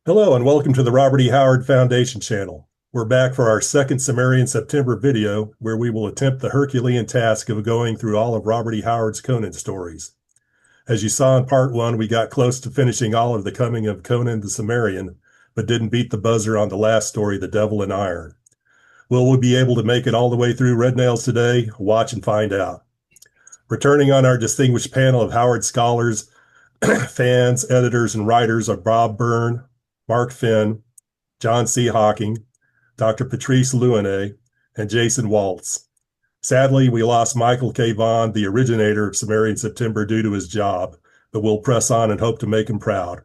Hello and welcome to the Robert E. Howard Foundation channel. We're back for our second Cimmerian September video where we will attempt the Herculean task of going through all of Robert E. Howard's Conan stories. As you saw in part one, we got close to finishing all of the coming of Conan the Cimmerian, but didn't beat the buzzer on the last story, The Devil in Iron. Will we be able to make it all the way through Red Nails today? Watch and find out. Returning on our distinguished panel of Howard scholars, fans, editors, and writers are Bob Byrne, Mark Finn, John C. Hocking, Dr. Patrice Louinet, and Jason Waltz. Sadly, we lost Michael K. Vaughan, the originator of Cimmerian September, due to his job, but we'll press on and hope to make him proud.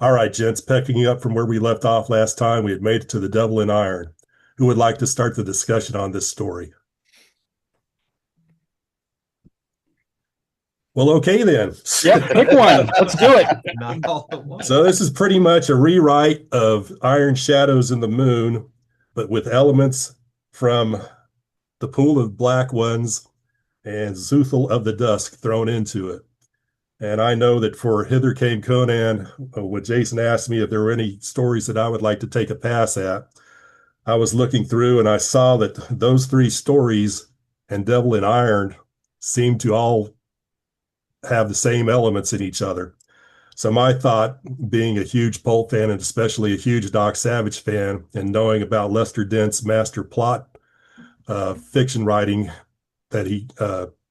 All right, gents, picking up from where we left off last time, we had made it to the Devil in Iron. Who would like to start the discussion on this story? Well, okay then. Yep, pick one. Let's do it. So this is pretty much a rewrite of Iron Shadows in the Moon, but with elements from the Pool of Black Ones and Zuthal of the Dusk thrown into it. And I know that for Hither Came Conan, when Jason asked me if there were any stories that I would like to take a pass at, I was looking through and I saw that those three stories and Devil in Iron seemed to all have the same elements in each other. So my thought, being a huge pulp fan and especially a huge Doc Savage fan, and knowing about Lester Dent's master plot fiction writing that he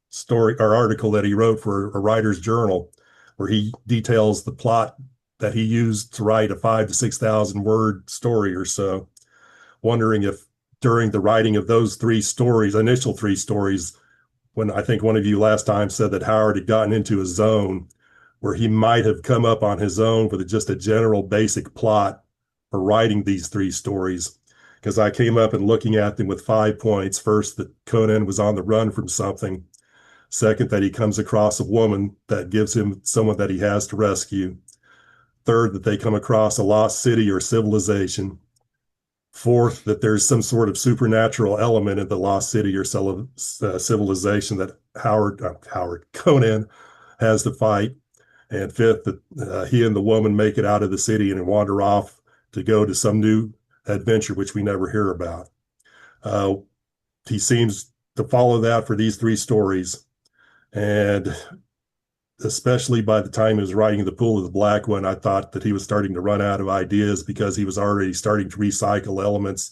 story or article that he wrote for a writer's journal, where he details the plot that he used to write a 5,000 to 6,000 word story or so, wondering if during the writing of those three stories, initial three stories, when I think one of you last time said that Howard had gotten into a zone where he might have come up on his own with just a general basic plot for writing these three stories. Because I came up and looking at them with 5 points. First, that Conan was on the run from something. Second, that he comes across a woman that gives him someone that he has to rescue. Third, that they come across a lost city or civilization. Fourth, that there's some sort of supernatural element in the lost city or civilization that Conan has to fight. And fifth, that he and the woman make it out of the city and wander off to go to some new adventure, which we never hear about. He seems to follow that for these three stories. And especially by the time he was writing The Pool of the Black One, I thought that he was starting to run out of ideas because he was already starting to recycle elements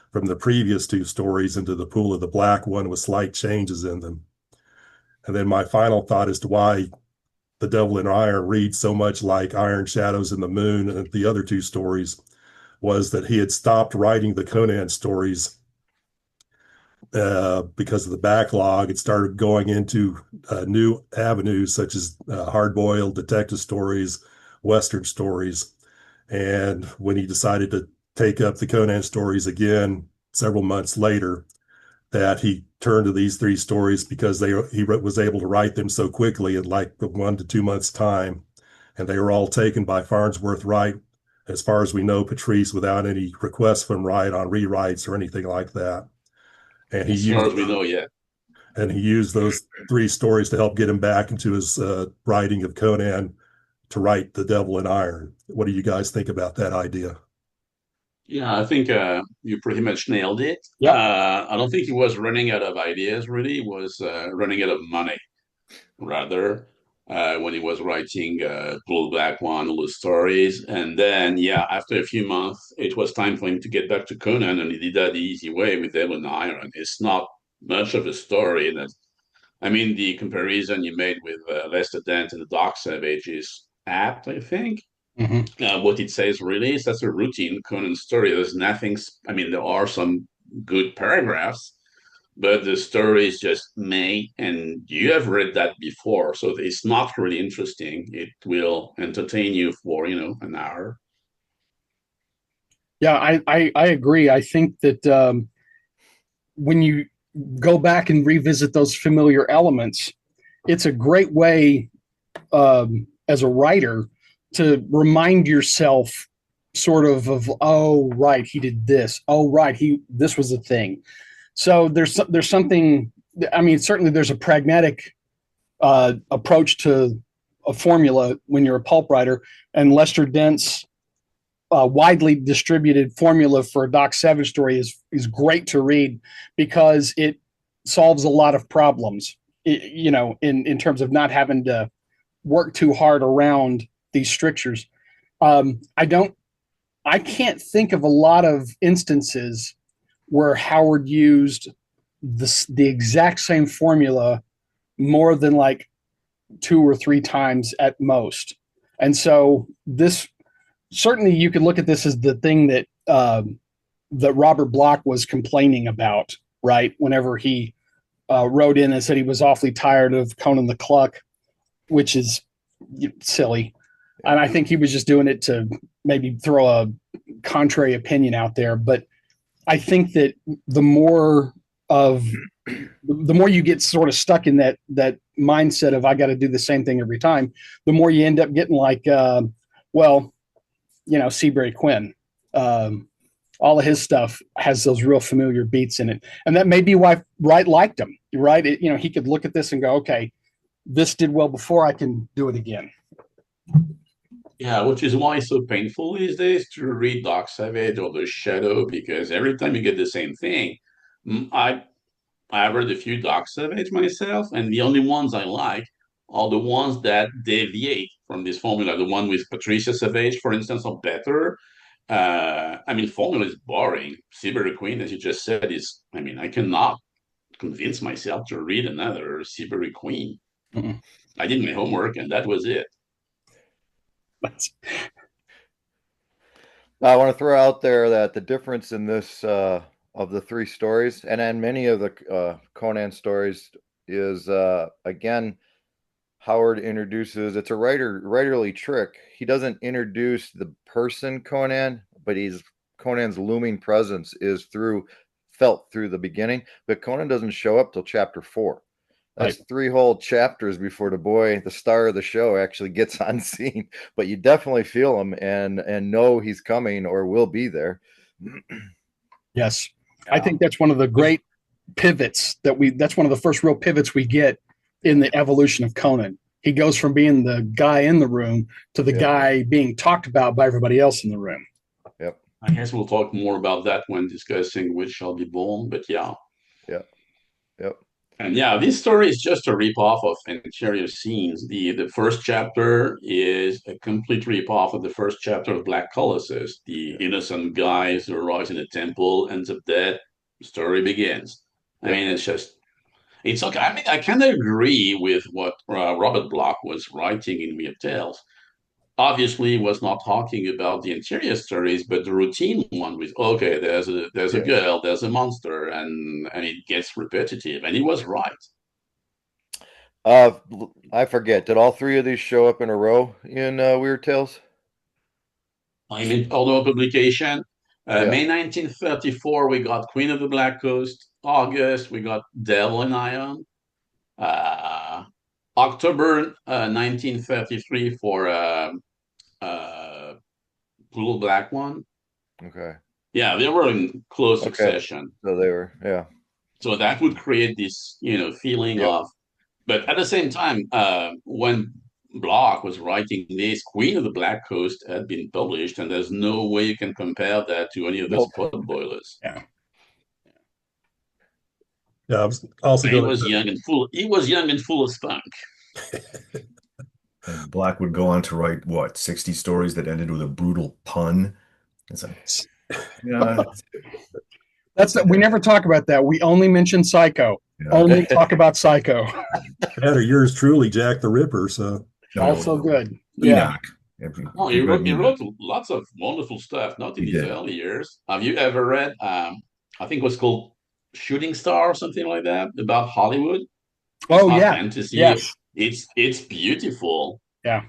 from the previous two stories into The Pool of the Black One with slight changes in them. And then my final thought as to why The Devil in Iron reads so much like Iron Shadows in the Moon and the other two stories was that he had stopped writing the Conan stories because of the backlog. It started going into new avenues such as hard-boiled detective stories, Western stories. And when he decided to take up the Conan stories again several months later, that he turned to these three stories because he was able to write them so quickly in like 1 to 2 months' time. And they were all taken by Farnsworth Wright, as far as we know, Patrice, without any requests from Wright on rewrites or anything like that. And as far as we know, yeah. And he used those three stories to help get him back into his writing of Conan to write The Devil in Iron. What do you guys think about that idea? Yeah, I think you pretty much nailed it. Yep. I don't think he was running out of ideas, really. He was running out of money, rather, when he was writing Blue Black One, all the stories. And then, yeah, after a few months, it was time for him to get back to Conan, and he did that the easy way with Devil in Iron. It's not much of a story. I mean, the comparison you made with Lester Dent and the Doc Savage is apt, I think. What it says really is that's a routine Conan story. There's nothing, I mean, there are some good paragraphs, but the story is just made, and you have read that before, so it's not really interesting. It will entertain you for, an hour. Yeah, I agree. I think that when you go back and revisit those familiar elements, it's a great way as a writer to remind yourself sort of, oh, right, he did this. Oh, right, this was a thing. So there's something, I mean, certainly there's a pragmatic approach to a formula when you're a pulp writer, and Lester Dent's widely distributed formula for a Doc Savage story is great to read because it solves a lot of problems, in terms of not having to work too hard around these strictures. I can't think of a lot of instances where Howard used the exact same formula more than like 2 or 3 times at most. And so this, certainly you could look at this as the thing that that Robert Bloch was complaining about, right? Whenever he wrote in and said he was awfully tired of Conan the Cluck, which is silly. And I think he was just doing it to maybe throw a contrary opinion out there. But I think that the more you get sort of stuck in that mindset of I got to do the same thing every time, the more you end up getting like, Seabury Quinn. All of his stuff has those real familiar beats in it. And that may be why Wright liked him, right? He could look at this and go, okay, this did well before, I can do it again. Yeah, which is why it's so painful these days to read Doc Savage or The Shadow, because every time you get the same thing. I've read a few Doc Savage myself, and the only ones I like are the ones that deviate from this formula. The one with Patricia Savage, for instance, are better. Formula is boring. Cimmerian Queen, as you just said, I cannot convince myself to read another Cimmerian Queen. Mm-mm. I did my homework, and that was it. I want to throw out there that the difference in this of the 3 stories and many of the Conan stories is again, Howard introduces, it's a writerly trick. He doesn't introduce the person Conan, but Conan's looming presence is felt through the beginning, but Conan doesn't show up till chapter 4. That's right. 3 whole chapters before the star of the show, actually gets on scene. But you definitely feel him and know he's coming or will be there. Yes, I think that's one of the great pivots that's one of the first real pivots we get in the evolution of Conan. He goes from being the guy in the room to the guy being talked about by everybody else in the room. Yep. I guess we'll talk more about that when discussing Which Shall Be Born, but yeah. Yep. And yeah, this story is just a rip-off of Interior Scenes. The first chapter is a complete rip-off of the first chapter of Black Colossus. The innocent guys who arrives in the temple, ends up dead, the story begins. It's okay. I kind of agree with what Robert Bloch was writing in Weird Tales. Obviously, was not talking about the interior stories, but the routine one with there's a girl, there's a monster, and it gets repetitive. And he was right. I forget. Did all 3 of these show up in a row in Weird Tales? Although publication. May 1934, we got Queen of the Black Coast. August, we got Devil in Iron. October 1933 for Blue Black One. Okay. Yeah, they were in close succession. So they were, yeah. So that would create this, feeling of. But at the same time, when Bloch was writing this, Queen of the Black Coast had been published, and there's no way you can compare that to any of those pot boilers. Yeah. Yeah, I was also He was young and full of spunk. And Bloch would go on to write 60 stories that ended with a brutal pun. It's like, we never talk about that. We only mention Psycho. Yeah. Only talk about Psycho. That or yours truly, Jack the Ripper. So also good. Enoch. Yeah. He wrote lots of wonderful stuff. Not in his early years. Have you ever read? I think it was called Shooting Star or something like that, about Hollywood. Oh yeah, fantasy. Yes. It's beautiful. Yeah.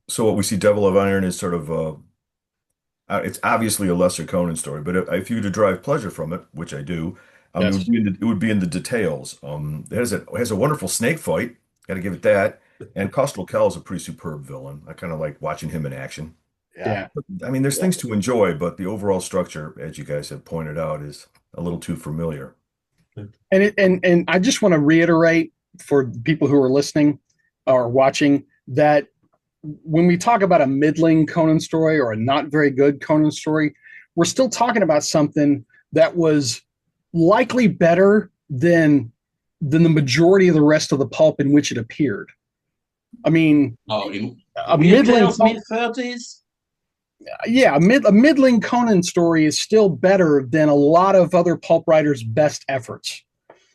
So what we see, Devil of Iron is sort of it's obviously a lesser Conan story, but if you derive pleasure from it, which I do, it would be in the details. It has a wonderful snake fight. Got to give it that. And Costello Kell is a pretty superb villain. I kind of like watching him in action. Yeah. There's things to enjoy, but the overall structure, as you guys have pointed out, is a little too familiar. And I just want to reiterate for people who are listening or watching that when we talk about a middling Conan story or a not very good Conan story, we're still talking about something that was likely better than the majority of the rest of the pulp in which it appeared. I mean, In a Weird middling, Tales mid-30s? yeah, a middling Conan story is still better than a lot of other pulp writers' best efforts.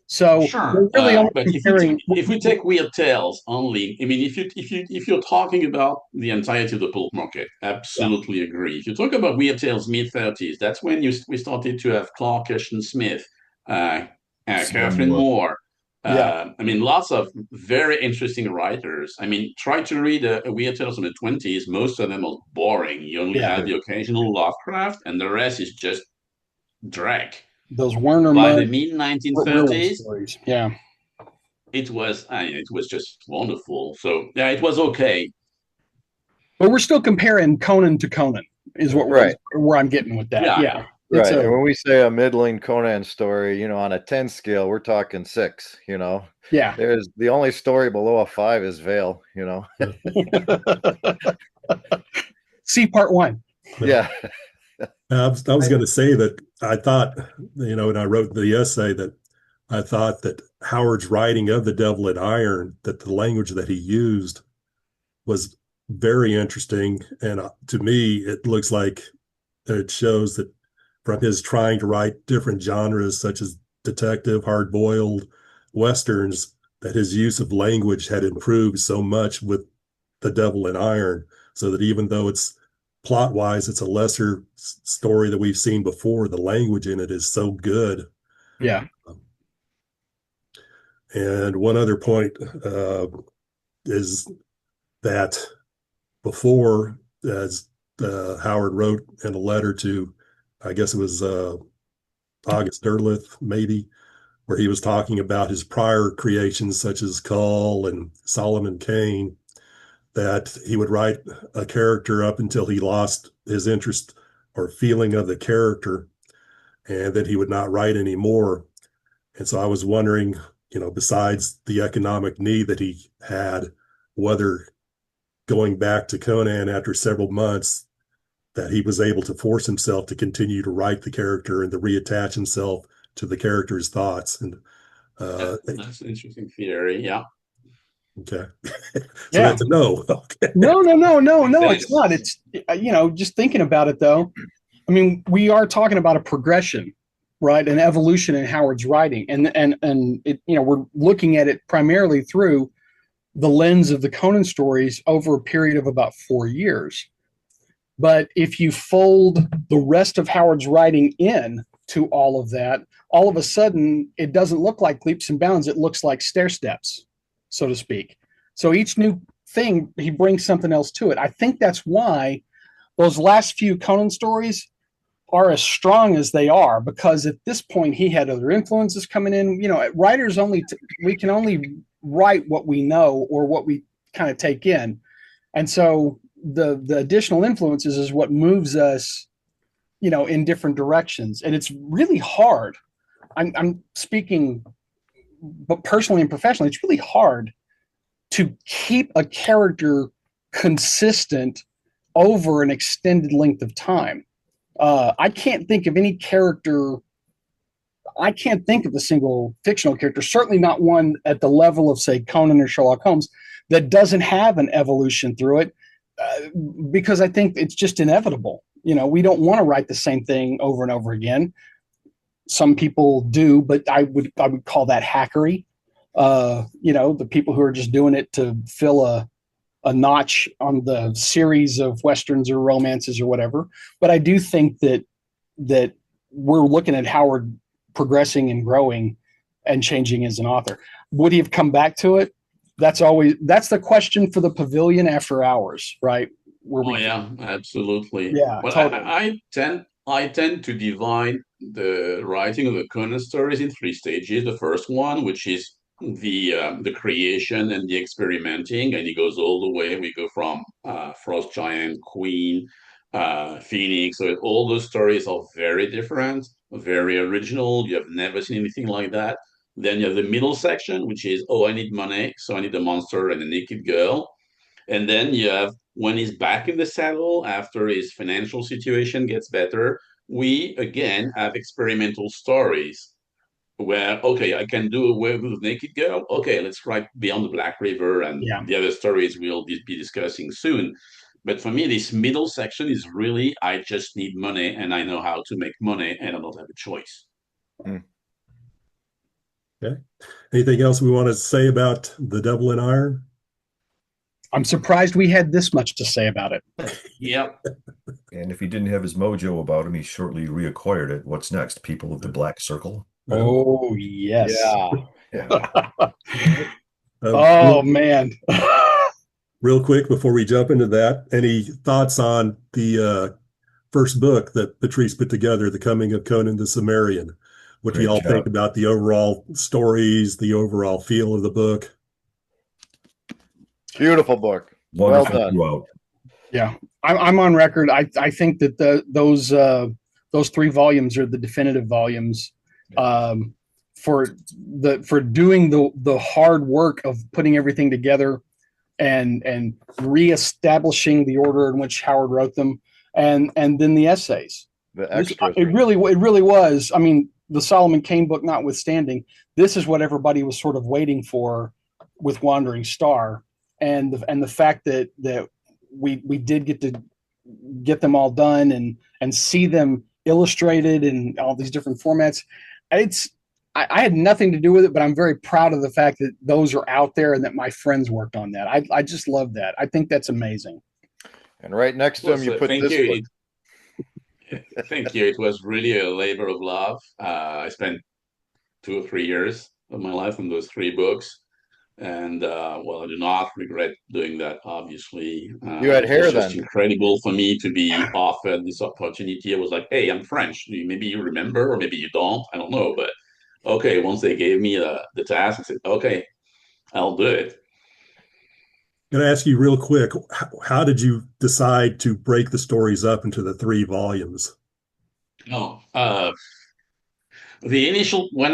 So we're Sure, really only but comparing. if we take Weird Tales only, I mean, if you're talking about the entirety of the pulp market, Yeah, absolutely agree. If you talk about Weird Tales mid-30s, that's when we started to have Clark Ashton Smith, uh, Sam Catherine Moore. Moore. yeah, I mean, lots of very interesting writers. I mean, try to read a Weird Tales in the 20s. Most of them are boring. You only yeah. had the occasional Lovecraft, and the rest is just drag. Those Werner By the Mudd mid werewolf 1930s, stories. Yeah, it was just wonderful. So yeah, it was okay. but we're still comparing Conan to Conan. Is what Right. where I'm getting with that. Yeah, Yeah, yeah. it's Right. a And when we say a middling Conan story, on a 10 scale, we're talking 6, yeah. There's the only story below a 5 is Veil, See part one. Yeah. I was going to say that I thought, and I wrote the essay that I thought that Howard's writing of The Devil in Iron, that the language that he used was very interesting. And to me, it looks like it shows that from his trying to write different genres such as detective, hard-boiled westerns, that his use of language had improved so much with The Devil in Iron, so that even though it's plot-wise, it's a lesser story that we've seen before, the language in it is so good. Yeah. And one other point is that before, as Howard wrote in a letter to, I guess it was August Derleth, maybe, where he was talking about his prior creations such as Cull and Solomon Kane, that he would write a character up until he lost his interest or feeling of the character, and then he would not write anymore. And so I was wondering, besides the economic need that he had, whether going back to Conan after several months, that he was able to force himself to continue to write the character and to reattach himself to the character's thoughts. And That's an interesting theory. Yeah. okay, so Yeah. that's a no. Okay. No. It's not. It's just thinking about it though. I mean, we are talking about a progression, right? An evolution in Howard's writing, and it, we're looking at it primarily through the lens of the Conan stories over a period of about 4 years. But if you fold the rest of Howard's writing in to all of that, all of a sudden it doesn't look like leaps and bounds. It looks like stair steps, so to speak. So each new thing, he brings something else to it. I think that's why those last few Conan stories are as strong as they are, because at this point he had other influences coming in. Writers we can only write what we know or what we kind of take in, and so the additional influences is what moves us, in different directions. And it's really hard. I'm speaking, but personally and professionally, it's really hard to keep a character consistent over an extended length of time. I can't think of any character. I can't think of a single fictional character, certainly not one at the level of, say, Conan or Sherlock Holmes, that doesn't have an evolution through it, because I think it's just inevitable. We don't want to write the same thing over and over again. Some people do, but I would call that hackery. The people who are just doing it to fill a notch on the series of westerns or romances or whatever. But I do think that we're looking at Howard progressing and growing and changing as an author. Would he have come back to it? That's the question for the pavilion after hours, right? Yeah, absolutely. Yeah, But totally. I tend to divide the writing of the Conan stories in 3 stages. The first one, which is the creation and the experimenting, and it goes all the way. We go from Frost Giant, Queen, Phoenix. So all those stories are very different, very original. You have never seen anything like that. Then you have the middle section, which is, oh, I need money, so I need a monster and a naked girl. And then you have when he's back in the saddle after his financial situation gets better, we again have experimental stories where, okay, I can do a werewolf with naked girl. Okay, let's write Beyond the Black River and Yeah. the other stories we'll be discussing soon. But for me, this middle section is really, I just need money and I know how to make money and I don't have a choice. Okay. Anything else we want to say about The Devil in Iron? I'm surprised we had this much to say about it. Yep. And if he didn't have his mojo about him, he shortly reacquired it. What's next? People of the Black Circle? Oh, yes. Yeah. Oh, man. Real quick before we jump into that, any thoughts on the first book that Patrice put together, The Coming of Conan the Cimmerian? What do Great y'all job. think about the overall stories, the overall feel of the book? Beautiful book. Wonderful Well done. throughout. Yeah, I'm on record. I think that those 3 volumes are the definitive volumes for doing the hard work of putting everything together and reestablishing the order in which Howard wrote them, and then the essays. The extras. It really was. I mean, the Solomon Kane book notwithstanding, this is what everybody was sort of waiting for with Wandering Star, and the fact that we did get to get them all done and see them illustrated in all these different formats. I had nothing to do with it, but I'm very proud of the fact that those are out there and that my friends worked on that. I just love that. I think that's amazing. And right next to him, you put this book. Thank you. It was really a labor of love. I spent 2 or 3 years of my life on those 3 books. And well, I do not regret doing that, obviously. You had hair It was just then. incredible for me to be offered this opportunity. I was like, hey, I'm French. Maybe you remember, or maybe you don't. I don't know. But okay, once they gave me the task, I said, okay, I'll do it. Can I ask you real quick, how did you decide to break the stories up into the 3 volumes? No, the initial when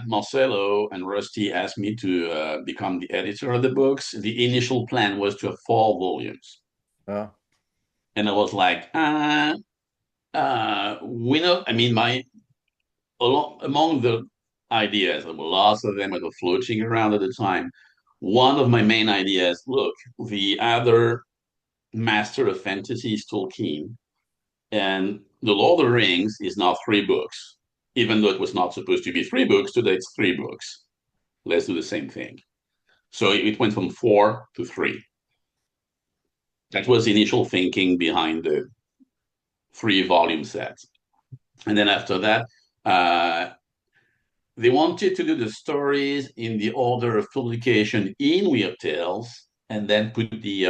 Marcelo and Rusty asked me to become the editor of the books, the initial plan was to have 4 volumes, Oh. and I was like, we know. I mean, among the ideas, there were lots of them that were floating around at the time. One of my main ideas, look, the other master of fantasy is Tolkien, and the Lord of the Rings is now 3 books. Even though it was not supposed to be 3 books, today it's 3 books. Let's do the same thing. So it went from 4 to 3. That was the initial thinking behind the 3-volume set. And then after that, they wanted to do the stories in the order of publication in Weird Tales, and then put the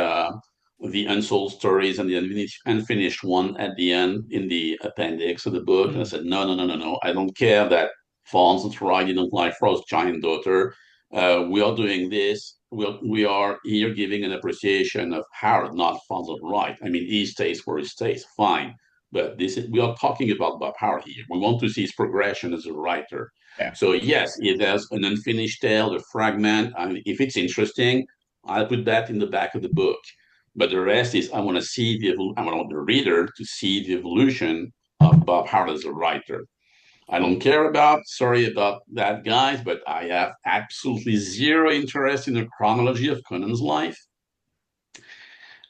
unsold stories and the unfinished one at the end in the appendix of the book. And I said, no. I don't care that Vaughan and Troy didn't like Frost's giant daughter. We are doing this. We are here giving an appreciation of Howard, not Vaughan's right. I mean, his taste where his taste, fine. But we are talking about Bob Howard here. We want to see his progression as a writer. Yeah. So yes, it has an unfinished tale, a fragment. I mean, if it's interesting, I'll put that in the back of the book. But the rest is I want the reader to see the evolution of Bob Howard as a writer. I don't care sorry about that, guys, but I have absolutely zero interest in the chronology of Conan's life.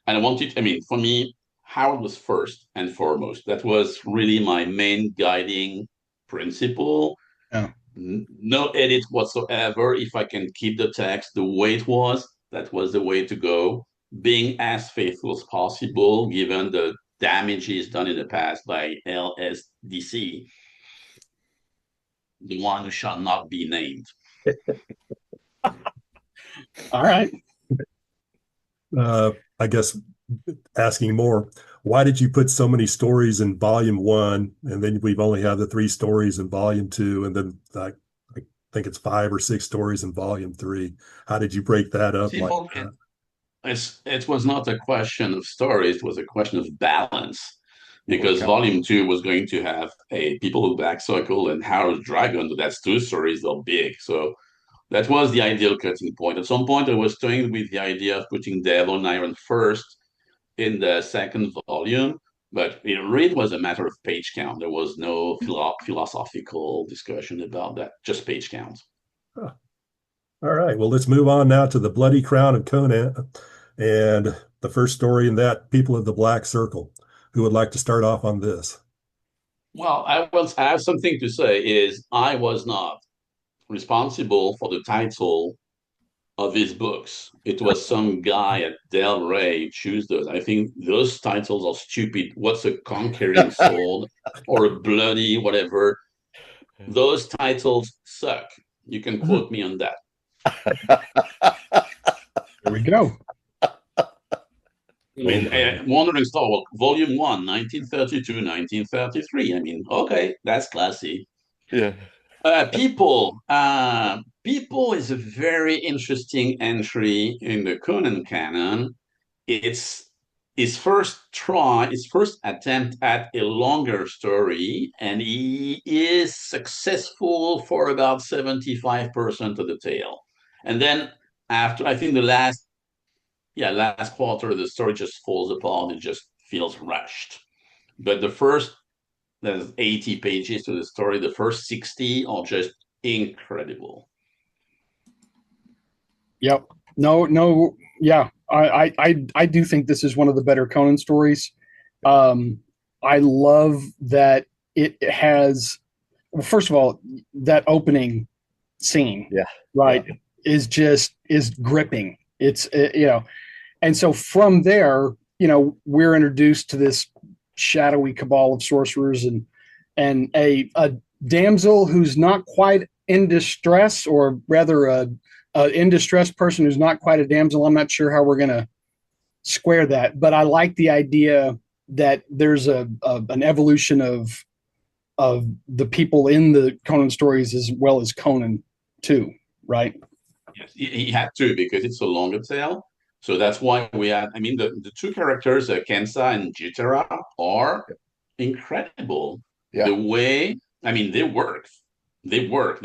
And for me, Howard was first and foremost. That was really my main guiding principle. Yeah. No edit whatsoever. If I can keep the text the way it was, that was the way to go. Being as faithful as possible, given the damages done in the past by LSDC, the one who shall not be named. All right. I guess asking more, why did you put so many stories in volume 1, and then we've only had the 3 stories in volume 2, and then I think it's 5 or 6 stories in volume 3? How did you break that up? It was not a question of stories, it was a question of balance. Because volume 2 was going to have a People of the Black Circle and Howard's Dragon, but that's 2 stories, they're big. So That was the ideal cutting point. At some point, I was toying with the idea of putting Devil and Iron first in the second volume, but it really was a matter of page count. There was no philosophical discussion about that, just page count. Huh. All right. Well, let's move on now to the Bloody Crown of Conan and the first story in that, People of the Black Circle. Who would like to start off on this? Well, I have something to say is I was not responsible for the title of his books. It was some guy at Del Rey choose those. I think those titles are stupid. What's a conquering sword or a bloody whatever? Those titles suck. You can quote me on that. There we go. I mean, Wandering Star, well, Volume 1, 1932, 1933. I mean, okay, that's classy. Yeah. People is a very interesting entry in the Conan canon. It's his first attempt at a longer story, and he is successful for about 75% of the tale. And then after, I think the last quarter of the story just falls apart. It just feels rushed. But there's 80 pages to the story. The first 60 are just incredible. Yep. No. Yeah. I do think this is one of the better Conan stories. I love that it has, well, first of all, that opening scene, right, is gripping. It's, and so from there, we're introduced to this shadowy cabal of sorcerers and a damsel who's not quite in distress, or rather a in distress person who's not quite a damsel. I'm not sure how we're going to square that, but I like the idea that there's an evolution of the people in the Conan stories as well as Conan too, right? Yes, he had to, because it's a longer tale. So that's why we had, I mean, the two characters, Kensa and Jitara, are incredible. Yeah. The way, I mean, they work. They're not,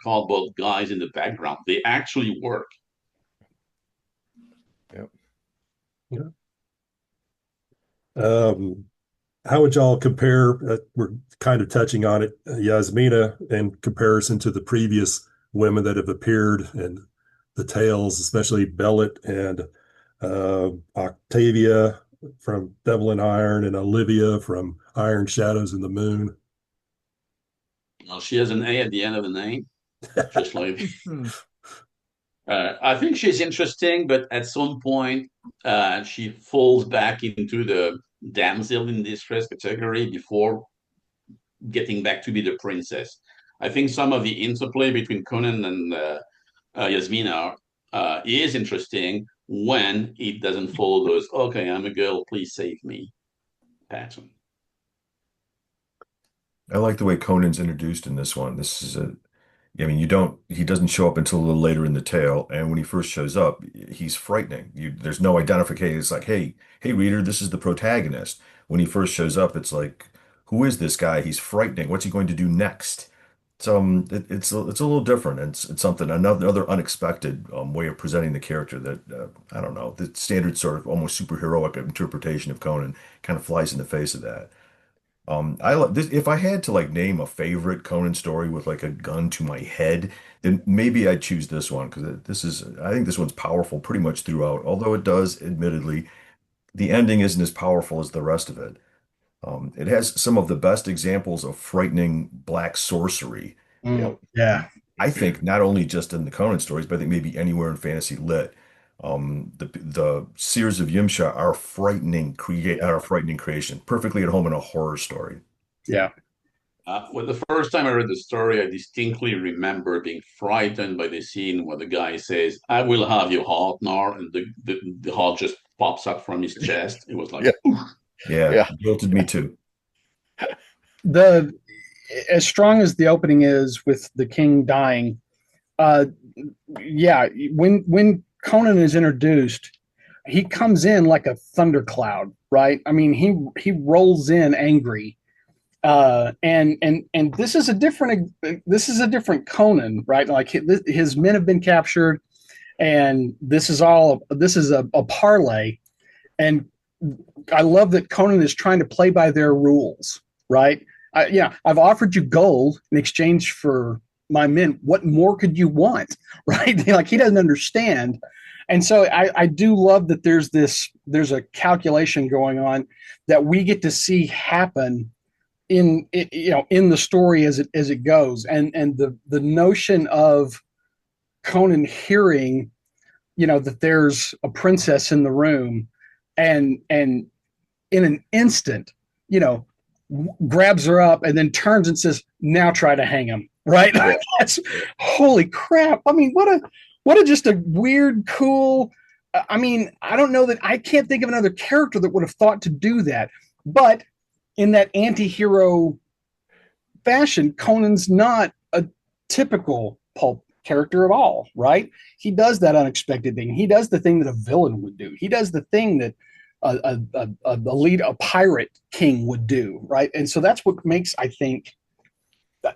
cardboard guys in the background. They actually work. Yep. Yeah. How would y'all compare? We're kind of touching on it, Yasmina, in comparison to the previous women that have appeared in the tales, especially Bellet and Octavia from Devil and Iron, and Olivia from Iron Shadows and the Moon. Well, she has an A at the end of the name, just like. I think she's interesting, but at some point, she falls back into the damsel in distress category before getting back to be the princess. I think some of the interplay between Conan and Yasmina is interesting when it doesn't follow those, okay, I'm a girl, please save me pattern. I like the way Conan's introduced in this one. This is he doesn't show up until a little later in the tale, and when he first shows up, he's frightening. There's no identification. It's like, hey, reader, this is the protagonist. When he first shows up, it's like, who is this guy? He's frightening. What's he going to do next? So it's a little different. It's something, another unexpected way of presenting the character that I don't know. The standard sort of almost superheroic interpretation of Conan kind of flies in the face of that. I like this. If I had to like name a favorite Conan story with like a gun to my head, then maybe I'd choose this one, because I think this one's powerful pretty much throughout. Although it does, admittedly, the ending isn't as powerful as the rest of it. It has some of the best examples of frightening black sorcery. Yeah. I think not only just in the Conan stories, but I think maybe anywhere in fantasy lit. The Seers of Yimsha are a frightening creation, perfectly at home in a horror story. Yeah. Well, the first time I read the story, I distinctly remember being frightened by the scene where the guy says, "I will have your heart now," and the heart just pops up from his chest. It was like, yeah, jolted me too. As strong as the opening is with the king dying, when Conan is introduced, he comes in like a thundercloud, right? I mean, he rolls in angry, And this is a different Conan, right? Like his men have been captured, and this is a parlay. And I love that Conan is trying to play by their rules, right? I've offered you gold in exchange for my men. What more could you want, right? Like, he doesn't understand. And so I do love that there's a calculation going on that we get to see happen in the story as it goes. And the notion of Conan hearing, that there's a princess in the room, and in an instant, grabs her up and then turns and says, "Now try to hang him." Right? That's, holy crap. I mean, what a just a weird, cool. I mean, I don't know that I can't think of another character that would have thought to do that. But in that anti-hero fashion, Conan's not a typical pulp character at all, right? He does that unexpected thing. He does the thing that a villain would do. He does the thing that a pirate king would do, right? And so that's what makes, I think,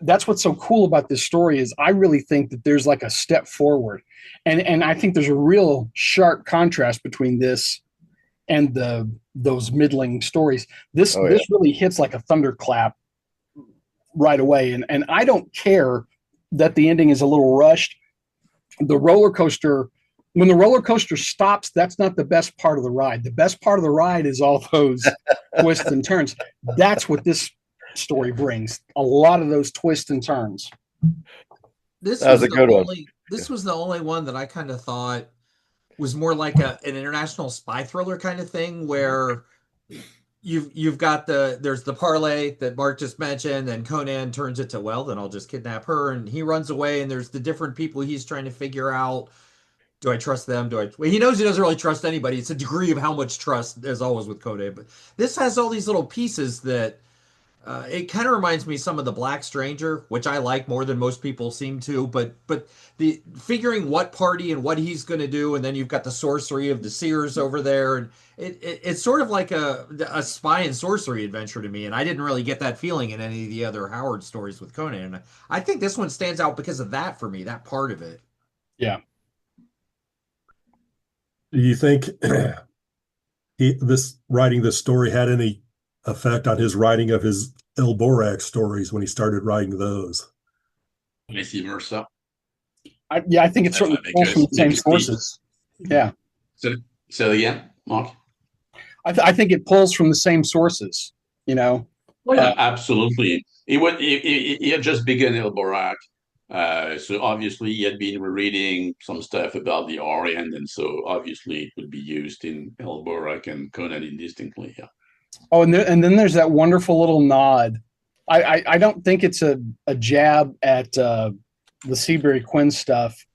that's what's so cool about this story is I really think that there's like a step forward. And I think there's a real sharp contrast between this and those middling stories. This really hits like a thunderclap right away. And I don't care that the ending is a little rushed. The roller coaster, when the roller coaster stops, that's not the best part of the ride. The best part of the ride is all those twists and turns. That's what this story brings. A lot of those twists and turns. This was a good one. This was the only one that I kind of thought was more like an international spy thriller kind of thing, where you've got there's the parlay that Mark just mentioned, and Conan turns it to, well, then I'll just kidnap her, and he runs away, and there's the different people he's trying to figure out. Do I trust them? Well, he knows he doesn't really trust anybody. It's a degree of how much trust, as always with Conan. But this has all these little pieces that it kind of reminds me some of the Black Stranger, which I like more than most people seem to. But the figuring what party and what he's going to do, and then you've got the sorcery of the seers over there, and it's sort of like a spy and sorcery adventure to me. And I didn't really get that feeling in any of the other Howard stories with Conan. And I think this one stands out because of that for me, that part of it. Yeah. Do you think writing this story had any effect on his writing of his Elborak stories when he started writing those? Vice versa. I think it's certainly pulls from the same sources. Yeah. So again, Mark? I think it pulls from the same sources, Well, yeah, absolutely. He had just begun Elborak. So obviously he had been reading some stuff about the Orient, and so obviously it would be used in Elborak and Conan indistinctly. Yeah. Oh, and then there's that wonderful little nod. I don't think it's a jab at the Seabury Quinn stuff,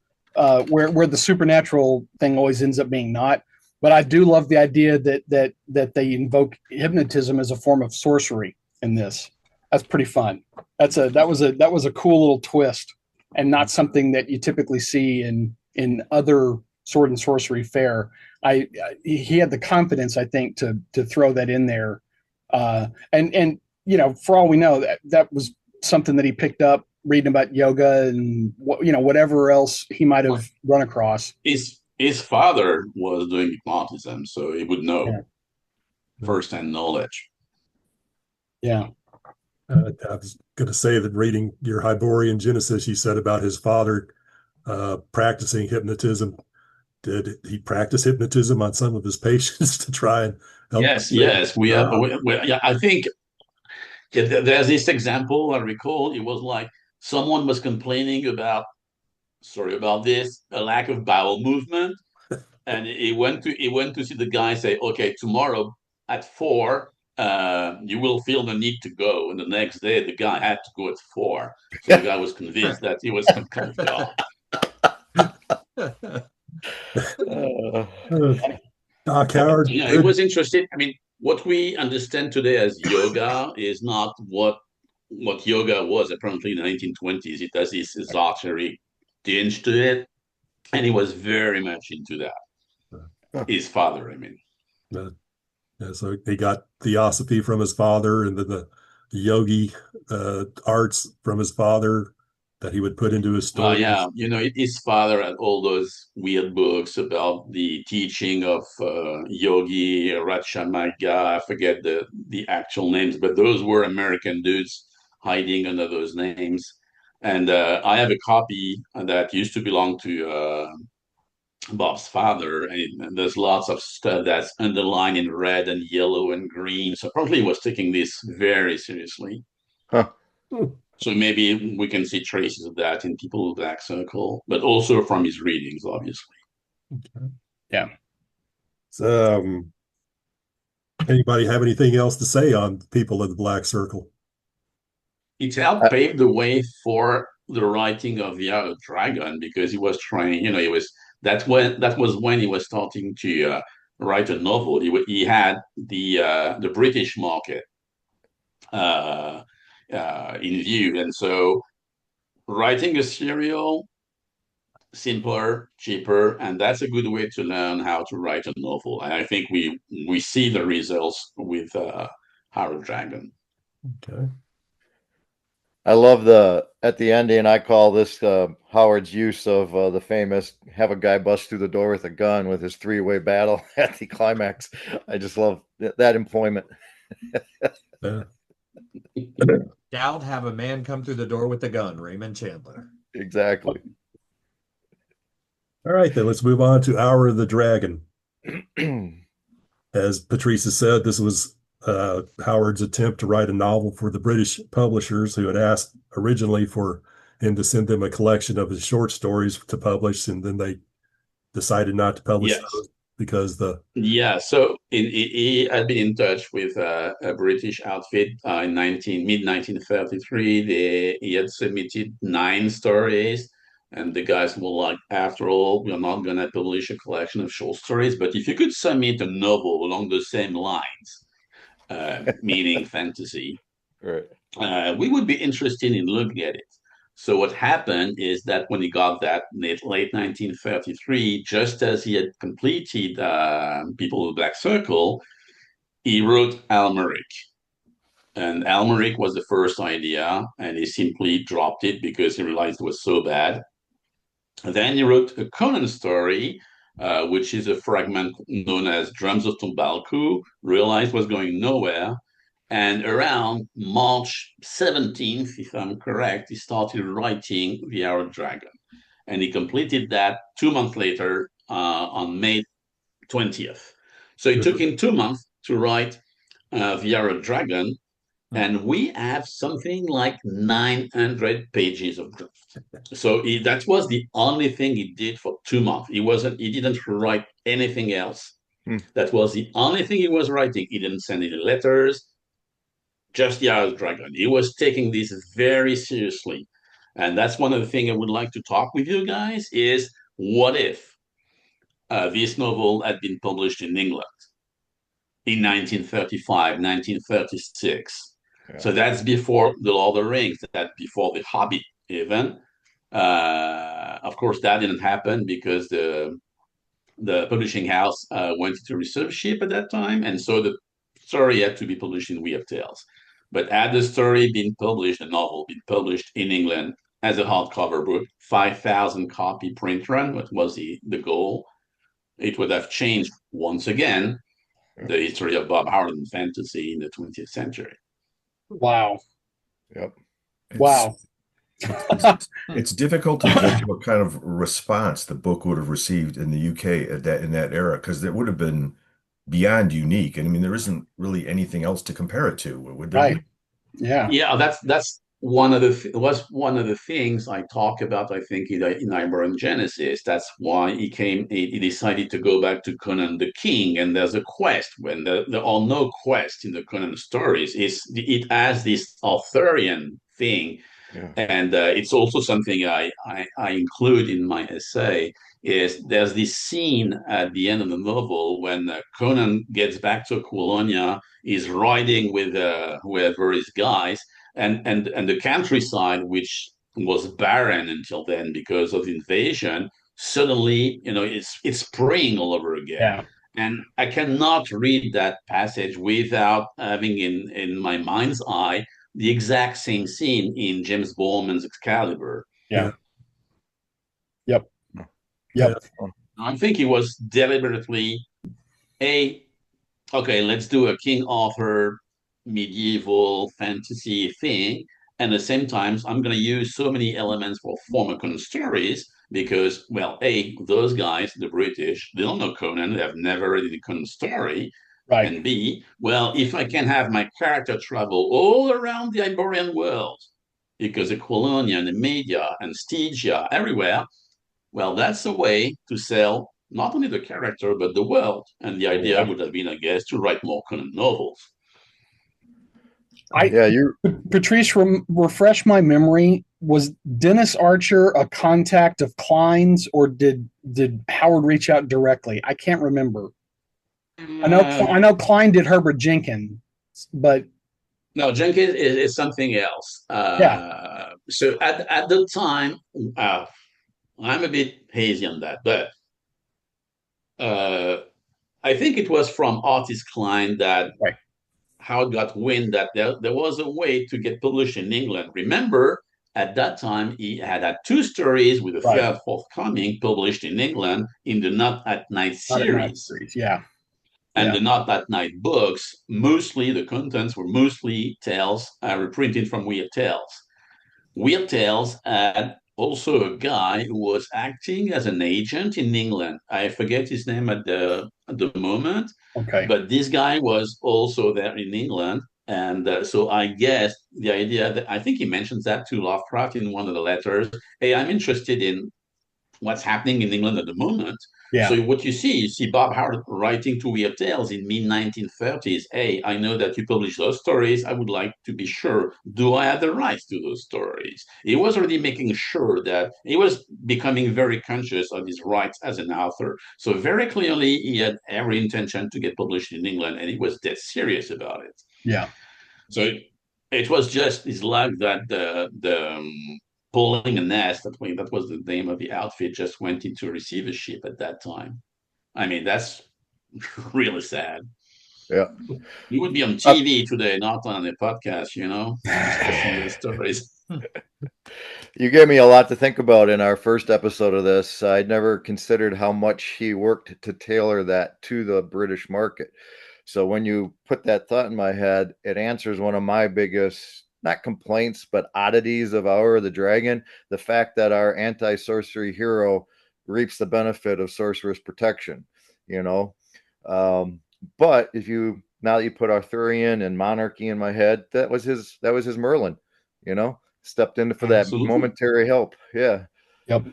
where the supernatural thing always ends up being not. But I do love the idea that they invoke hypnotism as a form of sorcery in this. That's pretty fun. That was a cool little twist, and not something that you typically see in other sword and sorcery fare. He had the confidence, I think, to throw that in there, and for all we know, that was something that he picked up reading about yoga and whatever else he might have run across. His father was doing hypnotism, so he would know firsthand knowledge. Yeah. I was going to say that reading your Hyborian Genesis, you said about his father practicing hypnotism. Did he practice hypnotism on some of his patients to try and help? Yes. I think there's this example I recall. It was like someone was complaining about, a lack of bowel movement, and he went to see the guy, say, okay, tomorrow at 4. You will feel the need to go. And the next day, the guy had to go at 4. So the guy was convinced that he was some kind of god. Doc Howard. It was interesting. I mean, what we understand today as yoga is not what yoga was apparently in the 1920s. It has this esoteric tinge to it. And he was very much into that. His father, I mean. Yeah, so he got theosophy from his father, and then the yogi arts from his father that he would put into his stories. Yeah, his father had all those weird books about the teaching of Yogi, Ratchamaga. I forget the actual names, but those were American dudes hiding under those names. And I have a copy that used to belong to Bob's father, and there's lots of stuff that's underlined in red and yellow and green. So probably he was taking this very seriously. Huh. So maybe we can see traces of that in People with Black Circle, but also from his readings, obviously. Okay. Yeah. So, anybody have anything else to say on People of the Black Circle? It helped pave the way for the writing of the Art of Dragon, because he was trying, that was when he was starting to write a novel. He had the British market in view, and so writing a serial, simpler, cheaper, and that's a good way to learn how to write a novel. And I think we see the results with Heart of Dragon. Okay. I love at the ending, I call this Howard's use of the famous have a guy bust through the door with a gun with his three-way battle at the climax. I just love that employment. Doubt have a man come through the door with a gun, Raymond Chandler. Exactly. All right, then let's move on to Hour of the Dragon. As Patrice said, this was Howard's attempt to write a novel for the British publishers who had asked originally for him to send them a collection of his short stories to publish, and then they decided not to publish those because so he had been in touch with a British outfit in mid-1933. He had submitted 9 stories, and the guys were like, after all, we're not going to publish a collection of short stories, but if you could submit a novel along the same lines, meaning fantasy, right, we would be interested in looking at it. So what happened is that when he got that late 1933, just as he had completed People with Black Circle, he wrote Almeric. And Almeric was the first idea, and he simply dropped it because he realized it was so bad. And then he wrote a Conan story, which is a fragment known as Drums of Tumbalku, realized was going nowhere. And around March 17th, if I'm correct, he started writing The Arrow Dragon. And he completed that 2 months later on May 20th. So it took him 2 months to write The Arrow Dragon. And we have something like 900 pages of draft. So that was the only thing he did for 2 months. He didn't write anything else. That was the only thing he was writing. He didn't send any letters. Just the Art of Dragon. He was taking this very seriously. And that's one of the things I would like to talk with you guys is, what if this novel had been published in England in 1935, 1936? Yeah. So that's before The Lord of the Rings, that's before The Hobbit even. Of course, that didn't happen because the publishing house went into receivership at that time. And so the story had to be published in Weird Tales. But had the story been published, the novel been published in England as a hardcover book, 5,000 copy print run, what was the goal, it would have changed once again the history of Bob Howard and fantasy in the 20th century. Wow. Yep. Wow. It's difficult to judge what kind of response the book would have received in the UK in that era, because it would have been beyond unique. And I mean, there isn't really anything else to compare it to, would there? Right. Yeah. Yeah, that's one of the things I talk about, I think, in Iber Genesis. That's why he decided to go back to Conan the King. And there's a quest when there are no quests in the Conan stories. It has this Arthurian thing. Yeah. And it's also something I include in my essay, is there's this scene at the end of the novel when Conan gets back to Colonia, is riding with whoever his guys, and the countryside, which was barren until then because of the invasion, suddenly, it's spraying all over again. Yeah. And I cannot read that passage without having in my mind's eye the exact same scene in James Baldwin's Excalibur. Yeah. Yep. Yep. Yeah. I think he was deliberately okay, let's do a King Arthur medieval fantasy thing. And at the same time, I'm going to use so many elements for former Conan stories because, well, those guys, the British, they don't know Conan. They have never read the Conan story. Right. And B, well, if I can have my character travel all around the Iberian world, because the Colonia and the Media and Stygia, everywhere, well, that's a way to sell not only the character, but the world. And the idea would have been, I guess, to write more Conan novels. Patrice, refresh my memory. Was Dennis Archer a contact of Klein's, or did Howard reach out directly? I can't remember. I know Klein did Herbert Jenkins, but no, Jenkins is something else. So at the time, I'm a bit hazy on that, but I think it was from Artist Klein that Howard got wind that there was a way to get published in England. Remember, at that time, he had 2 stories with a third forthcoming published in England in the Not at Night series. And the Not at Night books, mostly the contents were mostly tales reprinted from Weird Tales. Weird Tales had also a guy who was acting as an agent in England. I forget his name at the moment. Okay. But this guy was also there in England. And so I guess the idea that I think he mentions that to Lovecraft in one of the letters. Hey, I'm interested in what's happening in England at the moment. Yeah. So what you see Bob Howard writing to Weird Tales in mid-1930s. Hey, I know that you publish those stories. I would like to be sure, do I have the rights to those stories? He was already making sure that he was becoming very conscious of his rights as an author. So very clearly, he had every intention to get published in England, and he was dead serious about it. Yeah. So it was just his luck that the Pulling a Nest, that was the name of the outfit, just went into receivership at that time. I mean, that's really sad. Yeah. You would be on TV today, not on a podcast, discussing those stories. You gave me a lot to think about in our first episode of this. I'd never considered how much he worked to tailor that to the British market. So when you put that thought in my head, it answers one of my biggest, not complaints, but oddities of Hour of the Dragon. The fact that our anti-sorcery hero reaps the benefit of sorcerer's protection, But now that you put Arthurian and monarchy in my head, that was his Merlin, stepped in for that momentary help. Yeah. Yep.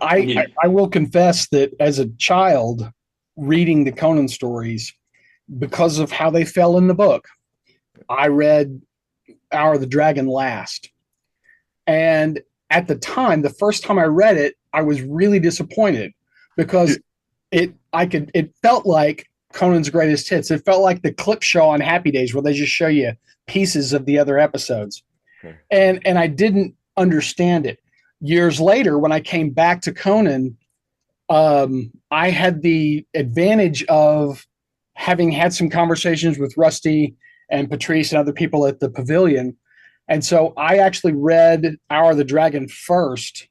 I will confess that as a child reading the Conan stories, because of how they fell in the book, I read Hour of the Dragon last. And at the time, the first time I read it, I was really disappointed because it felt like Conan's greatest hits. It felt like the clip show on Happy Days where they just show you pieces of the other episodes. Okay. And I didn't understand it. Years later, when I came back to Conan, I had the advantage of having had some conversations with Rusty and Patrice and other people at the Pavilion. And so I actually read Hour of the Dragon first,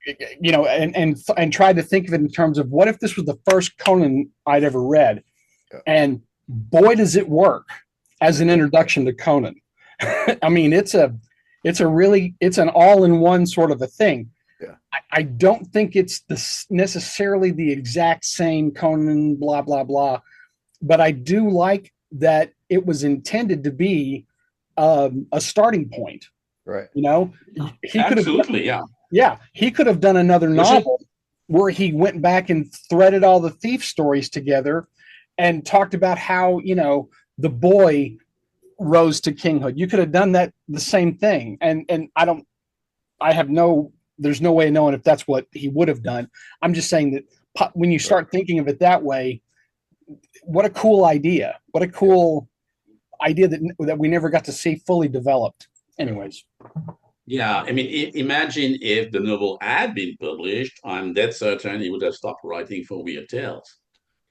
and tried to think of it in terms of what if this was the first Conan I'd ever read. Yeah. And boy, does it work as an introduction to Conan. I mean, it's an all-in-one sort of a thing. Yeah. I don't think it's necessarily the exact same Conan, blah, blah, blah. But I do like that it was intended to be a starting point. Right. Absolutely, yeah. He could have done another novel where he went back and threaded all the thief stories together and talked about how, the boy rose to kinghood. You could have done that, the same thing. And there's no way of knowing if that's what he would have done. I'm just saying that when you start thinking of it that way, what a cool idea. What a cool idea that we never got to see fully developed. Anyways. Yeah, I mean, imagine if the novel had been published. I'm dead certain he would have stopped writing for Weird Tales.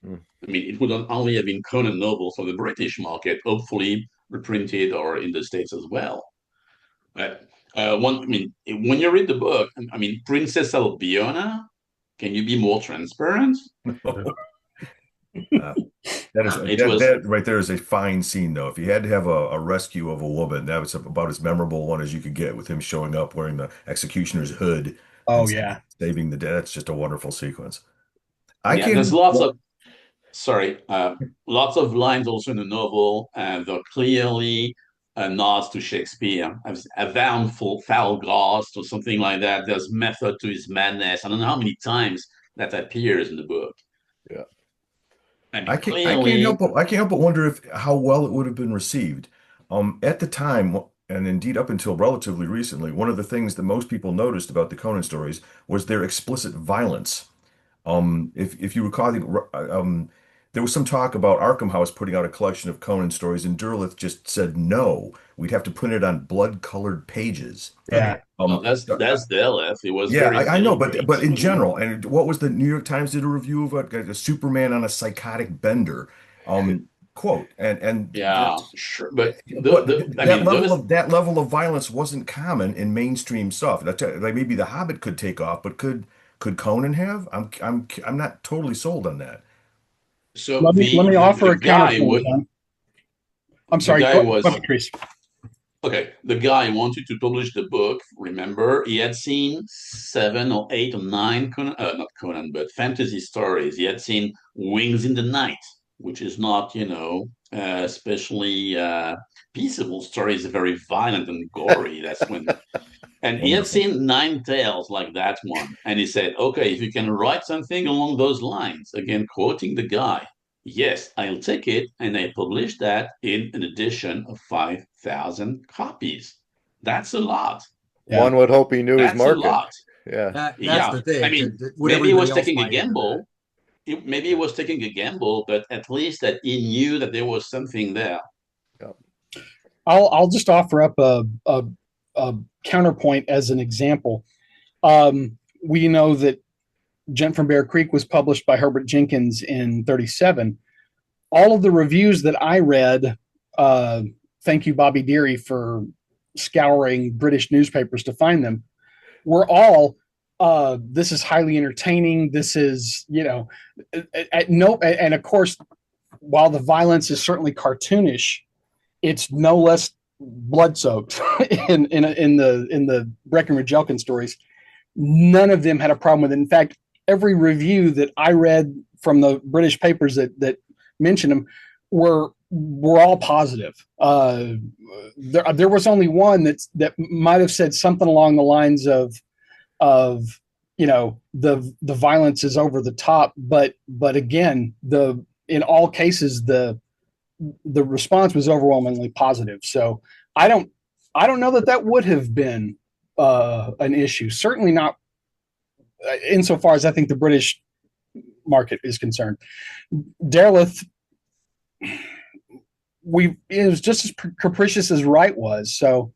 I mean, it would only have been Conan novels for the British market. Hopefully, reprinted or in the States as well. When you read the book, I mean, Princess Albiona, can you be more transparent? That right there is a fine scene, though. If you had to have a rescue of a woman, that was about as memorable one as you could get, with him showing up wearing the executioner's hood. Oh yeah, saving the day. That's just a wonderful sequence. There's lots of lots of lines also in the novel, and they're clearly nods to Shakespeare. A vow foul ghost or something like that. There's method to his madness. I don't know how many times that appears in the book. Yeah. I can't help but wonder how well it would have been received. At the time, and indeed up until relatively recently, one of the things that most people noticed about the Conan stories was their explicit violence. If you recall, there was some talk about Arkham House putting out a collection of Conan stories, and Derleth just said no. We'd have to put it on blood-colored pages. Yeah. That's Derleth. It was I know, but in general, and what was the New York Times did a review of a Superman on a psychotic bender, quote, and yeah, sure, but that level of violence wasn't common in mainstream stuff. Like maybe The Hobbit could take off, but could Conan have? I'm not totally sold on that. So let me offer a counterpoint. I'm sorry, Patrice. Okay, the guy wanted to publish the book. Remember, he had seen 7 or 8 or 9 not Conan, but fantasy stories. He had seen Wings in the Night, which is not, especially peaceable stories, very violent and gory. That's when. And he had seen 9 tales like that one. And he said, okay, if you can write something along those lines, again, quoting the guy, yes, I'll take it. And I published that in an edition of 5,000 copies. That's a lot. Yeah. One would hope he knew his market. That's a lot. Yeah. That's the thing. I mean, maybe he was taking a gamble. Maybe he was taking a gamble, but at least that he knew that there was something there. Yeah. I'll just offer up a counterpoint as an example. We know that Gent from Bear Creek was published by Herbert Jenkins in 1937. All of the reviews that I read, thank you, Bobby Deary, for scouring British newspapers to find them, were all, this is highly entertaining. This is, and of course, while the violence is certainly cartoonish, it's no less blood-soaked in the Breckenridge Elkin stories. None of them had a problem with it. In fact, every review that I read from the British papers that mentioned them were all positive. There was only one that might have said something along the lines of the violence is over the top, but again, in all cases the response was overwhelmingly positive. So I don't know that would have been an issue. Certainly not insofar as I think the British market is concerned. Derleth, it was just as capricious as Wright was. So,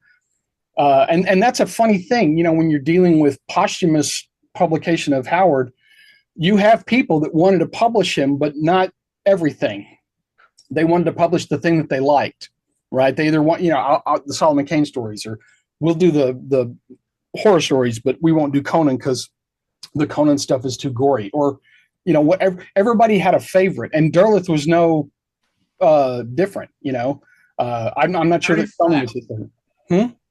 and that's a funny thing, when you're dealing with posthumous publication of Howard, you have people that wanted to publish him, but not everything. They wanted to publish the thing that they liked, right? They either want, the Solomon Kane stories, or we'll do the horror stories, but we won't do Conan because the Conan stuff is too gory, or, whatever. Everybody had a favorite, and Derleth was no different. I'm not sure that Conan was different.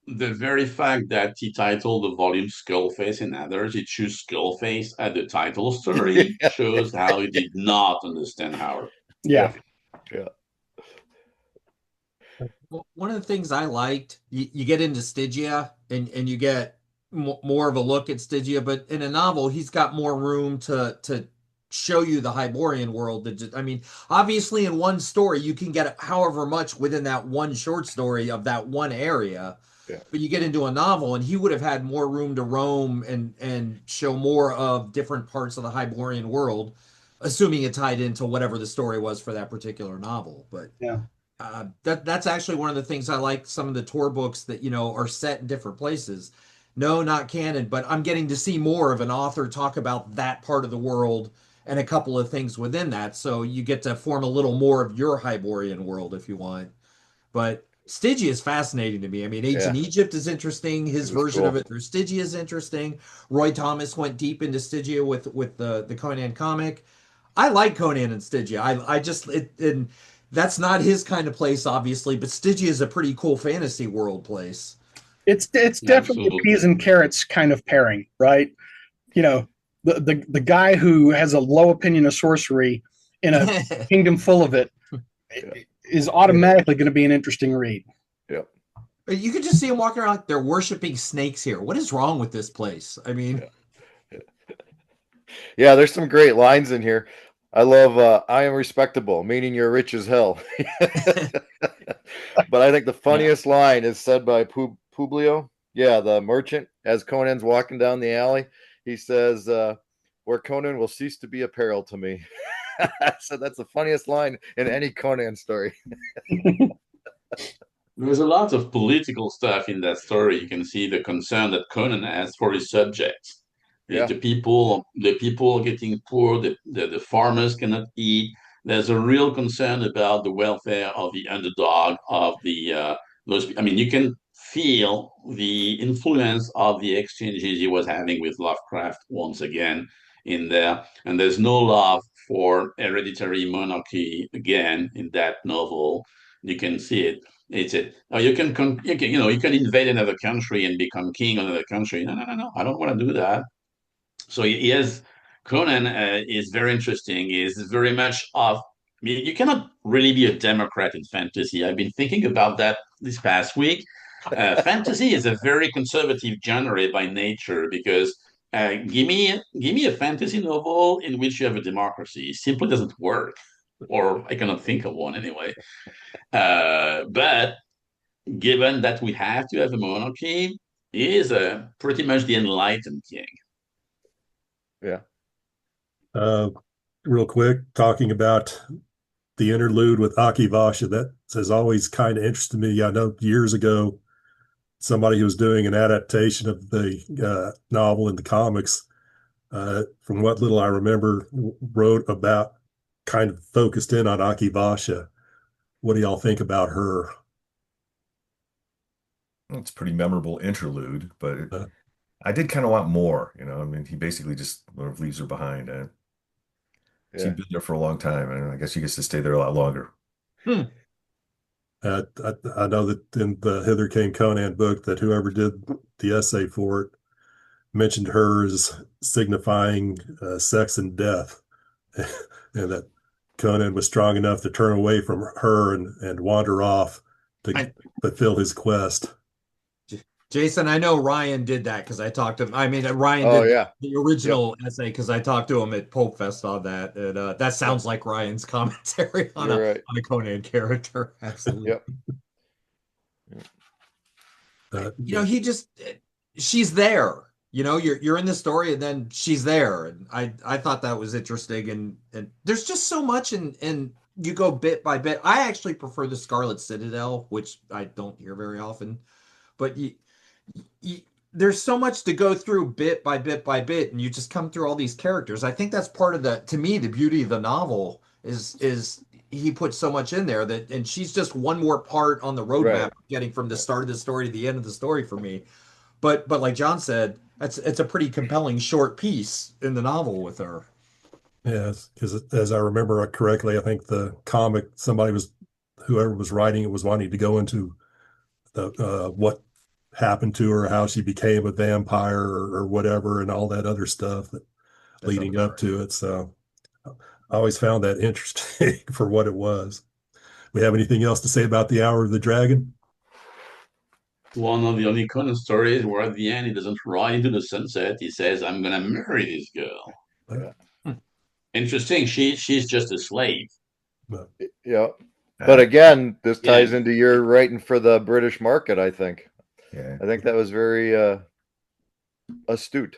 The very fact that he titled the volume Skullface and others, he chose Skullface at the title story shows how he did not understand Howard. Yeah. Well, one of the things I liked, you get into Stygia and you get more of a look at Stygia, but in a novel, he's got more room to show you the Hyborian world. Obviously in one story, you can get however much within that one short story of that one area. Yeah. But you get into a novel, and he would have had more room to roam and show more of different parts of the Hyborian world, assuming it tied into whatever the story was for that particular novel. But yeah, that's actually one of the things I like. Some of the tour books that are set in different places. No, not canon, but I'm getting to see more of an author talk about that part of the world and a couple of things within that. So you get to form a little more of your Hyborian world if you want. But Stygia is fascinating to me. I mean, Ancient Egypt is interesting. His version of it through Stygia is interesting. Roy Thomas went deep into Stygia with the Conan comic. I like Conan and Stygia. I just and that's not his kind of place, obviously, but Stygia is a pretty cool fantasy world place. It's definitely a peas and carrots kind of pairing, right? You know, the guy who has a low opinion of sorcery in a kingdom full of it is automatically going to be an interesting read. Yep. You could just see him walking around like they're worshiping snakes here. What is wrong with this place? I mean, yeah, there's some great lines in here. I love I am respectable, meaning you're rich as hell. But I think the funniest line is said by Publio. Yeah, the merchant, as Conan's walking down the alley. He says, where Conan will cease to be a peril to me. So that's the funniest line in any Conan story. There's a lot of political stuff in that story. You can see the concern that Conan has for his subjects. The people getting poor, the farmers cannot eat. There's a real concern about the welfare of the underdog, of the those. I mean, you can feel the influence of the exchanges he was having with Lovecraft once again in there. And there's no love for hereditary monarchy again in that novel. You can see it. It's it. You can you can invade another country and become king of another country. No. I don't want to do that. So he has Conan is very interesting. Is very much of. I mean, you cannot really be a Democrat in fantasy. I've been thinking about that this past week. Fantasy is a very conservative genre by nature because give me a fantasy novel in which you have a democracy. It simply doesn't work, or I cannot think of one anyway. But given that we have to have a monarchy, he is pretty much the enlightened king. Yeah. Real quick, talking about the interlude with Akivasha, that has always kind of interested me. I know years ago, somebody who was doing an adaptation of the novel in the comics, from what little I remember, wrote about, kind of focused in on Akivasha. What do y'all think about her? It's a pretty memorable interlude, but I did kind of want more. I mean, he basically just leaves her behind. She's been there for a long time, and I guess she gets to stay there a lot longer. I know that in the Hither Came Conan book, that whoever did the essay for it mentioned her as signifying sex and death, and that Conan was strong enough to turn away from her and wander off to fulfill his quest. Jason, I know Ryan did that because I talked to him. I mean, Ryan did the original essay because I talked to him at Pope Fest on that. And that sounds like Ryan's commentary on a Conan character. Absolutely. She's there. You're in the story and then she's there. And I thought that was interesting. And there's just so much and you go bit by bit. I actually prefer the Scarlet Citadel, which I don't hear very often. But there's so much to go through bit by bit by bit, and you just come through all these characters. I think that's part of to me, the beauty of the novel is he puts so much in there and she's just one more part on the roadmap, getting from the start of the story to the end of the story for me. But like John said, it's a pretty compelling short piece in the novel with her. Yes, because as I remember correctly, I think the comic, whoever was writing it was wanting to go into what happened to her, how she became a vampire or whatever, and all that other stuff leading up to it. So I always found that interesting for what it was. We have anything else to say about the Hour of the Dragon? One of the only Conan stories where at the end he doesn't ride into the sunset. He says, "I'm gonna marry this girl." Interesting. She's just a slave. Yeah. But again, this ties into your writing for the British market, I think. Yeah. I think that was very astute.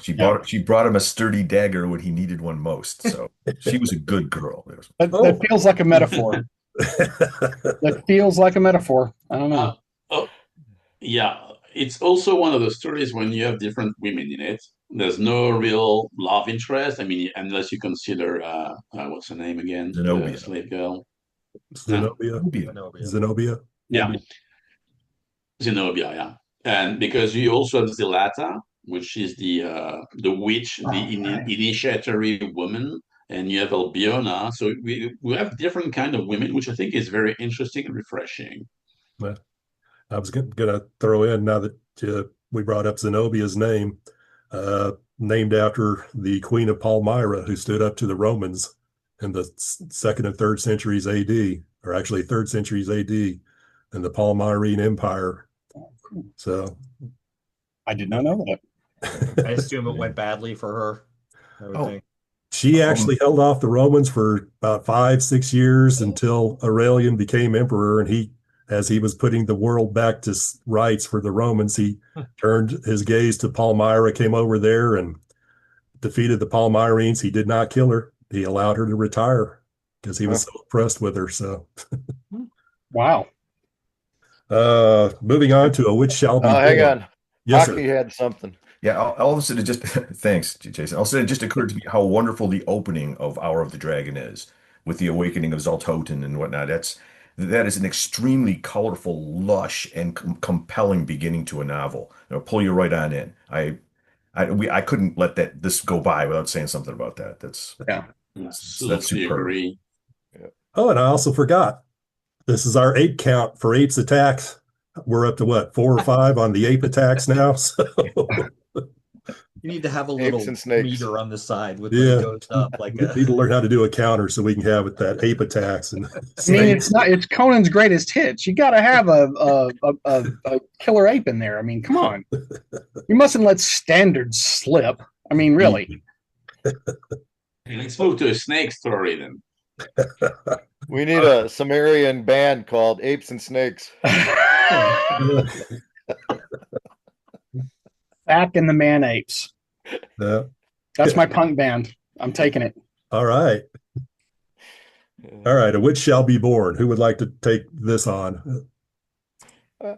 She brought him a sturdy dagger when he needed one most. So she was a good girl. That feels like a metaphor. That feels like a metaphor. I don't know. Yeah. It's also one of the stories when you have different women in it. There's no real love interest. I mean, unless you consider what's her name again? Zenobia. The slave girl. Zenobia. Yeah. Zenobia, yeah. And because you also have Zilata, which is the witch, the initiatory woman, and you have Albiona. So we have different kind of women, which I think is very interesting and refreshing. Well, I was going to throw in, now that we brought up Zenobia's name, named after the Queen of Palmyra, who stood up to the Romans in the 2nd and 3rd centuries AD, or actually 3rd centuries AD, in the Palmyrene Empire. So I did not know that. I assume it went badly for her. I would think. She actually held off the Romans for about 5-6 years until Aurelian became emperor, and as he was putting the world back to rights for the Romans, he turned his gaze to Palmyra, came over there and defeated the Palmyrenes. He did not kill her. He allowed her to retire because he was so impressed with her. So, wow. Moving on to A Witch Shall Be Born. Hang on. Yes, Hockey had something. Yeah, all of a sudden, thanks, Jason. All of a sudden, it just occurred to me how wonderful the opening of Hour of the Dragon is, with the awakening of Zaltoten and whatnot. That is an extremely colorful, lush, and compelling beginning to a novel. It'll pull you right on in. I couldn't let this go by without saying something about that. That's superb. Agree. Yeah. Oh, and I also forgot. This is our ape count for apes attacks. We're up to what, 4 or 5 on the ape attacks now. So you need to have a little meter on the side with when it goes up. Like we need to learn how to do a counter so we can have it that ape attacks. And I mean, it's Conan's greatest hits. You got to have a killer ape in there. I mean, come on. You mustn't let standards slip. I mean, really. Let's move to a snake story then. We need a Cimmerian band called Apes and Snakes. Back in the Man Apes. Yeah. That's my punk band. I'm taking it. All right. All right. A Witch Shall Be Born. Who would like to take this on? All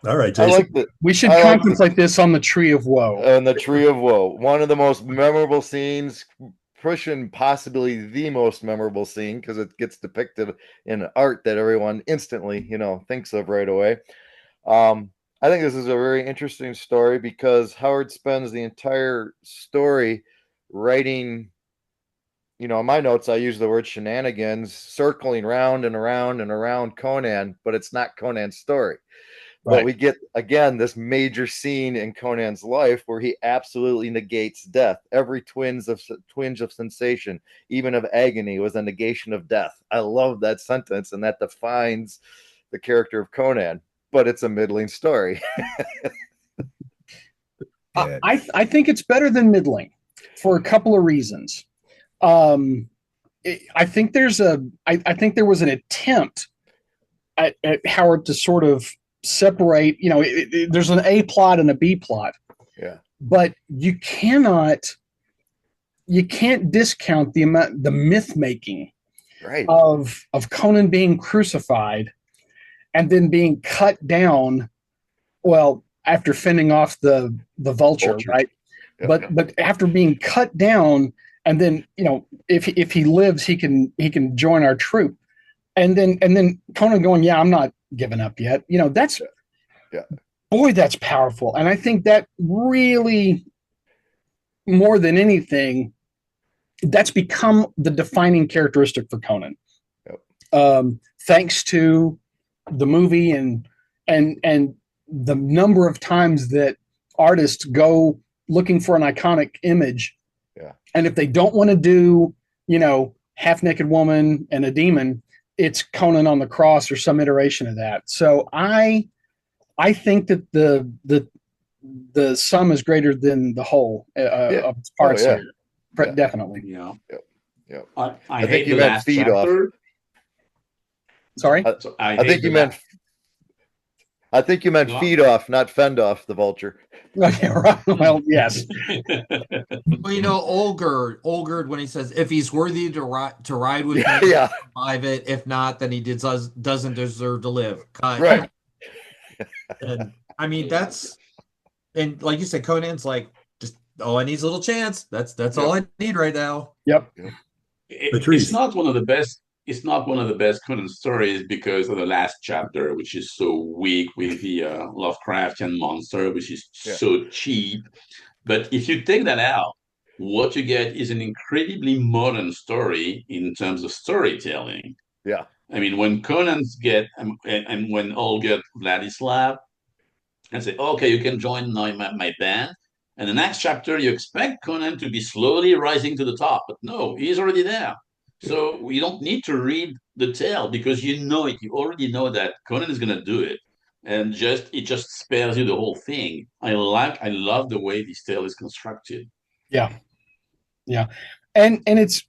right, Jason. We should contemplate this on the Tree of Woe. And the Tree of Woe. One of the most memorable scenes, pushing possibly the most memorable scene, because it gets depicted in art that everyone instantly, thinks of right away. I think this is a very interesting story because Howard spends the entire story writing, in my notes, I use the word shenanigans, circling round and around and around Conan, but it's not Conan's story. Right. But we get, again, this major scene in Conan's life where he absolutely negates death. Every twinge of sensation, even of agony, was a negation of death. I love that sentence, and that defines the character of Conan. But it's a middling story. I think it's better than middling for a couple of reasons. I think there was an attempt at Howard to sort of separate. There's an A plot and a B plot. Yeah. But you can't discount the myth making of Conan being crucified and then being cut down, well, after fending off the vulture, right? Yep. But after being cut down, and then if he lives, he can join our troop, and then Conan going, yeah, I'm not giving up yet. That's boy, that's powerful, and I think that really, more than anything, that's become the defining characteristic for Conan. Yep. Thanks to the movie and the number of times that artists go looking for an iconic image. Yeah. And if they don't want to do, half-naked woman and a demon, it's Conan on the cross or some iteration of that. So I think that the sum is greater than the whole of its parts here. Definitely. Yeah. Yep. I think you meant feed off. Sorry? I think you meant feed off, not fend off the vulture. Okay, right. Well, yes. Well, Olgerd, when he says, if he's worthy to ride with me, survive it. If not, then he doesn't deserve to live. Right. And I mean, and like you said, Conan's like, just all I need is a little chance. That's all I need right now. Yep. It's not one of the best. it's not one of the best Conan stories because of the last chapter, which is so weak with the Lovecraftian monster, which is so cheap. But if you take that out, what you get is an incredibly modern story in terms of storytelling. Yeah. I mean, when Conan's get and when all get Vladislav and say, okay, you can join my band. And the next chapter, you expect Conan to be slowly rising to the top, but no, he's already there. So you don't need to read the tale because you know it. You already know that Conan is going to do it, and it just spares you the whole thing. I love the way this tale is constructed. Yeah, yeah, and it's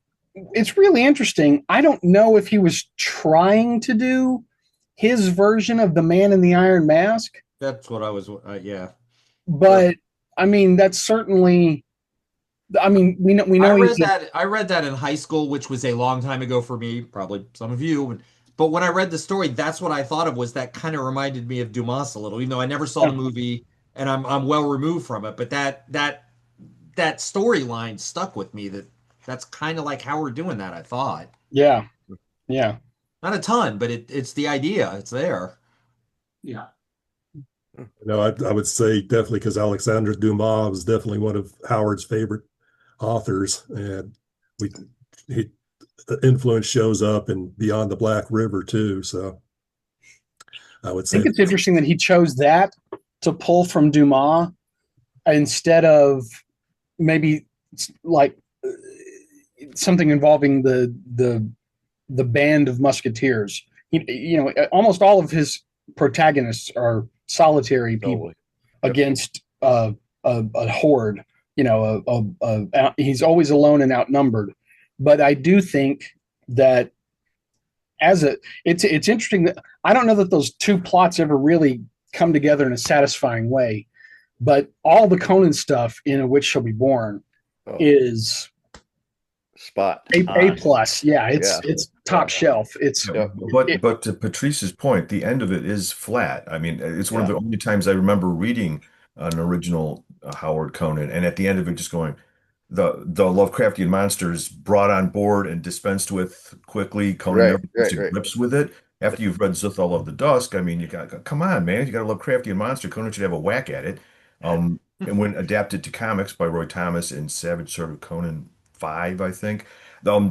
really interesting. I don't know if he was trying to do his version of the Man in the Iron Mask. That's what I was. Yeah, but I mean, that's certainly. I mean, we know. I read that in high school, which was a long time ago for me, probably some of you. But when I read the story, that's what I thought of. Was that kind of reminded me of Dumas a little, even though I never saw the movie and I'm well removed from it. But that storyline stuck with me. That's kind of like how we're doing that. I thought. Yeah. Not a ton, but it's the idea. It's there. Yeah. I would say definitely because Alexandre Dumas was definitely one of Howard's favorite authors, and the influence shows up in Beyond the Black River too. So I would say I think it's interesting that he chose that to pull from Dumas instead of maybe like something involving the band of musketeers. Almost all of his protagonists are solitary people against a horde. He's always alone and outnumbered. But I do think that it's interesting that I don't know that those two plots ever really come together in a satisfying way. But all the Conan stuff in A Witch Shall Be Born is spot A plus. Yeah, it's top shelf. It's but to Patrice's point, the end of it is flat. I mean, it's one of the only times I remember reading an original Howard Conan, and at the end of it, just going, the Lovecraftian monsters brought on board and dispensed with quickly. Conan never gets to grips with it. After you've read Zuthal of the Dusk, I mean, you got come on, man, you got a Lovecraftian monster. Conan should have a whack at it. And when adapted to comics by Roy Thomas in Savage Sword of Conan 5, I think,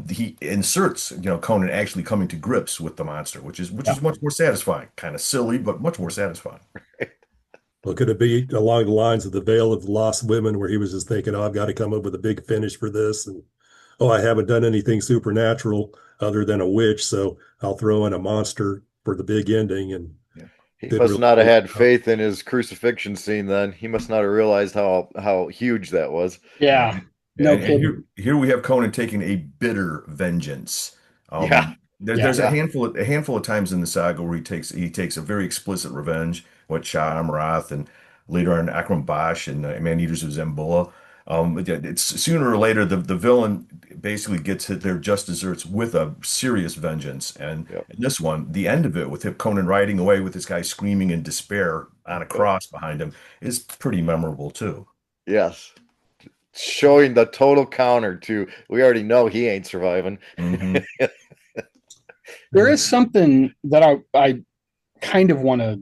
he inserts, Conan actually coming to grips with the monster, which is much more satisfying. Kind of silly, but much more satisfying. Well, could it be along the lines of the Veil of the Lost Women, where he was just thinking, "Oh, I've got to come up with a big finish for this," and I haven't done anything supernatural other than a witch, so I'll throw in a monster for the big ending. And he must not have had faith in his crucifixion scene. Then he must not have realized how huge that was. Yeah. And here we have Conan taking a bitter vengeance. There's a handful of times in the saga where he takes a very explicit revenge, what Shah Amurath and later on Akram Bash and Man-Eaters of Zamboula. It's sooner or later the villain basically gets their just desserts with a serious vengeance. And in this one, the end of it with Conan riding away with this guy screaming in despair on a cross behind him is pretty memorable too. Yes. Showing the total counter to, we already know he ain't surviving. Mm-hmm. There is something that I kind of want to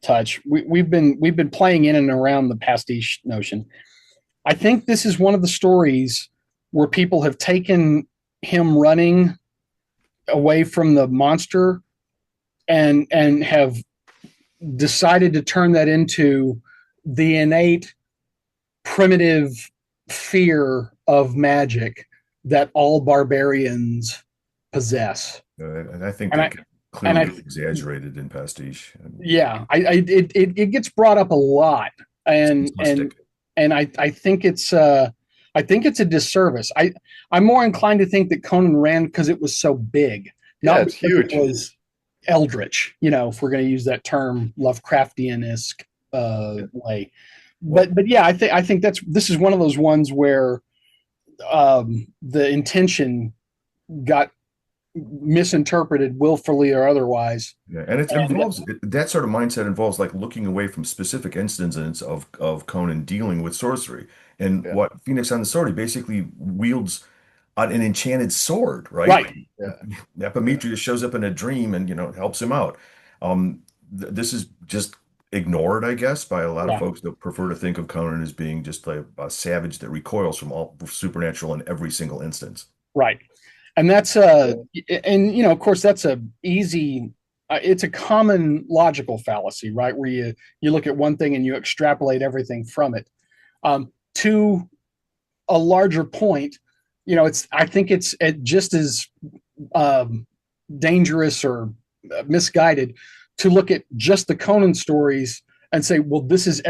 touch. We've been playing in and around the pastiche notion. I think this is one of the stories where people have taken him running away from the monster and have decided to turn that into the innate primitive fear of magic that all barbarians possess. And I think that clearly exaggerated in pastiche. Yeah, it gets brought up a lot, and I think it's a disservice. I'm more inclined to think that Conan ran because it was so big, not it's huge. It was eldritch. If we're going to use that term, Lovecraftian-esque way. But yeah, I think this is one of those ones where the intention got misinterpreted willfully or otherwise. Yeah, and it involves that sort of mindset involves like looking away from specific instances of Conan dealing with sorcery. And what Phoenix on the Sword, he basically wields an enchanted sword, right? Right. Yeah. Epimetheus shows up in a dream and helps him out. This is just ignored, I guess, by a lot of folks that prefer to think of Conan as being just like a savage that recoils from all supernatural in every single instance. Right. And that's and of course that's a easy it's a common logical fallacy, right? Where you look at one thing and you extrapolate everything from it. To a larger point, I think it's just as dangerous or misguided to look at just the Conan stories and say, well, this is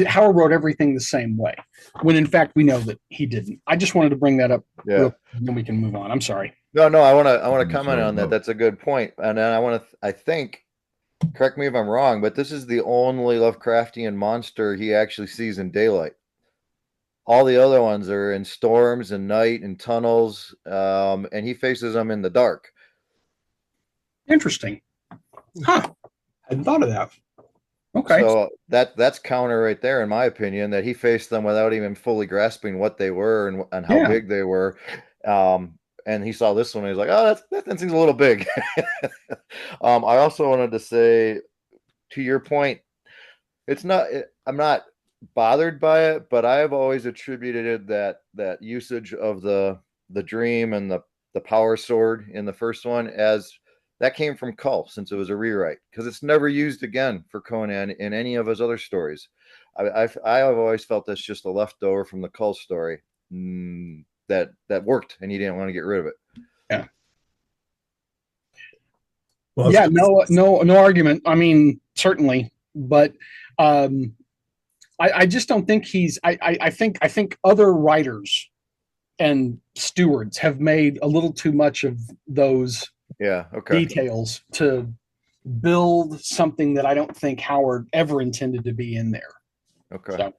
Howard wrote everything the same way, when in fact we know that he didn't. I just wanted to bring that up, and then we can move on. I'm sorry. No, I want to comment on that. That's a good point, and then I think, correct me if I'm wrong, but this is the only Lovecraftian monster he actually sees in daylight. All the other ones are in storms and night and tunnels, and he faces them in the dark. Interesting. Huh. I hadn't thought of that. Okay. So that's counter right there, in my opinion, that he faced them without even fully grasping what they were and how big they were. And he saw this one and he's like, oh, that seems a little big. I also wanted to say, to your point, I'm not bothered by it, but I have always attributed that usage of the dream and the power sword in the first one as that came from Cull, since it was a rewrite, because it's never used again for Conan in any of his other stories. I have always felt that's just a leftover from the Cull story that worked, and he didn't want to get rid of it. Yeah. Well, yeah. No argument. I mean, certainly, but I just don't think he's. I think other writers and stewards have made a little too much of those details to build something that I don't think Howard ever intended to be in there. Okay. So.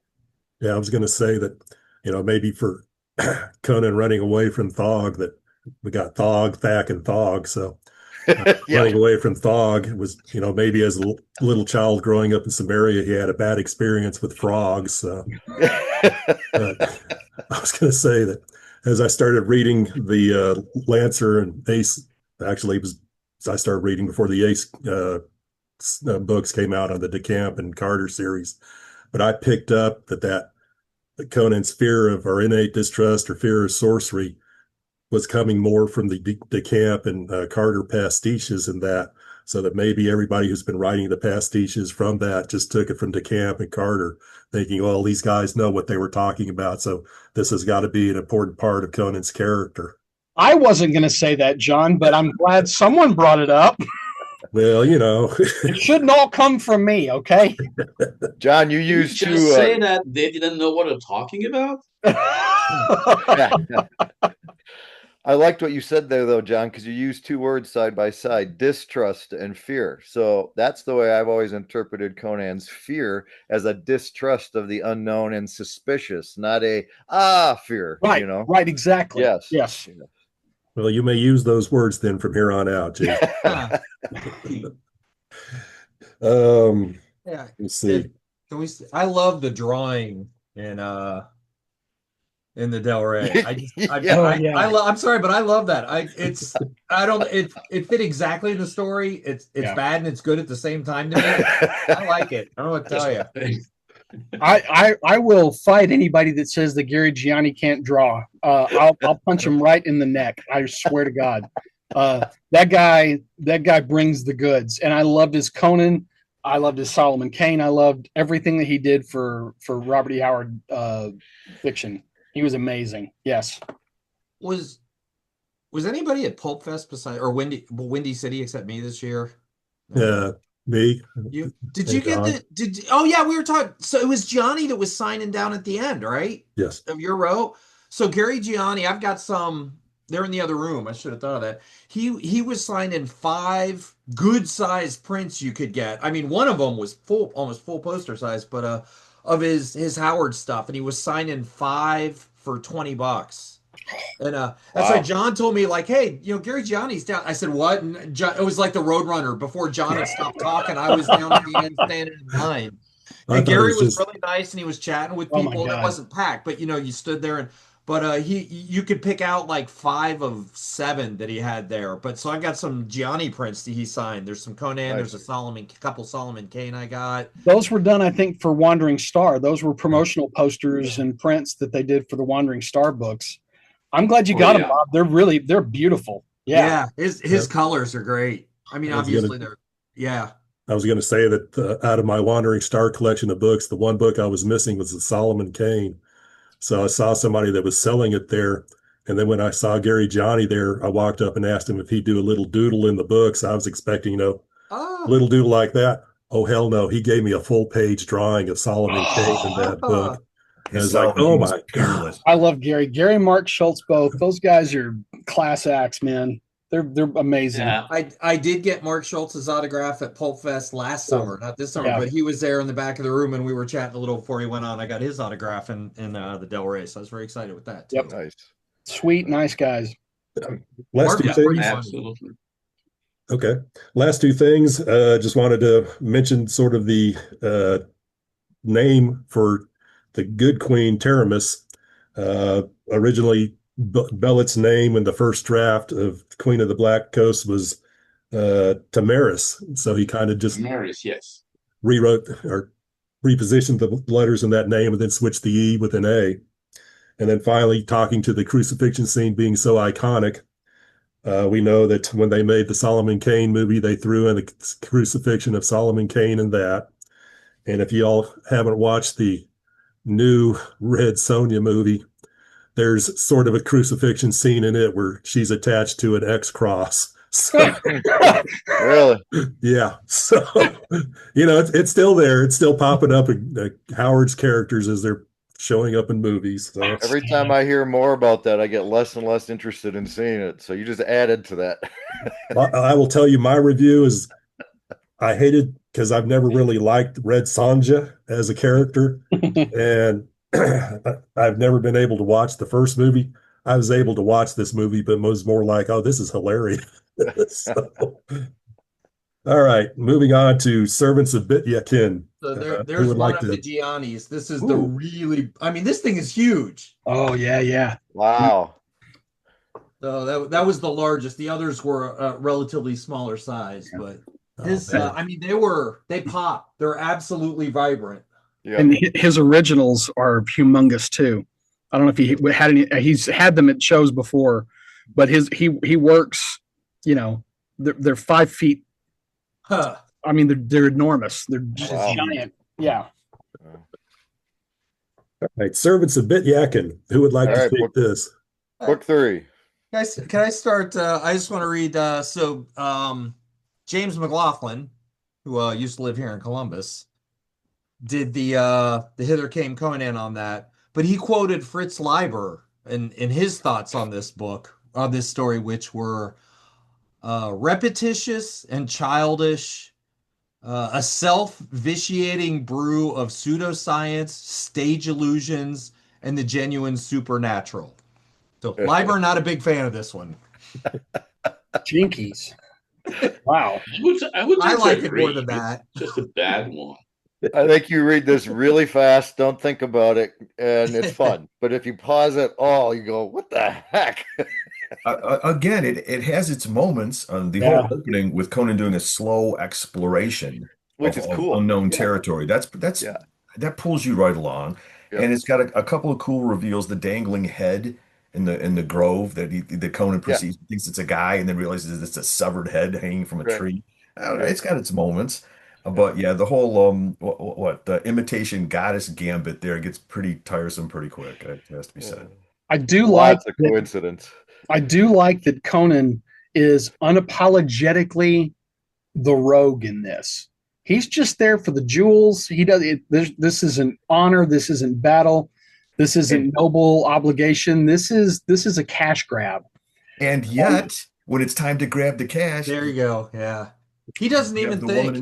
Yeah, I was going to say that, maybe for Conan running away from Thog, that we got Thog, Thack, and Thog. So running away from Thog was, maybe as a little child growing up in Cimmeria, he had a bad experience with frogs. So. But I was going to say that as I started reading the Lancer and Ace, actually, I started reading before the Ace books came out on the DeCamp and Carter series. But I picked up that Conan's fear of, or innate distrust or fear of sorcery was coming more from the DeCamp and Carter pastiches, and that, so that maybe everybody who's been writing the pastiches from that just took it from DeCamp and Carter, thinking, well, these guys know what they were talking about, so this has got to be an important part of Conan's character. I wasn't going to say that, John, but I'm glad someone brought it up. Well, it shouldn't all come from me, okay? John, you used to say that they didn't know what they're talking about. I liked what you said there, though, John, because you used two words side by side: distrust and fear. So that's the way I've always interpreted Conan's fear, as a distrust of the unknown and suspicious, not a fear. Right. Right. Exactly. Yes. Well, you may use those words then from here on out, Jay. Let's see. I love the drawing in the Del Rey. I'm sorry, but I love that. It fit exactly the story. It's bad and it's good at the same time to me. I like it. I don't know what to tell you. I will fight anybody that says that Gary Gianni can't draw. I'll punch him right in the neck. I swear to God. That guy brings the goods. And I loved his Conan. I loved his Solomon Kane. I loved everything that he did for Robert E. Howard fiction. He was amazing. Yes. Was anybody at Pulp Fest besides or Windy City except me this year? Me. Did you get oh yeah, we were talking. So it was Gianni that was signing down at the end, right? Yes. Of your row. So Gary Gianni, I've got some. They're in the other room. I should have thought of that. He was signing 5 good sized prints you could get. I mean, one of them was almost full poster size, but of his Howard stuff, and he was signing 5 for $20. And that's why John told me, like, hey, Gary Gianni's down. I said, what? And it was like the Roadrunner. Before John had stopped talking, I was down at the end standing in line. And Gary was really nice, and he was chatting with people, and it wasn't packed. But, you stood there, and But you could pick out like 5 of 7 that he had there. But so I got some Gianni prints that he signed. There's some Conan. Nice. There's a couple Solomon Kane I got. Those were done, I think, for Wandering Star. Those were promotional posters and prints that they did for the Wandering Star books. I'm glad you got them, Bob. They're beautiful. Yeah. His colors are great. I mean, obviously they're. I was going to say that out of my Wandering Star collection of books, the one book I was missing was the Solomon Kane. So I saw somebody that was selling it there. And then when I saw Gary Johnny there, I walked up and asked him if he'd do a little doodle in the books. I was expecting, little doodle like that. Oh, hell no. He gave me a full page drawing of Solomon Kane in that book. And I was like, oh my God. I love Gary. Gary, Mark Schultz, both. Those guys are class acts, man. They're amazing. Yeah. I did get Mark Schultz's autograph at Pulp Fest last summer, not this summer, but he was there in the back of the room and we were chatting a little before he went on. I got his autograph in the Del Rey, so I was very excited with that too. Yep. Nice. Sweet, nice guys. Last two things. Absolutely. Okay. Last two things. Just wanted to mention sort of the name for the good queen, Taramis. Originally, Bellet's name in the first draft of Queen of the Black Coast was Tamaris. So he kind of just rewrote or repositioned the letters in that name and then switched the E with an A. And then finally, talking to the crucifixion scene being so iconic, we know that when they made the Solomon Kane movie, they threw in the crucifixion of Solomon Kane in that. And if you all haven't watched the new Red Sonja movie, there's sort of a crucifixion scene in it where she's attached to an X cross. So, really? Yeah. So, it's still there. It's still popping up in Howard's characters as they're showing up in movies. So. Every time I hear more about that, I get less and less interested in seeing it. So you just added to that. I will tell you, my review is I hated because I've never really liked Red Sonja as a character. And I've never been able to watch the first movie. I was able to watch this movie, but was more like, oh, this is hilarious. So, all right, moving on to Servants of Bit-Yakin. So there's one of the Giannis. This is this thing is huge. Oh, yeah. Wow. So that was the largest. The others were a relatively smaller size, but they pop. They're absolutely vibrant. Yeah. And his originals are humongous too. I don't know if he had any. He's had them at shows before, but he works. They're 5 feet. Huh. I mean, they're enormous. They're just giant. Yeah. All right, Servants of Bit-Yakin. Who would like to take this? Book 3. Guys, can I start? I just want to read. James McLaughlin, who used to live here in Columbus, did the Hither Came Conan on that, but he quoted Fritz Leiber in his thoughts on this book, on this story, which were repetitious and childish, a self-vitiating brew of pseudoscience, stage illusions, and the genuine supernatural. So Leiber, not a big fan of this one. Jinkies. Wow. I like it more than that. Just a bad one. I think you read this really fast, don't think about it, and it's fun. But if you pause it all, you go, what the heck? Again, it has its moments on the whole opening with Conan doing a slow exploration, which is cool. Unknown territory. That pulls you right along. Yep. And it's got a couple of cool reveals, the dangling head in the grove that Conan perceives, thinks it's a guy, and then realizes it's a severed head hanging from a tree. I don't know, it's got its moments. But the whole the imitation goddess gambit there gets pretty tiresome pretty quick. It has to be said. I do like a coincidence. I do like that Conan is unapologetically the rogue in this. He's just there for the jewels. He does it. This isn't honor. This isn't battle. This isn't noble obligation. This is a cash grab. And yet, when it's time to grab the cash, there you go. Yeah. He doesn't even think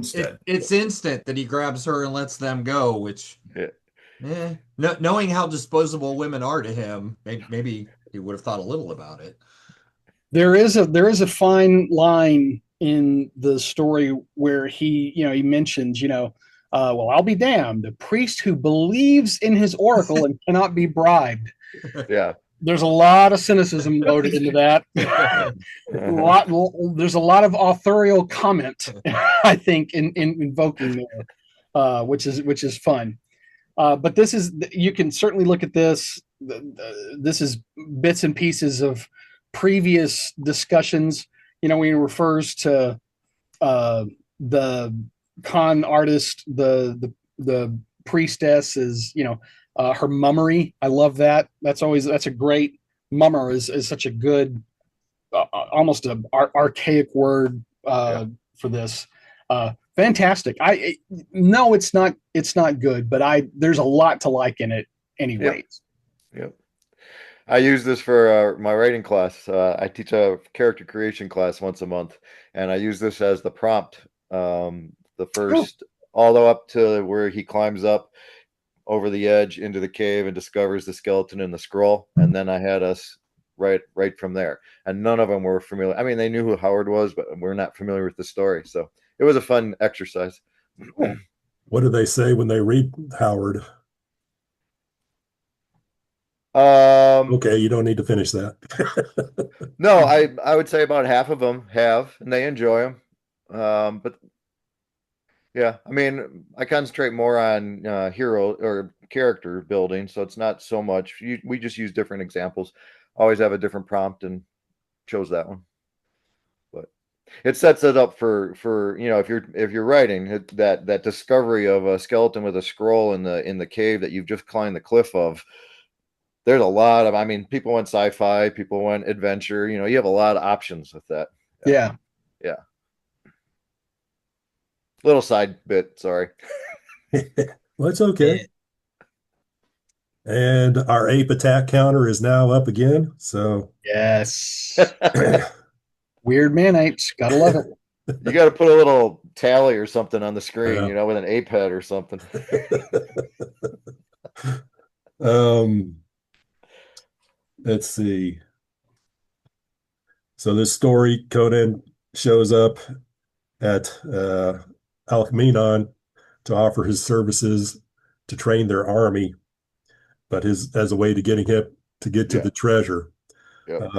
it's instant that he grabs her and lets them go, which knowing how disposable women are to him, maybe he would have thought a little about it. There is a fine line in the story where he mentions, well, I'll be damned, a priest who believes in his oracle and cannot be bribed. Yeah. There's a lot of cynicism loaded into that. There's a lot of authorial comment, I think, in invoking there, which is fun. But you can certainly look at this. This is bits and pieces of previous discussions. When he refers to the con artist, the priestess is, her mummery. I love that. That's a great mummer is such a good, almost an archaic word for this. Fantastic. No, it's not good, but there's a lot to like in it anyways. Yep. I use this for my writing class. I teach a character creation class once a month, and I use this as the prompt. The first, all the way up to where he climbs up over the edge into the cave and discovers the skeleton in the scroll, and then I had us right from there. And none of them were familiar. I mean, they knew who Howard was, but we're not familiar with the story. So it was a fun exercise. What do they say when they read Howard? Okay, you don't need to finish that. No, I would say about half of them have, and they enjoy them. But yeah, I mean, I concentrate more on hero or character building, so it's not so much. We just use different examples. Always have a different prompt, and chose that one. But it sets it up for if you're writing that discovery of a skeleton with a scroll in the cave that you've just climbed the cliff of. There's a lot of, people went sci-fi, people went adventure. You have a lot of options with that. Yeah. Little side bit, sorry. Well, it's okay. And our ape attack counter is now up again. So yes, weird man apes, gotta love it. You got to put a little tally or something on the screen, with an ape head or something. Let's see. So this story, Conan shows up at Alcmenon to offer his services to train their army, but as a way to getting him to get to the treasure. Yep.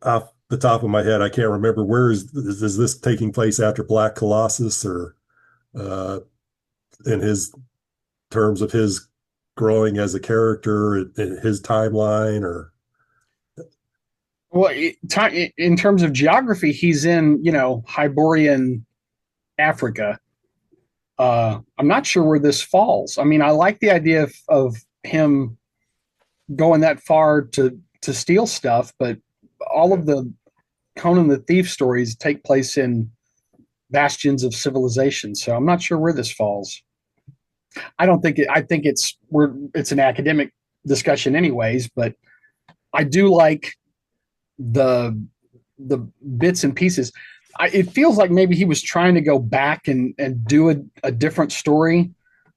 Off the top of my head, I can't remember where is this taking place after Black Colossus, or in his terms of his growing as a character in his timeline, or well, in terms of geography, he's in Hyborian Africa. I'm not sure where this falls. I like the idea of him going that far to steal stuff, but all of the Conan the Thief stories take place in bastions of civilization, so I'm not sure where this falls. I think it's an academic discussion anyways, but I do like the bits and pieces. It feels like maybe he was trying to go back and do a different story.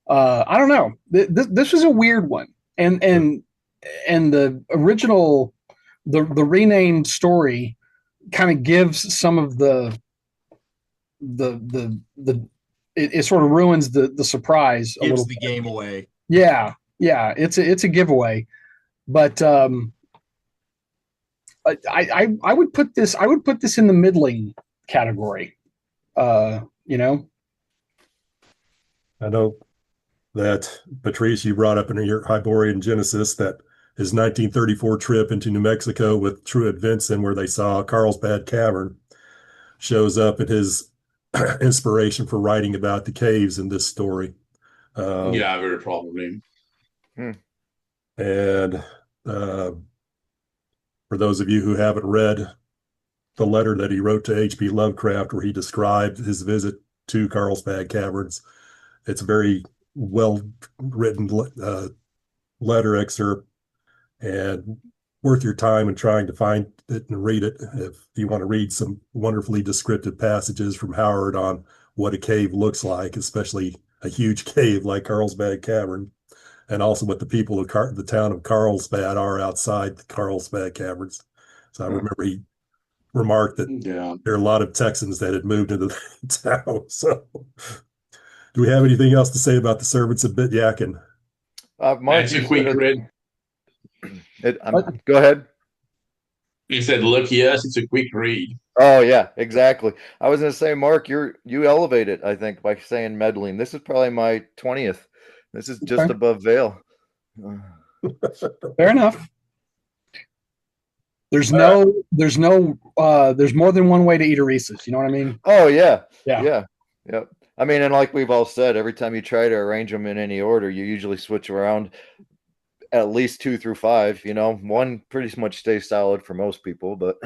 I don't know. This was a weird one, and the original, the renamed story kind of gives some of it sort of ruins the surprise. Gives the game away. Yeah, it's a giveaway, but I would put this in the middling category. I know that, Patrice, you brought up in your Hyborian Genesis that his 1934 trip into New Mexico with Truett Vinson, where they saw Carlsbad Cavern, shows up in his inspiration for writing about the caves in this story. Very probably. And for those of you who haven't read the letter that he wrote to H.P. Lovecraft, where he described his visit to Carlsbad Caverns, it's a very well-written letter excerpt, and worth your time in trying to find it and read it if you want to read some wonderfully descriptive passages from Howard on what a cave looks like, especially a huge cave like Carlsbad Cavern, and also what the people of the town of Carlsbad are outside the Carlsbad Caverns. So I remember he remarked that there are a lot of Texans that had moved into the town. So do we have anything else to say about the servants of Bit-Yakin? Mark, That's a quick read. Go ahead. He said, "Lucky us, it's a quick read." Oh yeah, exactly. I was gonna say, Mark, you elevate it, I think, by saying meddling. This is probably my 20th. This is just above Vale. Fair enough. There's more than one way to eat a Reese's. You know what I mean? Oh yeah. Yeah. Yep. I mean, and like we've all said, every time you try to arrange them in any order, you usually switch around at least 2 through 5. You know, one pretty much stays solid for most people, but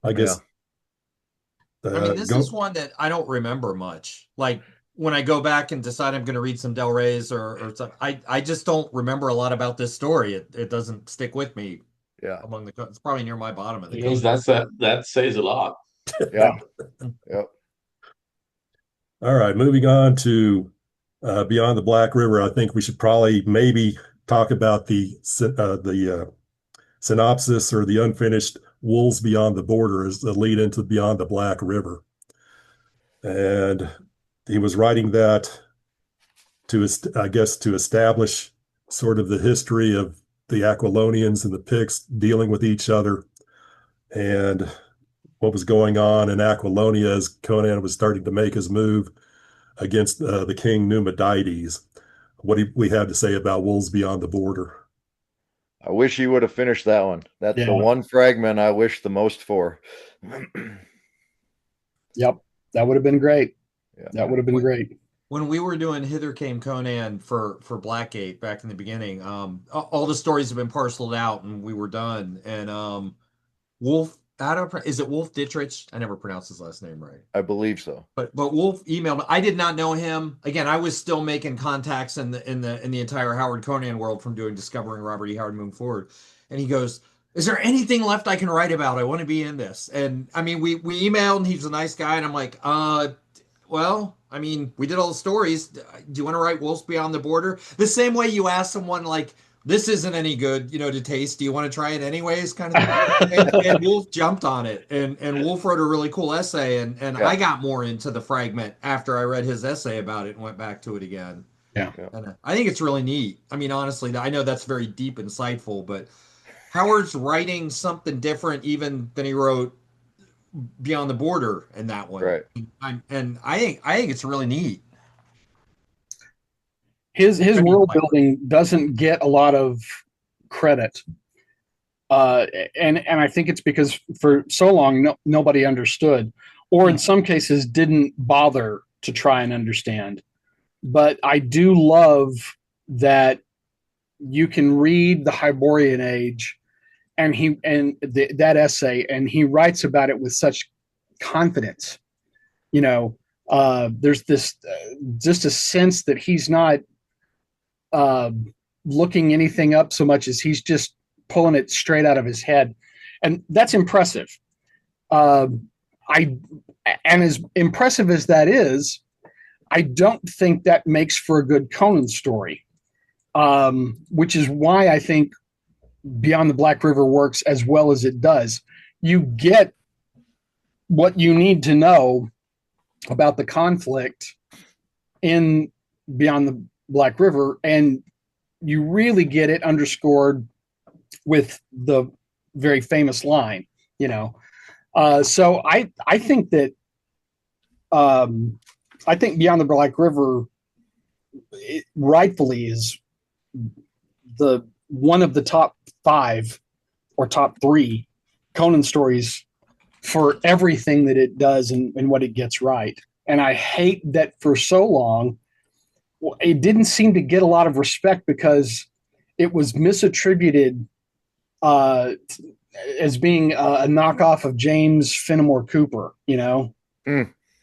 I guess. I mean, this is one that I don't remember much. Like when I go back and decide I'm going to read some Del Rey's or something, I just don't remember a lot about this story. It doesn't stick with me. Yeah, it's probably near my bottom of the because that says a lot. Yeah. Yep. All right, moving on to Beyond the Black River. I think we should probably maybe talk about the synopsis or the unfinished Wolves Beyond the Border as the lead into Beyond the Black River. And he was writing that to establish sort of the history of the Aquilonians and the Picts dealing with each other and what was going on in Aquilonia as Conan was starting to make his move against the king Numidides. What do we have to say about Wolves Beyond the Border? I wish he would have finished that one. That's the one fragment I wish the most for. Yep, that would have been great. Yeah. That would have been great. When we were doing Hither Came Conan for Blackgate back in the beginning, all the stories have been parceled out and we were done. And Wolf, is it Wolf Dittrich? I never pronounced his last name right. I believe so. But Wolf emailed me. I did not know him. Again, I was still making contacts in the entire Howard Conan world from doing Discovering Robert E. Howard moving forward. And he goes, "Is there anything left I can write about? I want to be in this." And I mean, we emailed and he's a nice guy. And I'm like, well, I mean, we did all the stories. Do you want to write Wolves Beyond the Border? The same way you ask someone like, "This isn't any good, to taste. Do you want to try it anyways?" Kind of thing. and Wolf jumped on it. And Wolf wrote a really cool essay. And I got more into the fragment after I read his essay about it and went back to it again. Yeah. And I think it's really neat. I mean, honestly, I know that's very deep, insightful, but Howard's writing something different even than he wrote Beyond the Border in that one. Right. And I think it's really neat. His world building doesn't get a lot of credit. And I think it's because for so long nobody understood, or in some cases didn't bother to try and understand. But I do love that you can read the Hyborian Age and that essay, and he writes about it with such confidence. There's this just a sense that he's not looking anything up so much as he's just pulling it straight out of his head, and that's impressive. And as impressive as that is, I don't think that makes for a good Conan story, which is why I think Beyond the Black River works as well as it does. You get what you need to know about the conflict in Beyond the Black River, and you really get it underscored with the very famous line, So I think that I think Beyond the Black River rightfully is the one of the top 5 or top 3 Conan stories for everything that it does and what it gets right. And I hate that for so long it didn't seem to get a lot of respect because it was misattributed as being a knockoff of James Fenimore Cooper,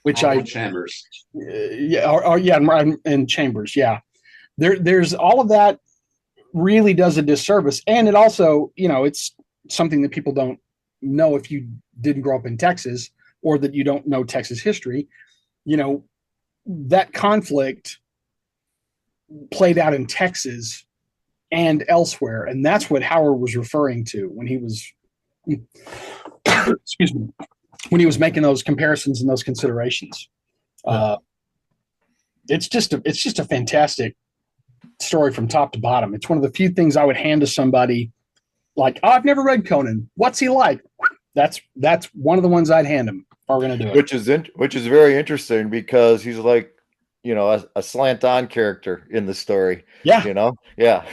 which Chambers. And Chambers. Yeah. There's all of that really does a disservice. And it also, it's something that people don't know if you didn't grow up in Texas or that you don't know Texas history. That conflict played out in Texas and elsewhere. And that's what Howard was referring to when he was, excuse me, when he was making those comparisons and those considerations. It's just a fantastic story from top to bottom. It's one of the few things I would hand to somebody like, oh, I've never read Conan. What's he like? That's one of the ones I'd hand him if I were going to do it. Which is very interesting because he's like, a slant on character in the story. Yeah. Yeah.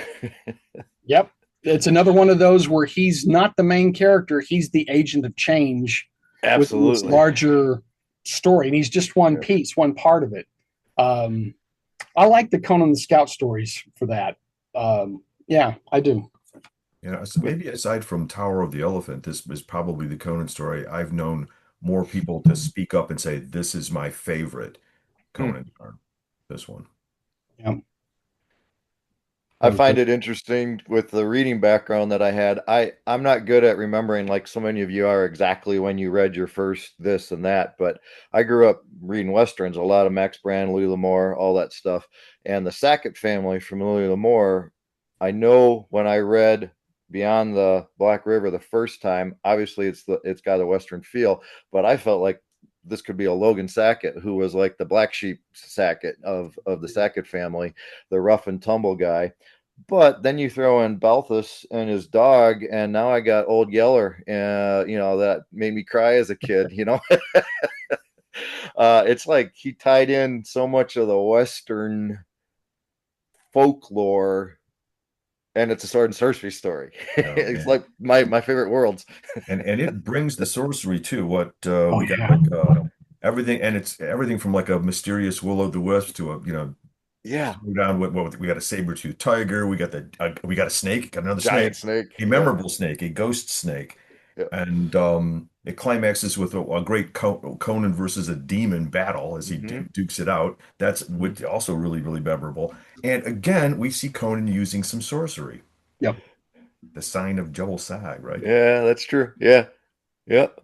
Yep. It's another one of those where he's not the main character. He's the agent of change. Absolutely. With this larger story. And he's just one piece, one part of it. I like the Conan the Scout stories for that. Yeah, I do. So maybe aside from Tower of the Elephant, this is probably the Conan story I've known more people to speak up and say, this is my favorite Conan yarn, this one. Yeah. I find it interesting with the reading background that I had. I'm not good at remembering, like so many of you are, exactly when you read your first this and that, but I grew up reading Westerns, a lot of Max Brand, Louis L'Amour, all that stuff. And the Sackett family from Louis L'Amour, I know when I read Beyond the Black River the first time, obviously it's got a Western feel, but I felt like this could be a Logan Sackett, who was like the black sheep Sackett of the Sackett family, the rough and tumble guy. But then you throw in Balthus and his dog, and now I got Old Yeller, that made me cry as a kid. It's like he tied in so much of the Western folklore, and it's a sword and sorcery story. It's like my favorite worlds. and it brings the sorcery too. What we got like everything, and it's everything from like a mysterious will-o'-the-wisp to a down what we got a saber-toothed tiger, we got a snake, got another giant snake, a memorable snake, a ghost snake, and it climaxes with a great Conan versus a demon battle as he dukes it out. That's also really, really memorable. And again, we see Conan using some sorcery. Yep. The sign of Jebel Sag, right? Yeah, that's true. Yeah. Yep.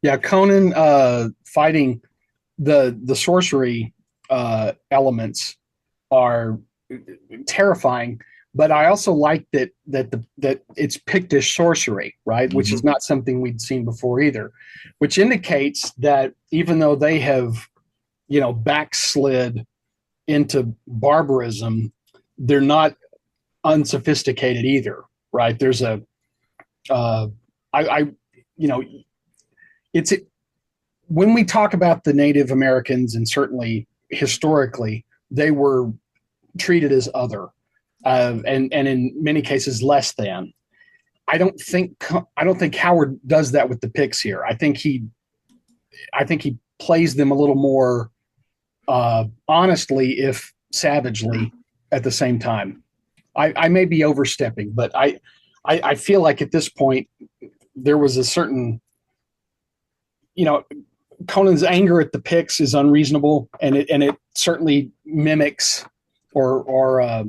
Yeah, Conan fighting the sorcery elements are terrifying, but I also like that it's Pictish sorcery, right? Which is not something we'd seen before either, which indicates that even though they have, backslid into barbarism, they're not unsophisticated either, right? There's it's when we talk about the Native Americans, and certainly historically, they were treated as other, and in many cases less than. I don't think Howard does that with the Picts here. I think he plays them a little more honestly, if savagely, at the same time. I may be overstepping, but I feel like at this point there was a certain, Conan's anger at the Picts is unreasonable, and it certainly mimics or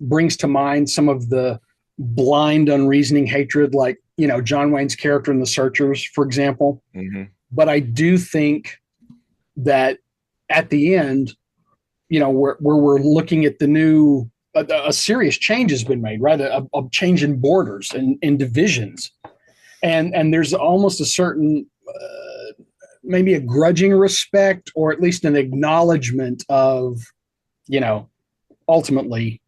brings to mind some of the blind, unreasoning hatred, like John Wayne's character in The Searchers, for example. But I do think that at the end, where we're looking at the new, a serious change has been made, right? A change in borders and divisions, and there's almost a certain maybe a grudging respect, or at least an acknowledgement of, ultimately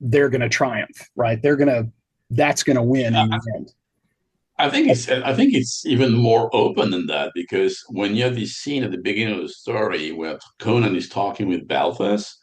they're going to triumph, right? That's going to win in the end. I think it's even more open than that, because when you have this scene at the beginning of the story where Conan is talking with Balthus,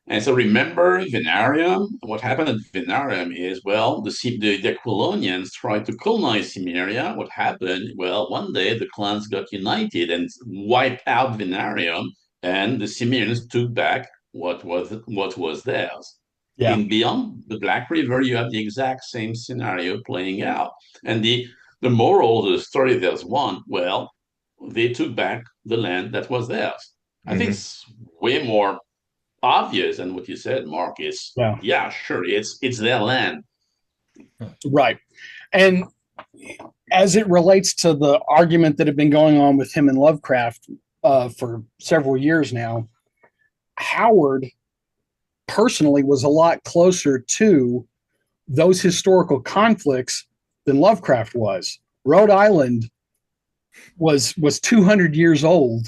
and so remember Venarium? What happened at Venarium is, well, the Aquilonians tried to colonize Cimmeria. What happened? Well, one day the clans got united and wiped out Venarium, and the Cimmerians took back what was theirs. Yeah. In Beyond the Black River, you have the exact same scenario playing out. And the moral of the story, there's one, well, they took back the land that was theirs. I think it's way more obvious than what you said, Mark. Is sure, it's their land. Right. And as it relates to the argument that had been going on with him and Lovecraft for several years now, Howard personally was a lot closer to those historical conflicts than Lovecraft was. Rhode Island was 200 years old,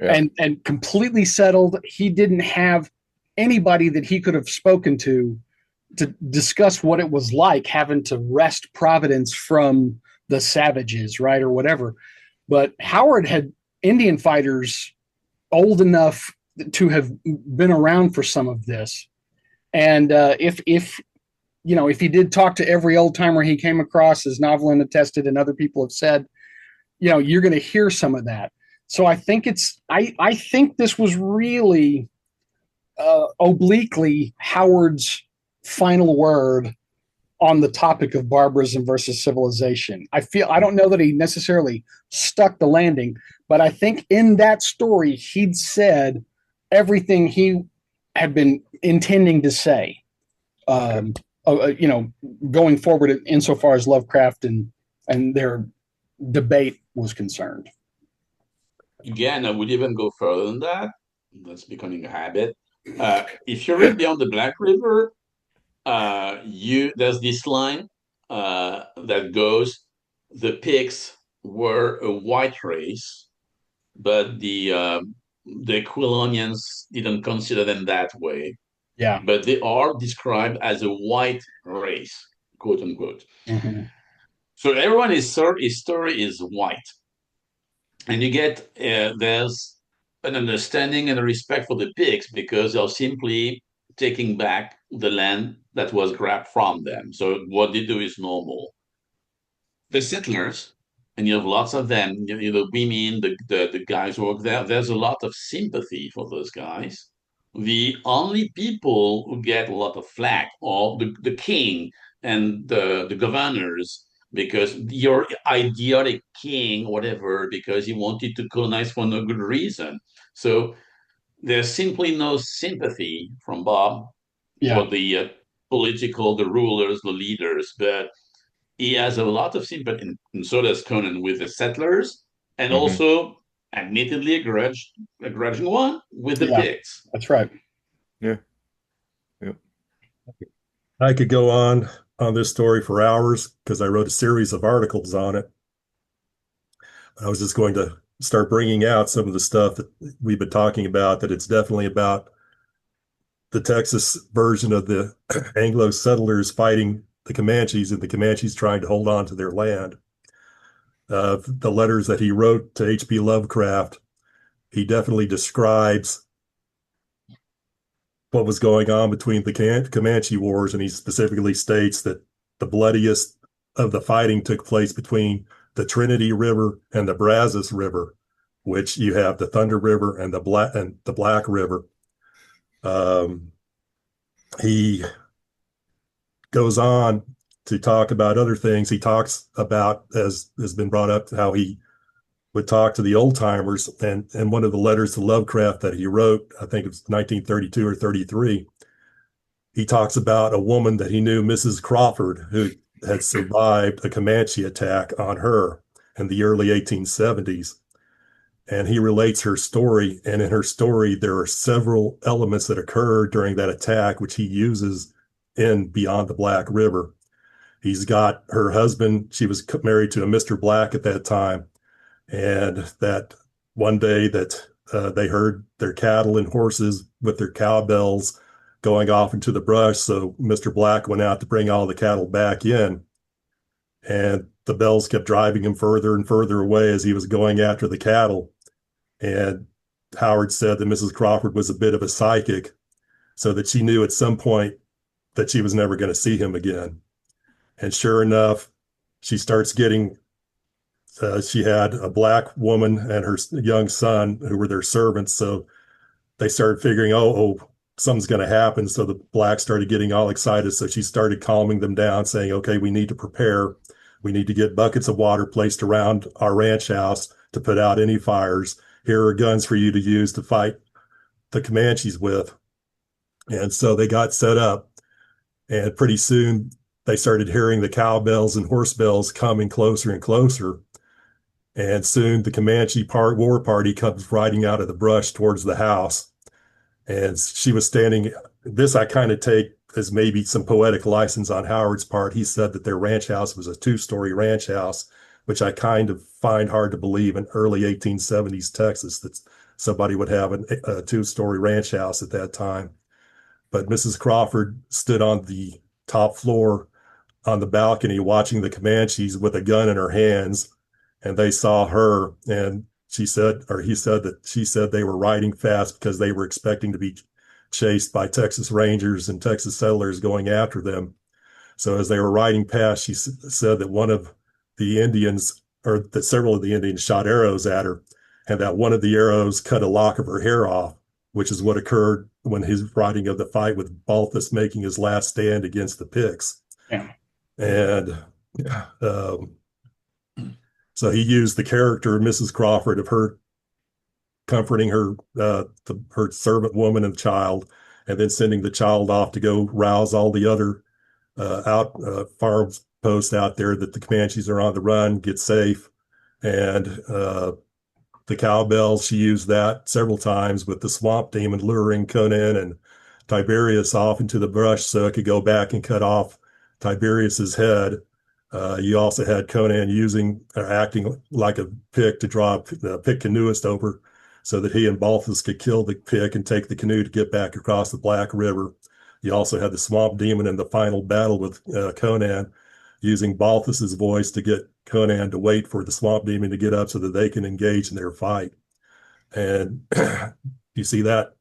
and completely settled. He didn't have anybody that he could have spoken to discuss what it was like having to wrest Providence from the savages, right, or whatever. But Howard had Indian fighters old enough to have been around for some of this. And if he did talk to every old timer he came across, as Novelin attested and other people have said, you're going to hear some of that. So I think I think this was really obliquely Howard's final word on the topic of barbarism versus civilization. I don't know that he necessarily stuck the landing, but I think in that story he'd said everything he had been intending to say. Going forward insofar as Lovecraft and their debate was concerned. Again, I would even go further than that. That's becoming a habit. If you read Beyond the Black River, there's this line that goes, the Picts were a white race, but the Quilonians didn't consider them that way. Yeah. But they are described as a white race, quote unquote. Mm-hmm. So his story is white. And you get, there's an understanding and a respect for the Picts because they're simply taking back the land that was grabbed from them. So what they do is normal. The settlers, and you have lots of them, the women, the guys who work there, there's a lot of sympathy for those guys. The only people who get a lot of flack are the king and the governors, because your idiotic king, whatever, because he wanted to colonize for no good reason. So there's simply no sympathy from Bob for the the rulers, the leaders, but he has a lot of sympathy, and so does Conan, with the settlers, and also, admittedly, a grudging one with the Picts. That's right. Yeah. I could go on this story for hours because I wrote a series of articles on it. I was just going to start bringing out some of the stuff that we've been talking about, that it's definitely about the Texas version of the Anglo settlers fighting the Comanches and the Comanches trying to hold on to their land. The letters that he wrote to H.P. Lovecraft, he definitely describes what was going on between the Comanche Wars, and he specifically states that the bloodiest of the fighting took place between the Trinity River and the Brazos River, which you have the Thunder River and the Black River. He goes on to talk about other things. He talks about, as has been brought up, how he would talk to the old timers, and one of the letters to Lovecraft that he wrote, I think it was 1932 or 33, he talks about a woman that he knew, Mrs. Crawford, who had survived a Comanche attack on her in the early 1870s. And he relates her story, and in her story, there are several elements that occurred during that attack, which he uses in Beyond the Black River. He's got her husband, she was married to a Mr. Black at that time, and that one day that they heard their cattle and horses with their cowbells going off into the brush. So Mr. Black went out to bring all the cattle back in, and the bells kept driving him further and further away as he was going after the cattle. And Howard said that Mrs. Crawford was a bit of a psychic, so that she knew at some point that she was never going to see him again. And sure enough, she starts getting, she had a black woman and her young son who were their servants. So they started figuring, oh, something's going to happen. So the blacks started getting all excited. So she started calming them down, saying, okay, we need to prepare. We need to get buckets of water placed around our ranch house to put out any fires. Here are guns for you to use to fight the Comanches with. And so they got set up, and pretty soon they started hearing the cowbells and horse bells coming closer and closer. And soon the Comanche war party comes riding out of the brush towards the house. And she was standing, this I kind of take as maybe some poetic license on Howard's part. He said that their ranch house was a 2-story ranch house, which I kind of find hard to believe in early 1870s Texas, that somebody would have a two-story ranch house at that time. But Mrs. Crawford stood on the top floor on the balcony watching the Comanches with a gun in her hands, and they saw her, and she said they were riding fast because they were expecting to be chased by Texas Rangers and Texas settlers going after them. So as they were riding past, she said that one of the Indians, or that several of the Indians shot arrows at her, and that one of the arrows cut a lock of her hair off, which is what occurred when he's writing of the fight with Balthus making his last stand against the Picts. Yeah. And so he used the character of Mrs. Crawford, of her comforting her servant woman and child, and then sending the child off to go rouse all the other farm posts out there that the Comanches are on the run, get safe. And the cowbells, she used that several times with the swamp demon luring Conan and Tiberius off into the brush so it could go back and cut off Tiberius's head. You also had Conan acting like a Pict to draw a Pict canoeist over so that he and Balthus could kill the Pict and take the canoe to get back across the Black River. You also had the swamp demon in the final battle with Conan, using Balthus's voice to get Conan to wait for the swamp demon to get up so that they can engage in their fight. And you see that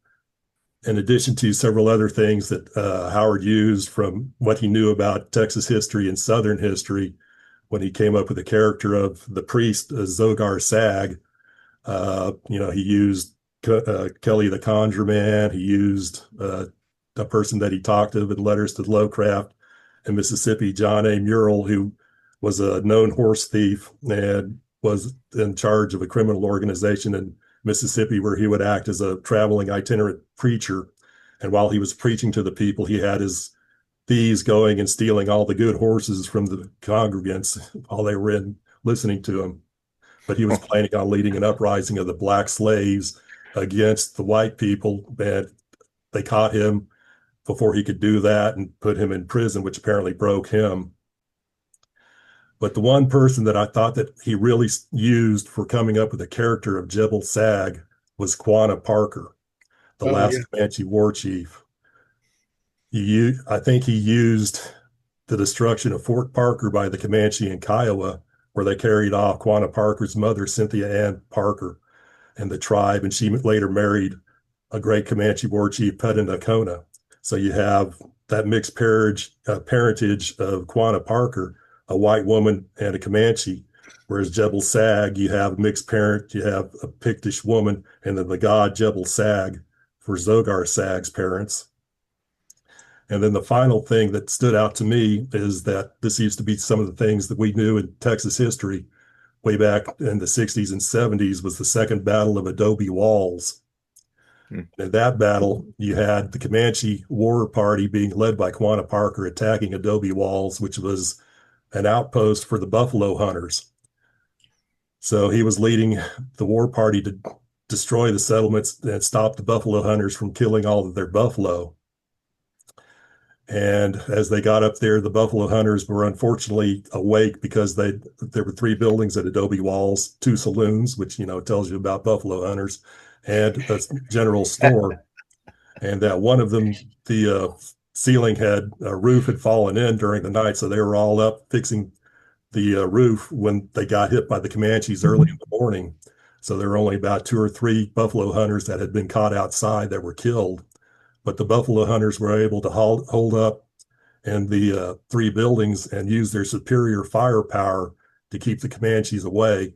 in addition to several other things that Howard used from what he knew about Texas history and Southern history when he came up with the character of the priest Zogar Sag. He used Kelly the Conjure Man. He used a person that he talked of in letters to Lovecraft in Mississippi, John A. Murrell, who was a known horse thief and was in charge of a criminal organization in Mississippi where he would act as a traveling itinerant preacher. And while he was preaching to the people, he had his thieves going and stealing all the good horses from the congregants while they were in listening to him. But he was planning on leading an uprising of the black slaves against the white people, and they caught him before he could do that and put him in prison, which apparently broke him. But the one person that I thought that he really used for coming up with the character of Jebel Sag was Quanah Parker, the last Comanche war chief. I think he used the destruction of Fort Parker by the Comanche in Kiowa, where they carried off Quanah Parker's mother, Cynthia Ann Parker, and the tribe, and she later married a great Comanche war chief, Petainacona. So you have that mixed parentage of Quanah Parker, a white woman and a Comanche, whereas Jebel Sag, you have a mixed parent, you have a Pictish woman, and then the god Jebel Sag for Zogar Sag's parents. And then the final thing that stood out to me is that this used to be some of the things that we knew in Texas history way back in the 60s and 70s was the Second Battle of Adobe Walls. In that battle, you had the Comanche war party being led by Quanah Parker attacking Adobe Walls, which was an outpost for the buffalo hunters. So he was leading the war party to destroy the settlements and stop the buffalo hunters from killing all of their buffalo. And as they got up there, the buffalo hunters were unfortunately awake because there were 3 buildings at Adobe Walls, 2 saloons, which, tells you about buffalo hunters, and a general store. And that one of them, the roof had fallen in during the night. So they were all up fixing the roof when they got hit by the Comanches early in the morning. So there were only about 2 or 3 buffalo hunters that had been caught outside that were killed. But the buffalo hunters were able to hold up in the 3 buildings and use their superior firepower to keep the Comanches away.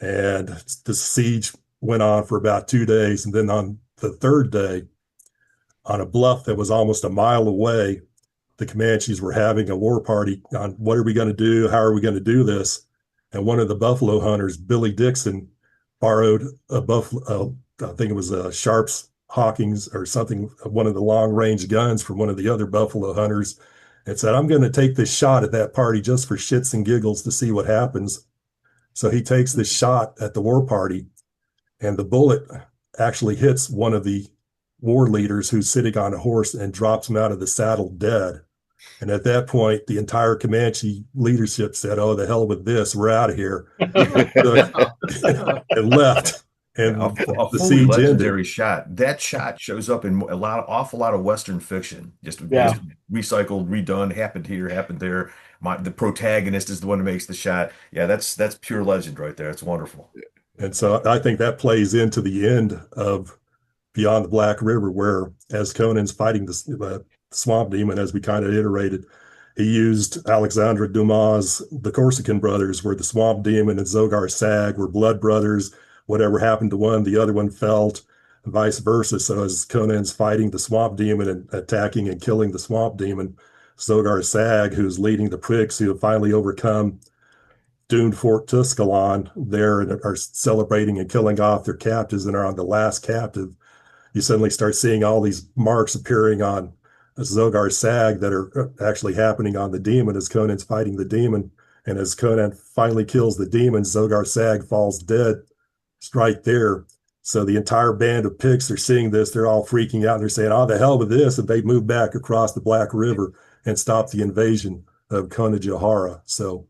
And the siege went on for about 2 days. And then on the 3rd day, on a bluff that was almost a mile away, the Comanches were having a war party on what are we going to do? How are we going to do this? And one of the buffalo hunters, Billy Dixon, borrowed a buffalo, I think it was a Sharp's Hocking's or something, one of the long range guns from one of the other buffalo hunters, and said, I'm going to take this shot at that party just for shits and giggles to see what happens. So he takes this shot at the war party, and the bullet actually hits one of the war leaders who's sitting on a horse and drops him out of the saddle dead. And at that point, the entire Comanche leadership said, oh, the hell with this, we're out of here. And left. And a the fully siege legendary ended. shot. That shot shows up in awful lot of Western fiction. Just Yeah. recycled, redone, happened here, happened there. The protagonist is the one who makes the shot. Yeah, that's pure legend right there. It's wonderful. And so I think that plays into the end of Beyond the Black River, where as Conan's fighting the swamp demon, as we kind of iterated, he used Alexandre Dumas' The Corsican Brothers, where the swamp demon and Zogar Sag were blood brothers. Whatever happened to one, the other one felt, and vice versa. So as Conan's fighting the swamp demon and attacking and killing the swamp demon, Zogar Sag, who's leading the pricks who have finally overcome doomed Fort Tuscalon there and are celebrating and killing off their captives and are on the last captive, you suddenly start seeing all these marks appearing on Zogar Sag that are actually happening on the demon as Conan's fighting the demon. And as Conan finally kills the demon, Zogar Sag falls dead right there. So the entire band of Picts are seeing this. They're all freaking out and they're saying, oh, the hell with this. And they move back across the Black River and stop the invasion of Conajahara. So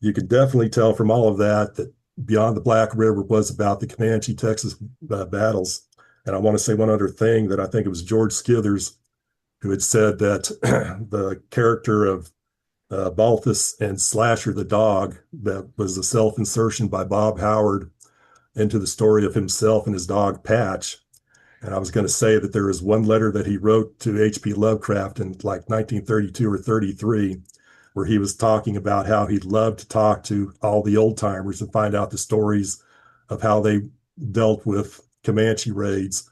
you could definitely tell from all of that that Beyond the Black River was about the Comanche Texas battles. And I want to say one other thing that I think it was George Skithers who had said that the character of Balthus and Slasher the dog, that was a self-insertion by Bob Howard into the story of himself and his dog Patch. And I was going to say that there is one letter that he wrote to H.P. Lovecraft in like 1932 or 33, where he was talking about how he'd love to talk to all the old timers and find out the stories of how they dealt with Comanche raids.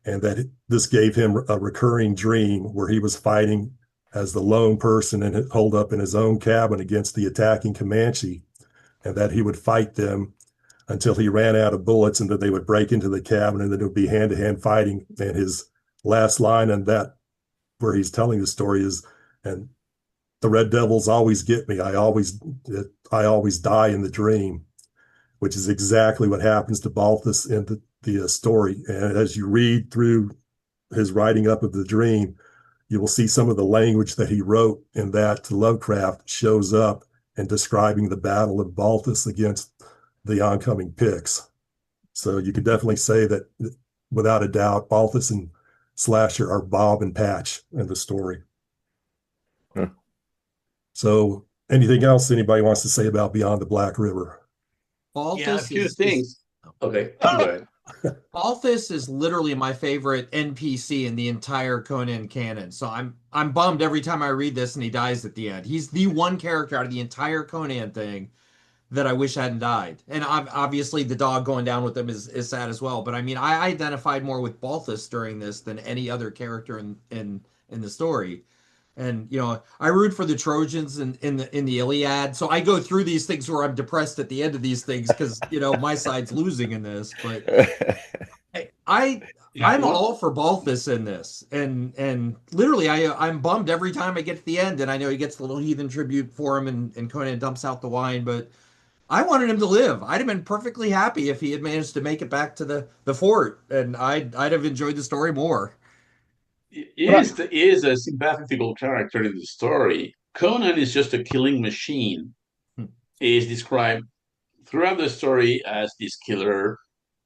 And that this gave him a recurring dream where he was fighting as the lone person and holed up in his own cabin against the attacking Comanche, and that he would fight them until he ran out of bullets and that they would break into the cabin and then it would be hand-to-hand fighting. And his last line on that, where he's telling the story, is, and the Red Devils always get me. I always die in the dream, which is exactly what happens to Balthus in the story. And as you read through his writing up of the dream, you will see some of the language that he wrote in that to Lovecraft shows up in describing the battle of Balthus against the oncoming Picts. So you could definitely say that, without a doubt, Balthus and Slasher are Bob and Patch in the story. Huh. So anything else anybody wants to say about Beyond the Black River? Balthus yeah, a few things. Okay, go ahead. Balthus is literally my favorite NPC in the entire Conan canon. So I'm bummed every time I read this and he dies at the end. He's the one character out of the entire Conan thing that I wish hadn't died. And obviously the dog going down with him is sad as well. But I mean, I identified more with Balthus during this than any other character in the story. And you know, I root for the Trojans in the Iliad. So I go through these things where I'm depressed at the end of these things because you know my side's losing in this. But I'm all for Balthus in this, and literally I'm bummed every time I get to the end, and I know he gets the little heathen tribute for him, and Conan dumps out the wine, but I wanted him to live. I'd have been perfectly happy if he had managed to make it back to the fort, and I'd have enjoyed the story more. He is a sympathetical character in the story. Conan is just a killing machine. He is described throughout the story as this killer.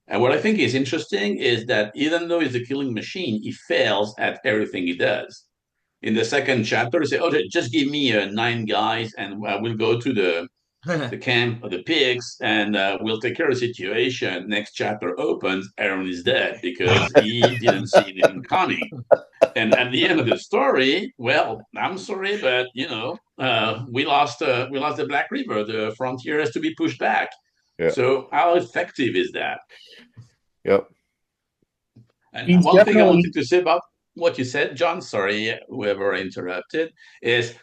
And what I think is interesting is that even though he's a killing machine, he fails at everything he does. In the second chapter, they say, "Oh, just give me 9 guys, and we'll go to the camp of the pigs, and we'll take care of the situation." Next chapter opens, Aaron is dead because he didn't see anything coming. And at the end of the story, well, I'm sorry, but we lost the Black River. The frontier has to be pushed back. Yeah. So how effective is that? Yep. And He's one thing I definitely- wanted to say about what you said, John, sorry, whoever interrupted, is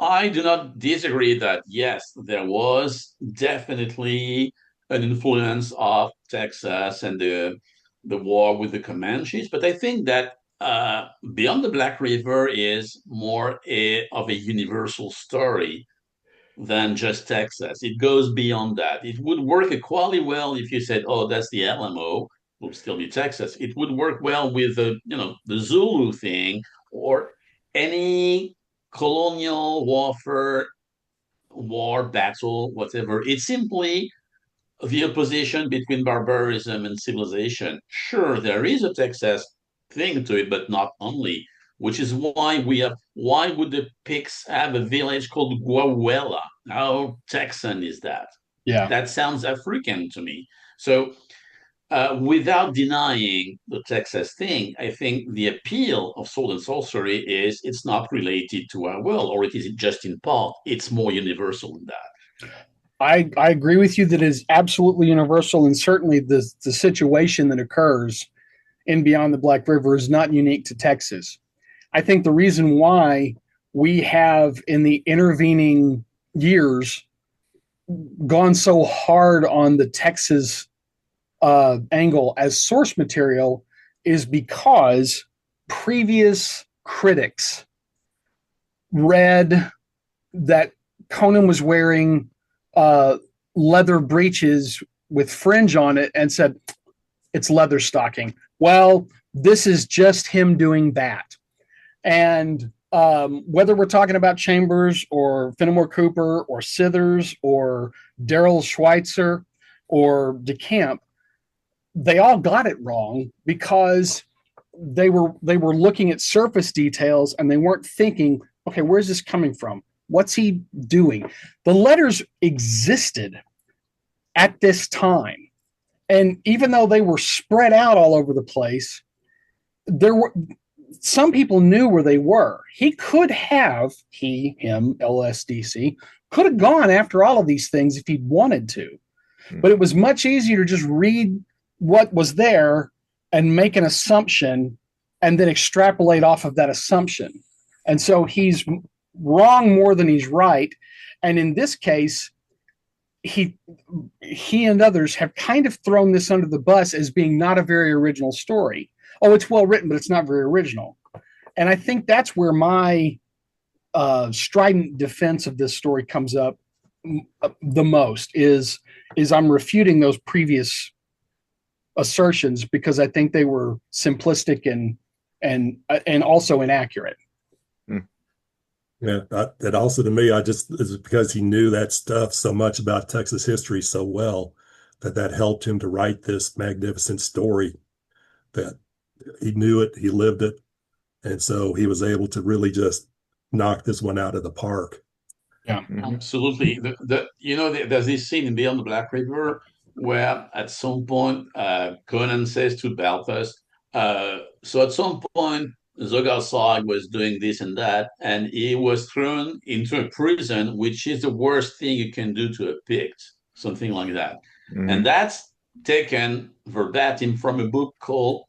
I do not disagree that, yes, there was definitely an influence of Texas and the war with the Comanches, but I think that Beyond the Black River is more of a universal story than just Texas. It goes beyond that. It would work equally well if you said, "Oh, that's the Alamo," will still be Texas. It would work well with the Zulu thing or any colonial warfare, war battle, whatever. It's simply the opposition between barbarism and civilization. Sure, there is a Texas thing to it, but not only. Which is why why would the Picts have a village called Guahuela? How Texan is that? Yeah. That sounds African to me. So without denying the Texas thing, I think the appeal of sword and sorcery is it's not related to our world, or it is just in part. It's more universal than that. I agree with you that it is absolutely universal, and certainly the situation that occurs in Beyond the Black River is not unique to Texas. I think the reason why we have in the intervening years gone so hard on the Texas angle as source material is because previous critics read that Conan was wearing leather breeches with fringe on it and said, it's leather stocking. Well, this is just him doing that. And whether we're talking about Chambers or Fenimore Cooper or Sithers or Daryl Schweitzer or DeCamp, they all got it wrong because they were looking at surface details and they weren't thinking, okay, where's this coming from? What's he doing? The letters existed at this time. And even though they were spread out all over the place, there were some people knew where they were. He could have, him, LSDC, could have gone after all of these things if he'd wanted to. But it was much easier to just read what was there and make an assumption and then extrapolate off of that assumption. And so he's wrong more than he's right. And in this case, he and others have kind of thrown this under the bus as being not a very original story. Oh, it's well written, but it's not very original. And I think that's where my strident defense of this story comes up the most is I'm refuting those previous assertions because I think they were simplistic and also inaccurate. Yeah, that also to me, is because he knew that stuff so much about Texas history so well that helped him to write this magnificent story. That he knew it, he lived it, and so he was able to really just knock this one out of the park. Yeah, absolutely. There's this scene in Beyond the Black River where at some point Conan says to Balthus, so at some point Zogar Sag was doing this and that, and he was thrown into a prison, which is the worst thing you can do to a Pict, something like that. Mm-hmm. And that's taken verbatim from a book called,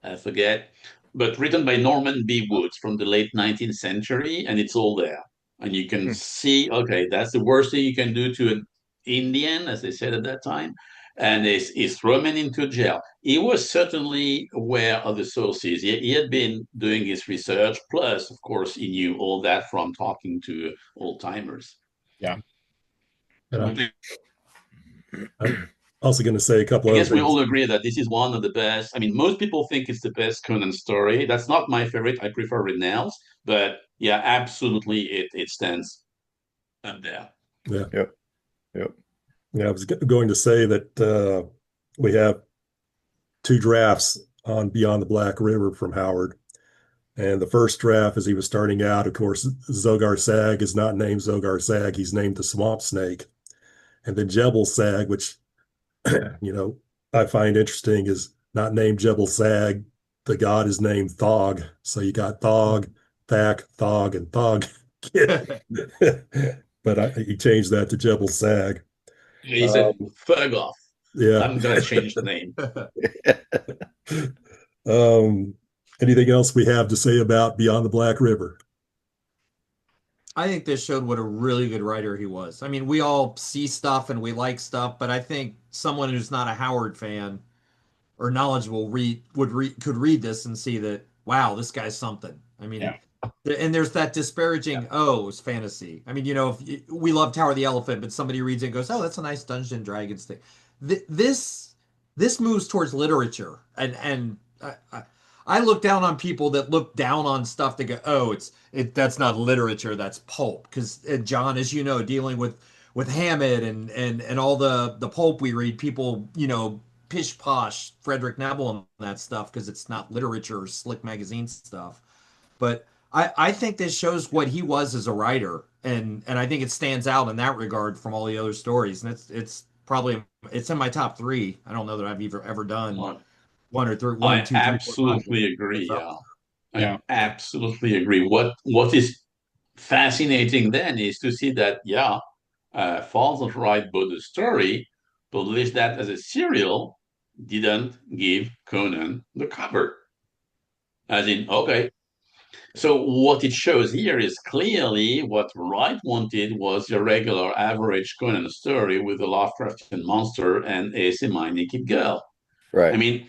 I forget, but written by Norman B. Woods from the late 19th century, and it's all there. And you can see, okay, that's the worst thing you can do to an Indian, as they said at that time, and is thrown into jail. He was certainly aware of the sources. He had been doing his research, plus, of course, he knew all that from talking to old-timers. Yeah. I'm also going to say a couple of things. I guess we all agree that this is one of the best. I mean, most people think it's the best Conan story. That's not my favorite. I prefer Rinal's, but yeah, absolutely, it stands up there. Yeah. Yep. Yeah, I was going to say that we have two drafts on Beyond the Black River from Howard. And the first draft, as he was starting out, of course, Zogar Sag is not named Zogar Sag. He's named the Swamp Snake. And then Jebel Sag, which, I find interesting, is not named Jebel Sag. The god is named Thog. So you got Thog, Thak, Thog, and Thog. But he changed that to Jebel Sag. He said, "Fuck off." Yeah, I'm gonna change the name. Anything else we have to say about Beyond the Black River? I think this showed what a really good writer he was. I mean, we all see stuff and we like stuff, but I think someone who's not a Howard fan or knowledgeable could read this and see that, wow, this guy's something. I mean, yeah. And there's that disparaging, it's fantasy. I mean, we love Tower of the Elephant, but somebody reads it and goes, oh, that's a nice Dungeons and Dragons thing. This moves towards literature. And I look down on people that look down on stuff that go, that's not literature, that's pulp. Because John, as you know, dealing with with Hammett and all the pulp we read, people, pish posh Frederick Neville and that stuff because it's not literature or slick magazine stuff. But I think this shows what he was as a writer, and I think it stands out in that regard from all the other stories. And it's probably it's in my top three. I don't know that I've ever done one or three, one, I two, three, four, five. absolutely agree. Yeah, Yeah. I absolutely agree. What is fascinating then is to see that Falls write both the story, published that as a serial, didn't give Conan the cover. As in, okay. So what it shows here is clearly what Wright wanted was a regular average Conan story with a Lovecraftian monster and a semi-naked girl. Right. I mean,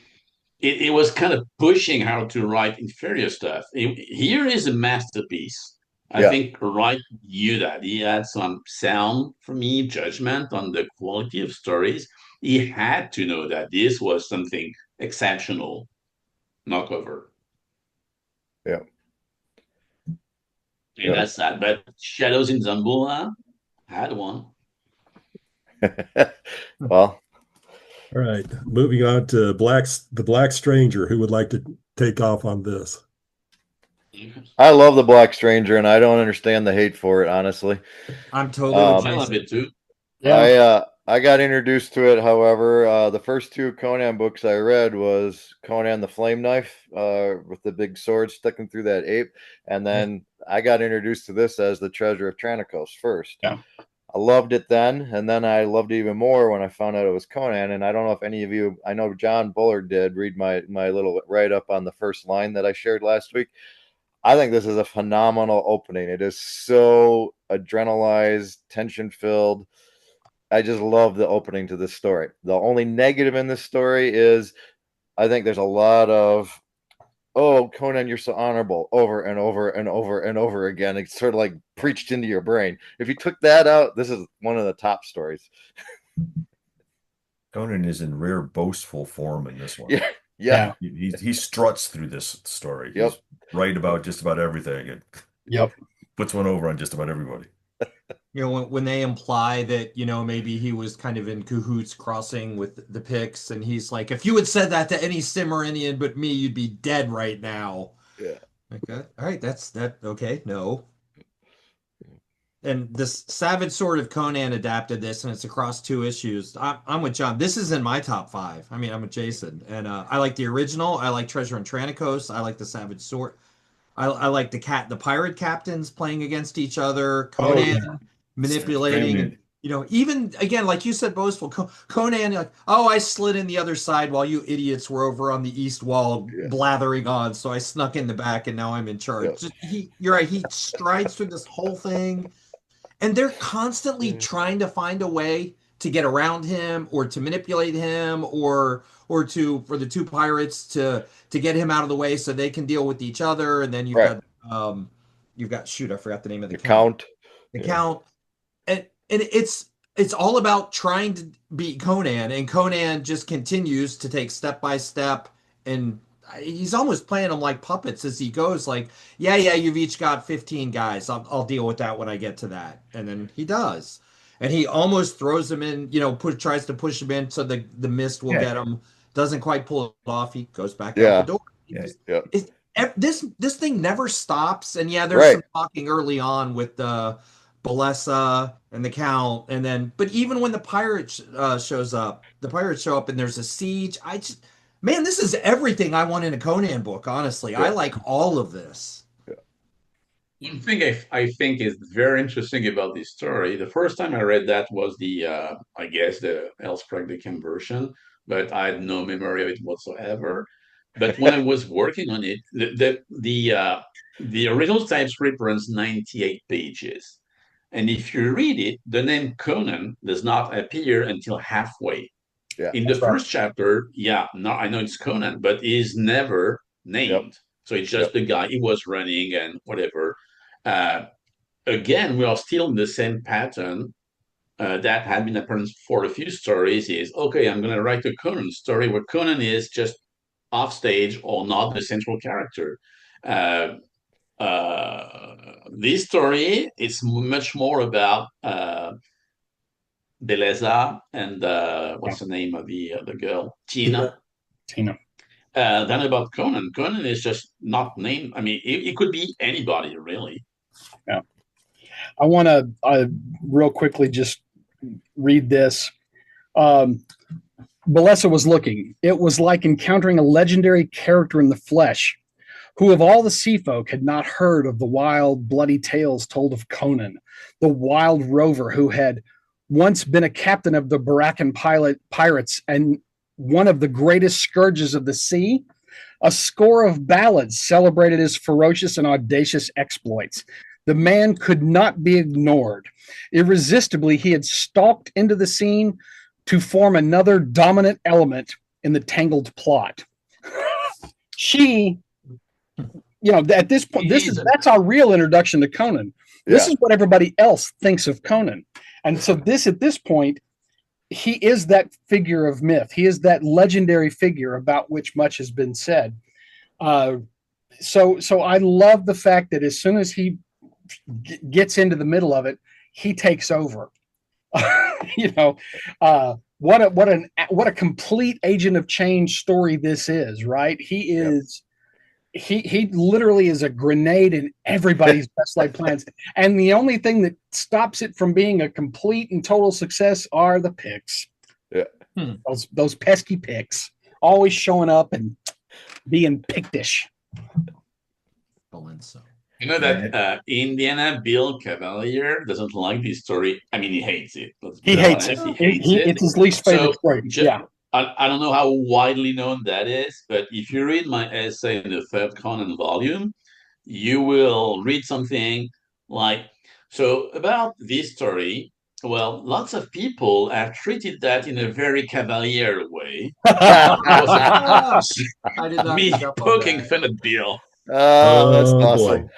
it was kind of pushing how to write inferior stuff. Here is a masterpiece. I think Wright knew that. He had some sound, for me, judgment on the quality of stories. He had to know that this was something exceptional, not clever. Yeah. And that's sad. But Shadows in Zamboula had one. Well. All right. Moving on to the Black Stranger. Who would like to take off on this? I love the Black Stranger, and I don't understand the hate for it, honestly. I'm totally with I love it too. Yeah. I got introduced to it, however. The first two Conan books I read was Conan the Flame Knife, with the big sword sticking through that ape. And then I got introduced to this as the Treasure of Tranikos first. Yeah. I loved it then, and then I loved it even more when I found out it was Conan. And I don't know if any of you, I know John Bullard did read my little write-up on the first line that I shared last week. I think this is a phenomenal opening. It is so adrenalized, tension-filled. I just love the opening to this story. The only negative in this story is I think there's a lot of, oh, Conan, you're so honorable, over and over and over and over again. It's sort of like preached into your brain. If you took that out, this is one of the top stories. Conan is in rare boastful form in this one. Yeah. He struts through this story. Yep. He's right about just about everything. And puts one over on just about everybody. When they imply that, maybe he was kind of in cahoots crossing with the Picts, and he's like, if you had said that to any Cimmerian but me, you'd be dead right now. Yeah. Okay. All right. That's that. Okay. No. And this Savage Sword of Conan adapted this, and it's across 2 issues. I'm with John. This is in my top 5. I mean, I'm with Jason, and I like the original. I like Treasure in Tranikos. I like the Savage Sword. I like the pirate captains playing against each other. Conan manipulating. Even again, like you said, boastful. Conan, like, oh, I slid in the other side while you idiots were over on the east wall blathering on. So I snuck in the back, and now I'm in charge. You're right. He strides through this whole thing. And they're constantly trying to find a way to get around him or to manipulate him or for the 2 pirates to get him out of the way so they can deal with each other. And then you've got shoot, I forgot the name of the Count. The Count. And it's all about trying to beat Conan, and Conan just continues to take step by step, and he's almost playing them like puppets as he goes, like, yeah, you've each got 15 guys. I'll deal with that when I get to that. And then he does. And he almost throws them in, tries to push him in so the mist will get him. Doesn't quite pull it off. He goes back out the door. This thing never stops. And there's some talking early on with the Balessa and the Count. And then, but even when the pirate shows up, the pirates show up and there's a siege. Man, this is everything I want in a Conan book, honestly. I like all of this. One thing I think is very interesting about this story, the first time I read that was the Elspeth version, but I had no memory of it whatsoever. But when I was working on it, the original typescript runs 98 pages. And if you read it, the name Conan does not appear until halfway. In the first chapter, I know it's Conan, but he's never named. So it's just the guy he was running and whatever. Again, we are still in the same pattern that had been apparent for a few stories. Is okay, I'm going to write a Conan story where Conan is just off stage or not the central character. This story is much more about Beleza and what's the name of the girl? Tina. Then about Conan. Conan is just not named. I mean, it could be anybody, really. Yeah. I want to real quickly just read this. Beleza was looking. It was like encountering a legendary character in the flesh, who of all the sea folk had not heard of the wild, bloody tales told of Conan, the wild rover who had once been a captain of the Bit-Yakin pirates and one of the greatest scourges of the sea. A score of ballads celebrated his ferocious and audacious exploits. The man could not be ignored. Irresistibly, he had stalked into the scene to form another dominant element in the tangled plot. She, at this point, that's our real introduction to Conan. This is what everybody else thinks of Conan. And so at this point, he is that figure of myth. He is that legendary figure about which much has been said. So I love the fact that as soon as he gets into the middle of it, he takes over. What a complete agent of change story this is, right? He is. He literally is a grenade in everybody's best laid plans. And the only thing that stops it from being a complete and total success are the picks. Yeah. Those pesky picks always showing up and being pictish. You know that Indiana Bill Cavalier doesn't like this story. I mean, he hates it. He hates it. It's his least favorite story. I don't know how widely known that is, but if you read my essay in the third Conan volume, you will read something like, so about this story, well, lots of people have treated that in a very cavalier way. I did not me pick up on poking that. fun at Bill. Oh, that's awesome.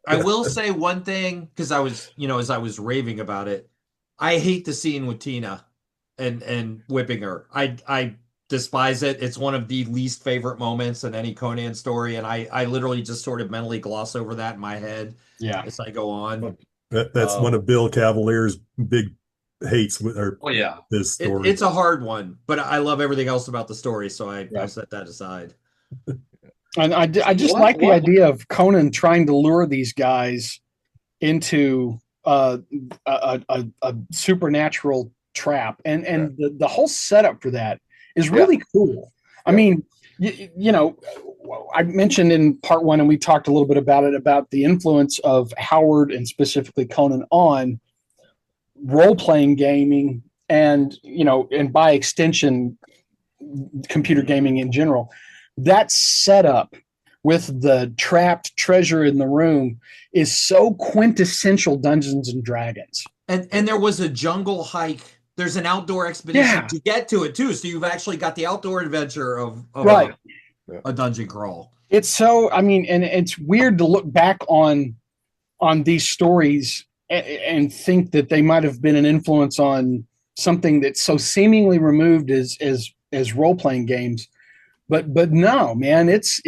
I will say one thing, because I was, as I was raving about it, I hate the scene with Tina and whipping her. I despise it. It's one of the least favorite moments in any Conan story, and I literally just sort of mentally gloss over that in my head as I go on. That's one of Bill Cavalier's big hates with this story. It's a hard one, but I love everything else about the story, so I set that aside. And I just like the idea of Conan trying to lure these guys into a supernatural trap, and the whole setup for that is really cool. I mean, I mentioned in part one, and we talked a little bit about it, about the influence of Howard and specifically Conan on role-playing gaming and by extension computer gaming in general. That setup with the trapped treasure in the room is so quintessential Dungeons and Dragons. And there was a jungle hike. There's an outdoor expedition to get to it too. So you've actually got the outdoor adventure of a dungeon crawl. It's so, and it's weird to look back on these stories and think that they might have been an influence on something that's so seemingly removed as role-playing games. But no, man, it's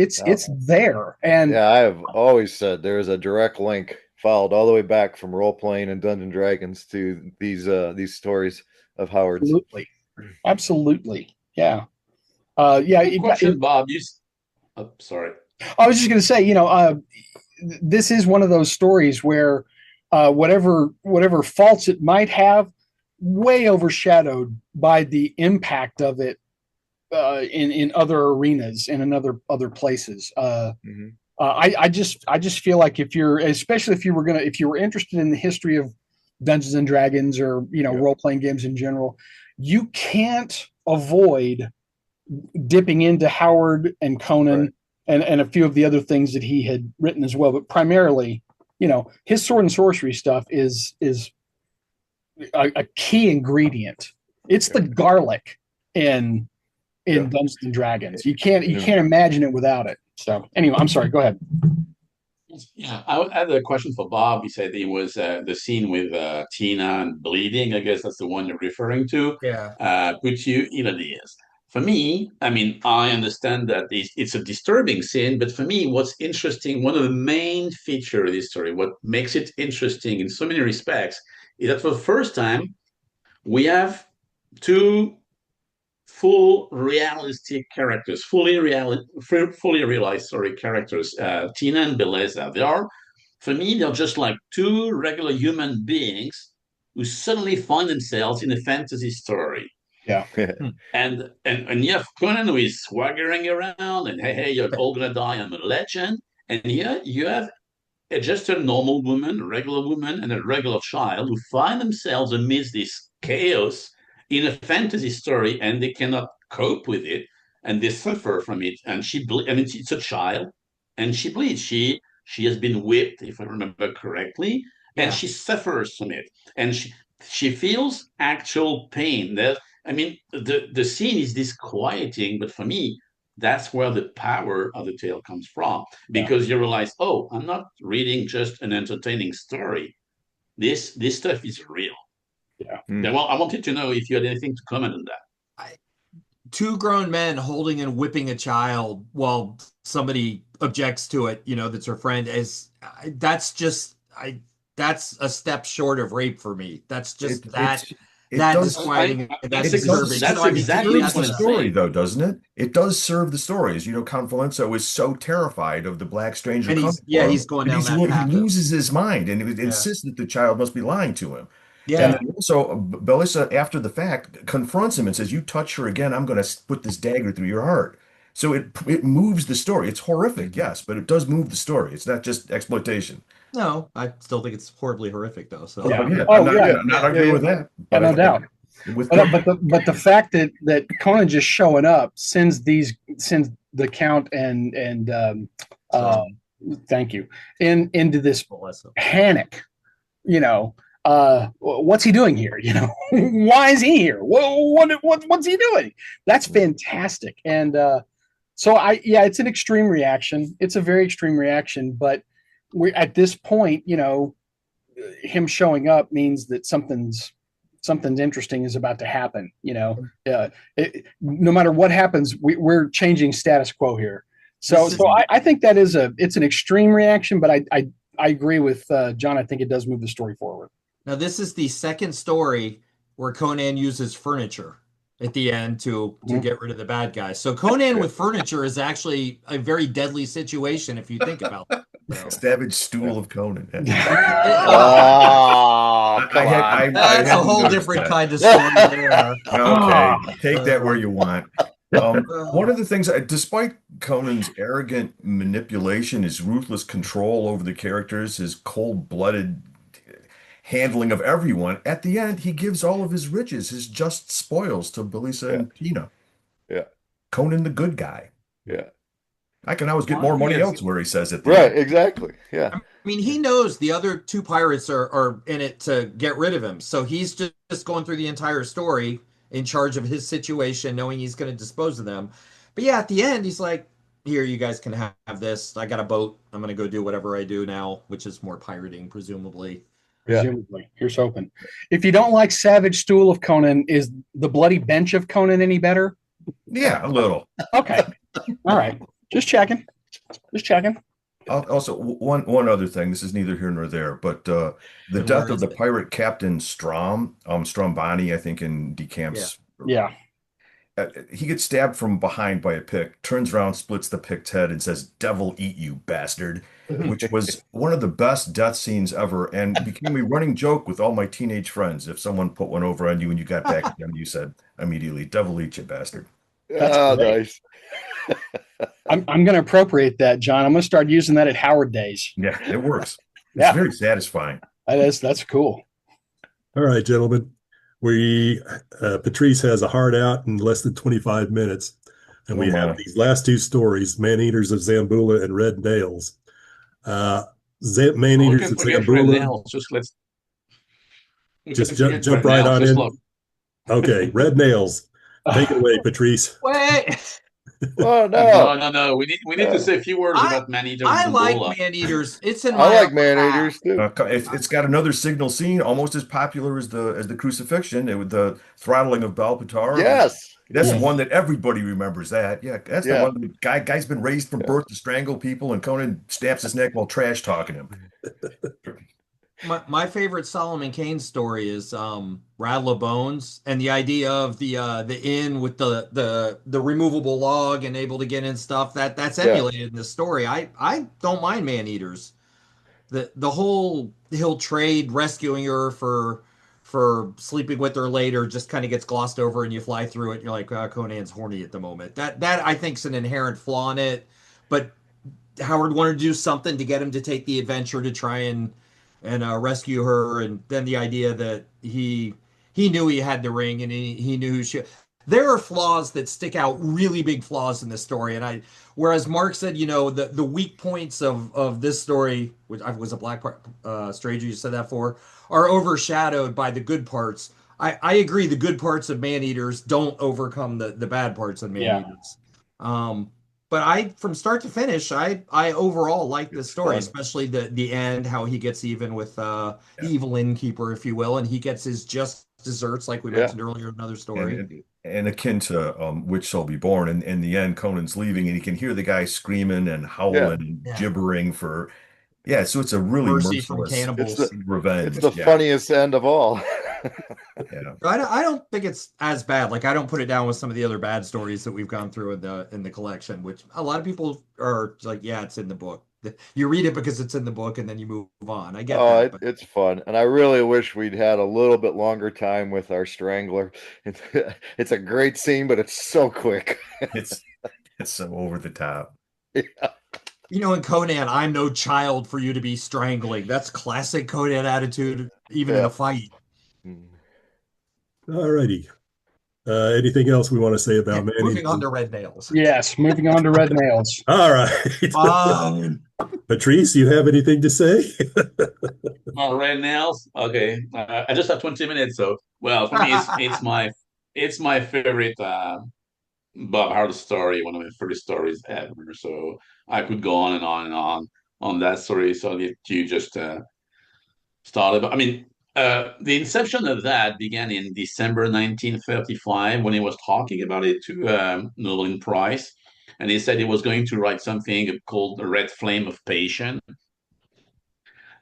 there. And I have always said there is a direct link followed all the way back from role playing and Dungeons and Dragons to these stories of Howard's. Absolutely, yeah. Question, Bob. Sorry. I was just going to say, this is one of those stories where whatever faults it might have, way overshadowed by the impact of it in other arenas and in other places. I just feel like if you were interested in the history of Dungeons and Dragons or role-playing games in general, you can't avoid dipping into Howard and Conan and a few of the other things that he had written as well. But primarily, his sword and sorcery stuff is a key ingredient. It's the garlic in Dungeons and Dragons. You can't imagine it without it. So anyway, I'm sorry. Go ahead. Yeah, I had a question for Bob. He said it was the scene with Tina and bleeding. I guess that's the one you're referring to. Yeah. Puts you in ideas. For me, I understand that it's a disturbing scene, but for me, what's interesting, one of the main features of this story, what makes it interesting in so many respects, is that for the first time, we have two full realistic characters, fully realized, sorry, characters, Tina and Beleza. They are, for me, they're just like two regular human beings who suddenly find themselves in a fantasy story. Yeah. And you have Conan who is swaggering around and hey, you're all gonna die, I'm a legend. And here you have just a normal woman, a regular woman, and a regular child who find themselves amidst this chaos in a fantasy story, and they cannot cope with it, and they suffer from it. And I mean, it's a child, and she bleeds. She has been whipped, if I remember correctly, and she suffers from it, and she feels actual pain. I mean, the scene is disquieting, but for me, that's where the power of the tale comes from, because you realize, oh, I'm not reading just an entertaining story. This stuff is real. Yeah. Well, I wanted to know if you had anything to comment on that. Two grown men holding and whipping a child while somebody objects to it, that's her friend, that's a step short of rape for me. That's just disquieting. That's disturbing. That's exactly the story, though, doesn't it? It does serve the story. As you know, Count Valenzo is so terrified of the black stranger. And he's going down that path. He loses his mind and insists that the child must be lying to him. Yeah. And also, Belisa, after the fact, confronts him and says, "You touch her again, I'm going to put this dagger through your heart." So it moves the story. It's horrific, yes, but it does move the story. It's not just exploitation. No, I still think it's horribly horrific, though. So I'm not arguing with that. No doubt. But the fact that Conan just showing up sends the Count and thank you into this panic. What's he doing here? Why is he here? What's he doing? That's fantastic. And it's an extreme reaction. It's a very extreme reaction, but we're at this point, him showing up means that something's interesting is about to happen. No matter what happens, we're changing status quo here. So I think that it's an extreme reaction, but I agree with John. I think it does move the story forward. Now, this is the second story where Conan uses furniture at the end to get rid of the bad guys. So Conan with furniture is actually a very deadly situation if you think about it. Savage stool of Conan. That's a whole different kind of story there. Okay, take that where you want. One of the things, despite Conan's arrogant manipulation, his ruthless control over the characters, his cold-blooded handling of everyone, at the end, he gives all of his riches, his just spoils to Belisa and Tina. Yeah. Conan the good guy. Yeah. I can always get more money elsewhere, he says it. Right, exactly. Yeah. I mean, he knows the other two pirates are in it to get rid of him. So he's just going through the entire story in charge of his situation, knowing he's going to dispose of them. But yeah, at the end, he's like, here, you guys can have this. I got a boat. I'm going to go do whatever I do now, which is more pirating, presumably. Presumably. Here's hoping. If you don't like Savage Stool of Conan, is the Bloody Bench of Conan any better? Yeah, a little. Okay. All right. Just checking. Also, one other thing. This is neither here nor there, but the death of the pirate captain Strombani, I think, in DeCamp's. Yeah. He gets stabbed from behind by a pick, turns around, splits the pick's head, and says, "Devil eat you, bastard," which was one of the best death scenes ever and became a running joke with all my teenage friends. If someone put one over on you and you got back at them, you said immediately, "Devil eat you, bastard." That's nice. I'm going to appropriate that, John. I'm going to start using that at Howard Days. Yeah, it works. It's very satisfying. That's cool. All right, gentlemen. Patrice has a hard out in less than 25 minutes. And we have these last two stories, Man-Eaters of Zamboula and Red Nails. Man-Eaters of Zamboula. Just jump right on in. Okay, Red Nails. Take it away, Patrice. Wait. Oh no! No. We need to say a few words about Man-Eaters. I like Man-Eaters. I like Man-Eaters too. It's got another signal scene, almost as popular as the crucifixion, with the throttling of Balpatar. Yes, that's the one that everybody remembers. That's the one. The guy's been raised from birth to strangle people, and Conan stamps his neck while trash talking him. my favorite Solomon Kane story is Rattle of Bones, and the idea of the inn with the removable log and able to get in stuff that's emulated in the story. I don't mind man eaters. The whole he'll trade rescuing her for sleeping with her later just kind of gets glossed over, and you fly through it and you're like, Conan's horny at the moment. That I think's an inherent flaw in it, but Howard wanted to do something to get him to take the adventure to try and rescue her, and then the idea that he knew he had the ring, and he knew who she. There are flaws that stick out, really big flaws in this story, and whereas Mark said, the weak points of this story, which I was a black stranger you said that for, are overshadowed by the good parts. I agree, the good parts of Maneaters don't overcome the bad parts of Maneaters. But from start to finish, I overall like this story, especially the end, how he gets even with the evil innkeeper, if you will, and he gets his just desserts, like we mentioned earlier in another story. And akin to Which Shall Be Born. And in the end, Conan's leaving, and you can hear the guy screaming and howling and gibbering for. Yeah, so it's a really mercy from cannibals. Revenge. It's the funniest end of all. I don't think it's as bad. Like, I don't put it down with some of the other bad stories that we've gone through in the collection, which a lot of people are like, yeah, it's in the book. You read it because it's in the book, and then you move on. I get that. It's fun, and I really wish we'd had a little bit longer time with our strangler. It's a great scene, but it's so quick. It's so over the top. Yeah. In Conan, I'm no child for you to be strangling. That's classic Conan attitude, even in a fight. All righty. Anything else we want to say about Manny? Moving on to Red Nails. Yes, moving on to Red Nails. All right. Patrice, you have anything to say? Red Nails. Okay, I just have 20 minutes, so for me, it's my favorite Bob Hardy story, one of my favorite stories ever. So I could go on and on and on that story. So I'll let you just start it. I mean, the inception of that began in December 1935 when he was talking about it to Nolan Price, and he said he was going to write something called The Red Flame of Passion.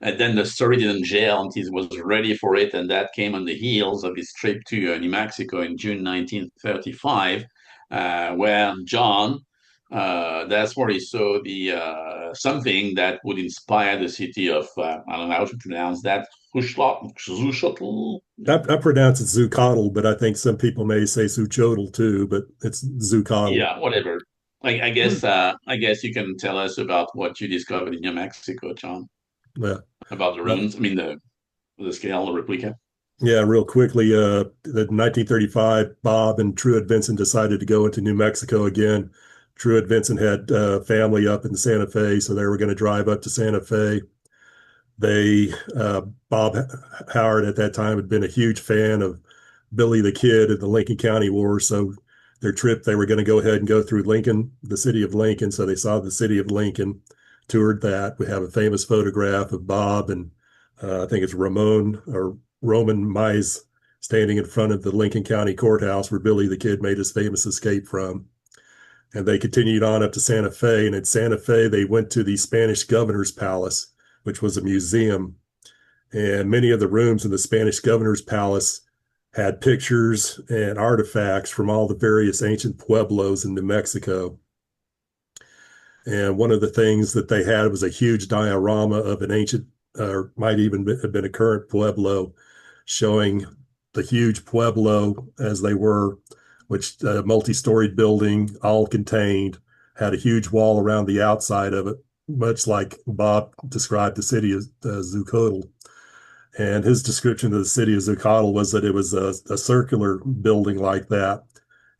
And then the story didn't gel until he was ready for it, and that came on the heels of his trip to New Mexico in June 1935, where John, that's where he saw the something that would inspire the city of, I don't know how to pronounce that, Zuchotl? I pronounce it Zucotl, but I think some people may say Zuchotl too, but it's Zucotl. Yeah, whatever. I guess you can tell us about what you discovered in New Mexico, John. Yeah. About the ruins, I mean the scale, the replica. Yeah, real quickly, in 1935, Bob and Truett Vincent decided to go into New Mexico again. Truett Vincent had family up in Santa Fe, so they were going to drive up to Santa Fe. Bob Howard at that time had been a huge fan of Billy the Kid at the Lincoln County War, so their trip, they were going to go ahead and go through Lincoln, the city of Lincoln, so they saw the city of Lincoln, toured that. We have a famous photograph of Bob and I think it's Roman Mize standing in front of the Lincoln County Courthouse where Billy the Kid made his famous escape from. And they continued on up to Santa Fe. And at Santa Fe, they went to the Spanish Governor's Palace, which was a museum. And many of the rooms in the Spanish Governor's Palace had pictures and artifacts from all the various ancient pueblos in New Mexico. And one of the things that they had was a huge diorama of an ancient, or might even have been a current pueblo, showing the huge pueblo as they were, which multi-storied building, all contained, had a huge wall around the outside of it, much like Bob described the city as Zucotl. And his description of the city of Zucotl was that it was a circular building like that.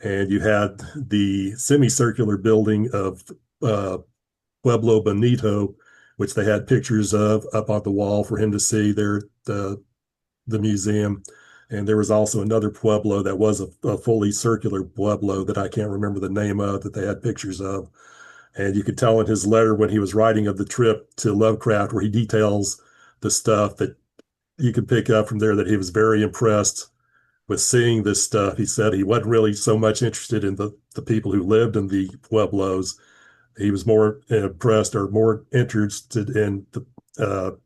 And you had the semicircular building of Pueblo Bonito, which they had pictures of up on the wall for him to see there at the museum. And there was also another Pueblo that was a fully circular Pueblo that I can't remember the name of, that they had pictures of. And you could tell in his letter when he was writing of the trip to Lovecraft, where he details the stuff, that you can pick up from there that he was very impressed with seeing this stuff. He said he wasn't really so much interested in the people who lived in the Pueblos. He was more impressed or more interested in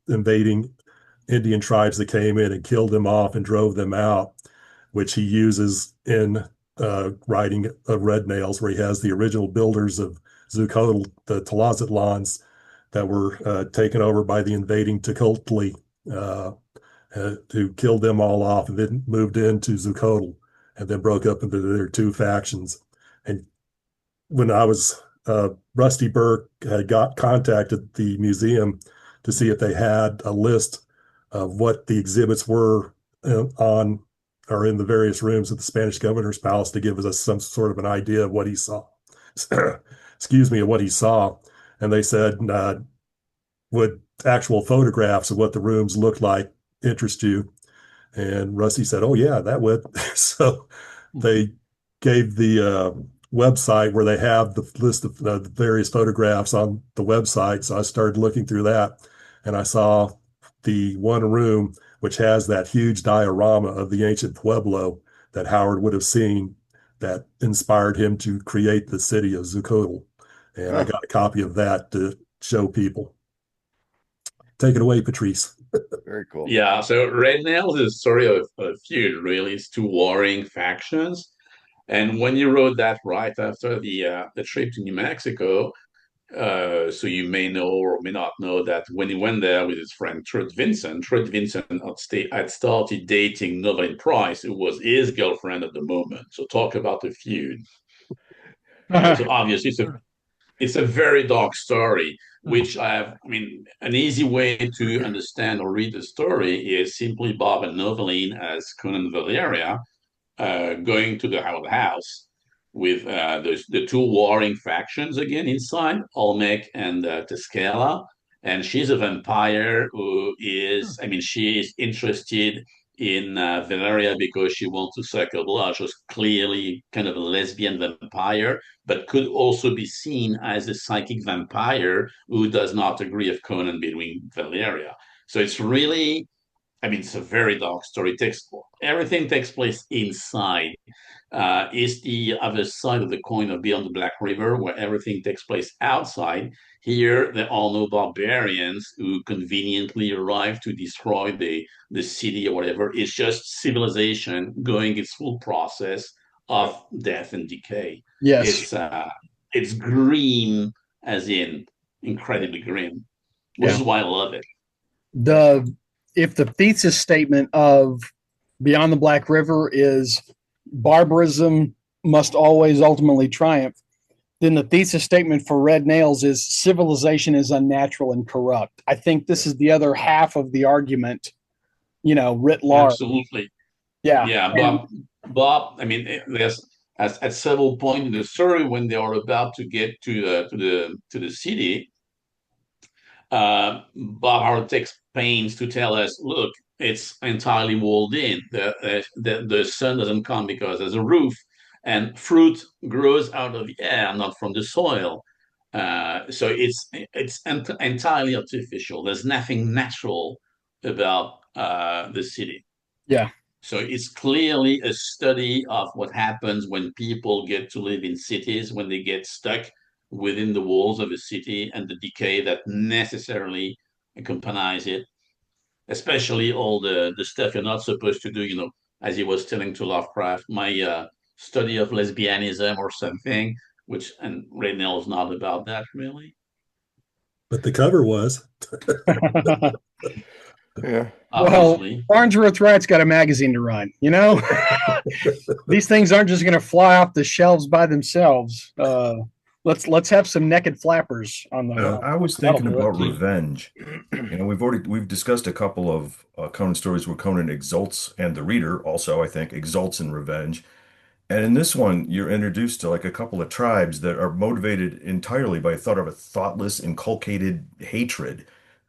invading Indian tribes that came in and killed them off and drove them out, which he uses in writing of Red Nails, where he has the original builders of Zuccotle, the Tlazitlans that were taken over by the invading Tukultli, who killed them all off and then moved into Zuccotle and then broke up into their two factions. And when I was Rusty Burke had contacted the museum to see if they had a list of what the exhibits were on or in the various rooms of the Spanish governor's palace to give us some sort of an idea of what he saw. Excuse me, of what he saw. And they said, would actual photographs of what the rooms looked like interest you? And Rusty said, oh yeah, that would. So they gave the website where they have the list of the various photographs on the website. So I started looking through that, and I saw the one room which has that huge diorama of the ancient Pueblo that Howard would have seen that inspired him to create the city of Zuccotle. And I got a copy of that to show people. Take it away, Patrice. Very cool. Yeah, so Red Nails is a story of a feud, really. It's two warring factions. And when you wrote that right after the trip to New Mexico, so you may know or may not know that when he went there with his friend Truett Vincent had started dating Novaline Price, who was his girlfriend at the moment. So talk about a feud. So obviously it's a very dark story, which I mean, an easy way to understand or read the story is simply Bob and Novaline as Conan and Valeria going to the house with the two warring factions again inside, Olmec and Tuscala. And she's a vampire who is, I mean, she is interested in Valeria because she wants to suck her blood. She's clearly kind of a lesbian vampire, but could also be seen as a psychic vampire who does not agree of Conan between Valeria. So it's really, I mean, it's a very dark story. Everything takes place inside. Is the other side of the coin of Beyond the Black River, where everything takes place outside. Here, there are no barbarians who conveniently arrive to destroy the city or whatever. It's just civilization going its full process of death and decay. Yes. It's grim, as in incredibly grim, which is why I love it. If the thesis statement of Beyond the Black River is barbarism must always ultimately triumph, then the thesis statement for Red Nails is civilization is unnatural and corrupt. I think this is the other half of the argument, writ large. Absolutely. Yeah. Yeah. Bob, I mean, there's at several points in the story when they are about to get to the city, Bob Howard takes pains to tell us, look, it's entirely walled in. The sun doesn't come because there's a roof, and fruit grows out of the air, not from the soil. So it's entirely artificial. There's nothing natural about the city. Yeah. So it's clearly a study of what happens when people get to live in cities, when they get stuck within the walls of a city and the decay that necessarily accompanies it, especially all the stuff you're not supposed to do, as he was telling to Lovecraft, my study of lesbianism or something, and Red Nail's not about that really. But the cover was. Yeah. Obviously. Well, Farnsworth Wright's got a magazine to run, These things aren't just going to fly off the shelves by themselves. Let's have some naked flappers on the. I was thinking about revenge. We've discussed a couple of Conan stories where Conan exults, and the reader also, I think, exults in revenge. And in this one, you're introduced to like a couple of tribes that are motivated entirely by a thoughtless, inculcated hatred,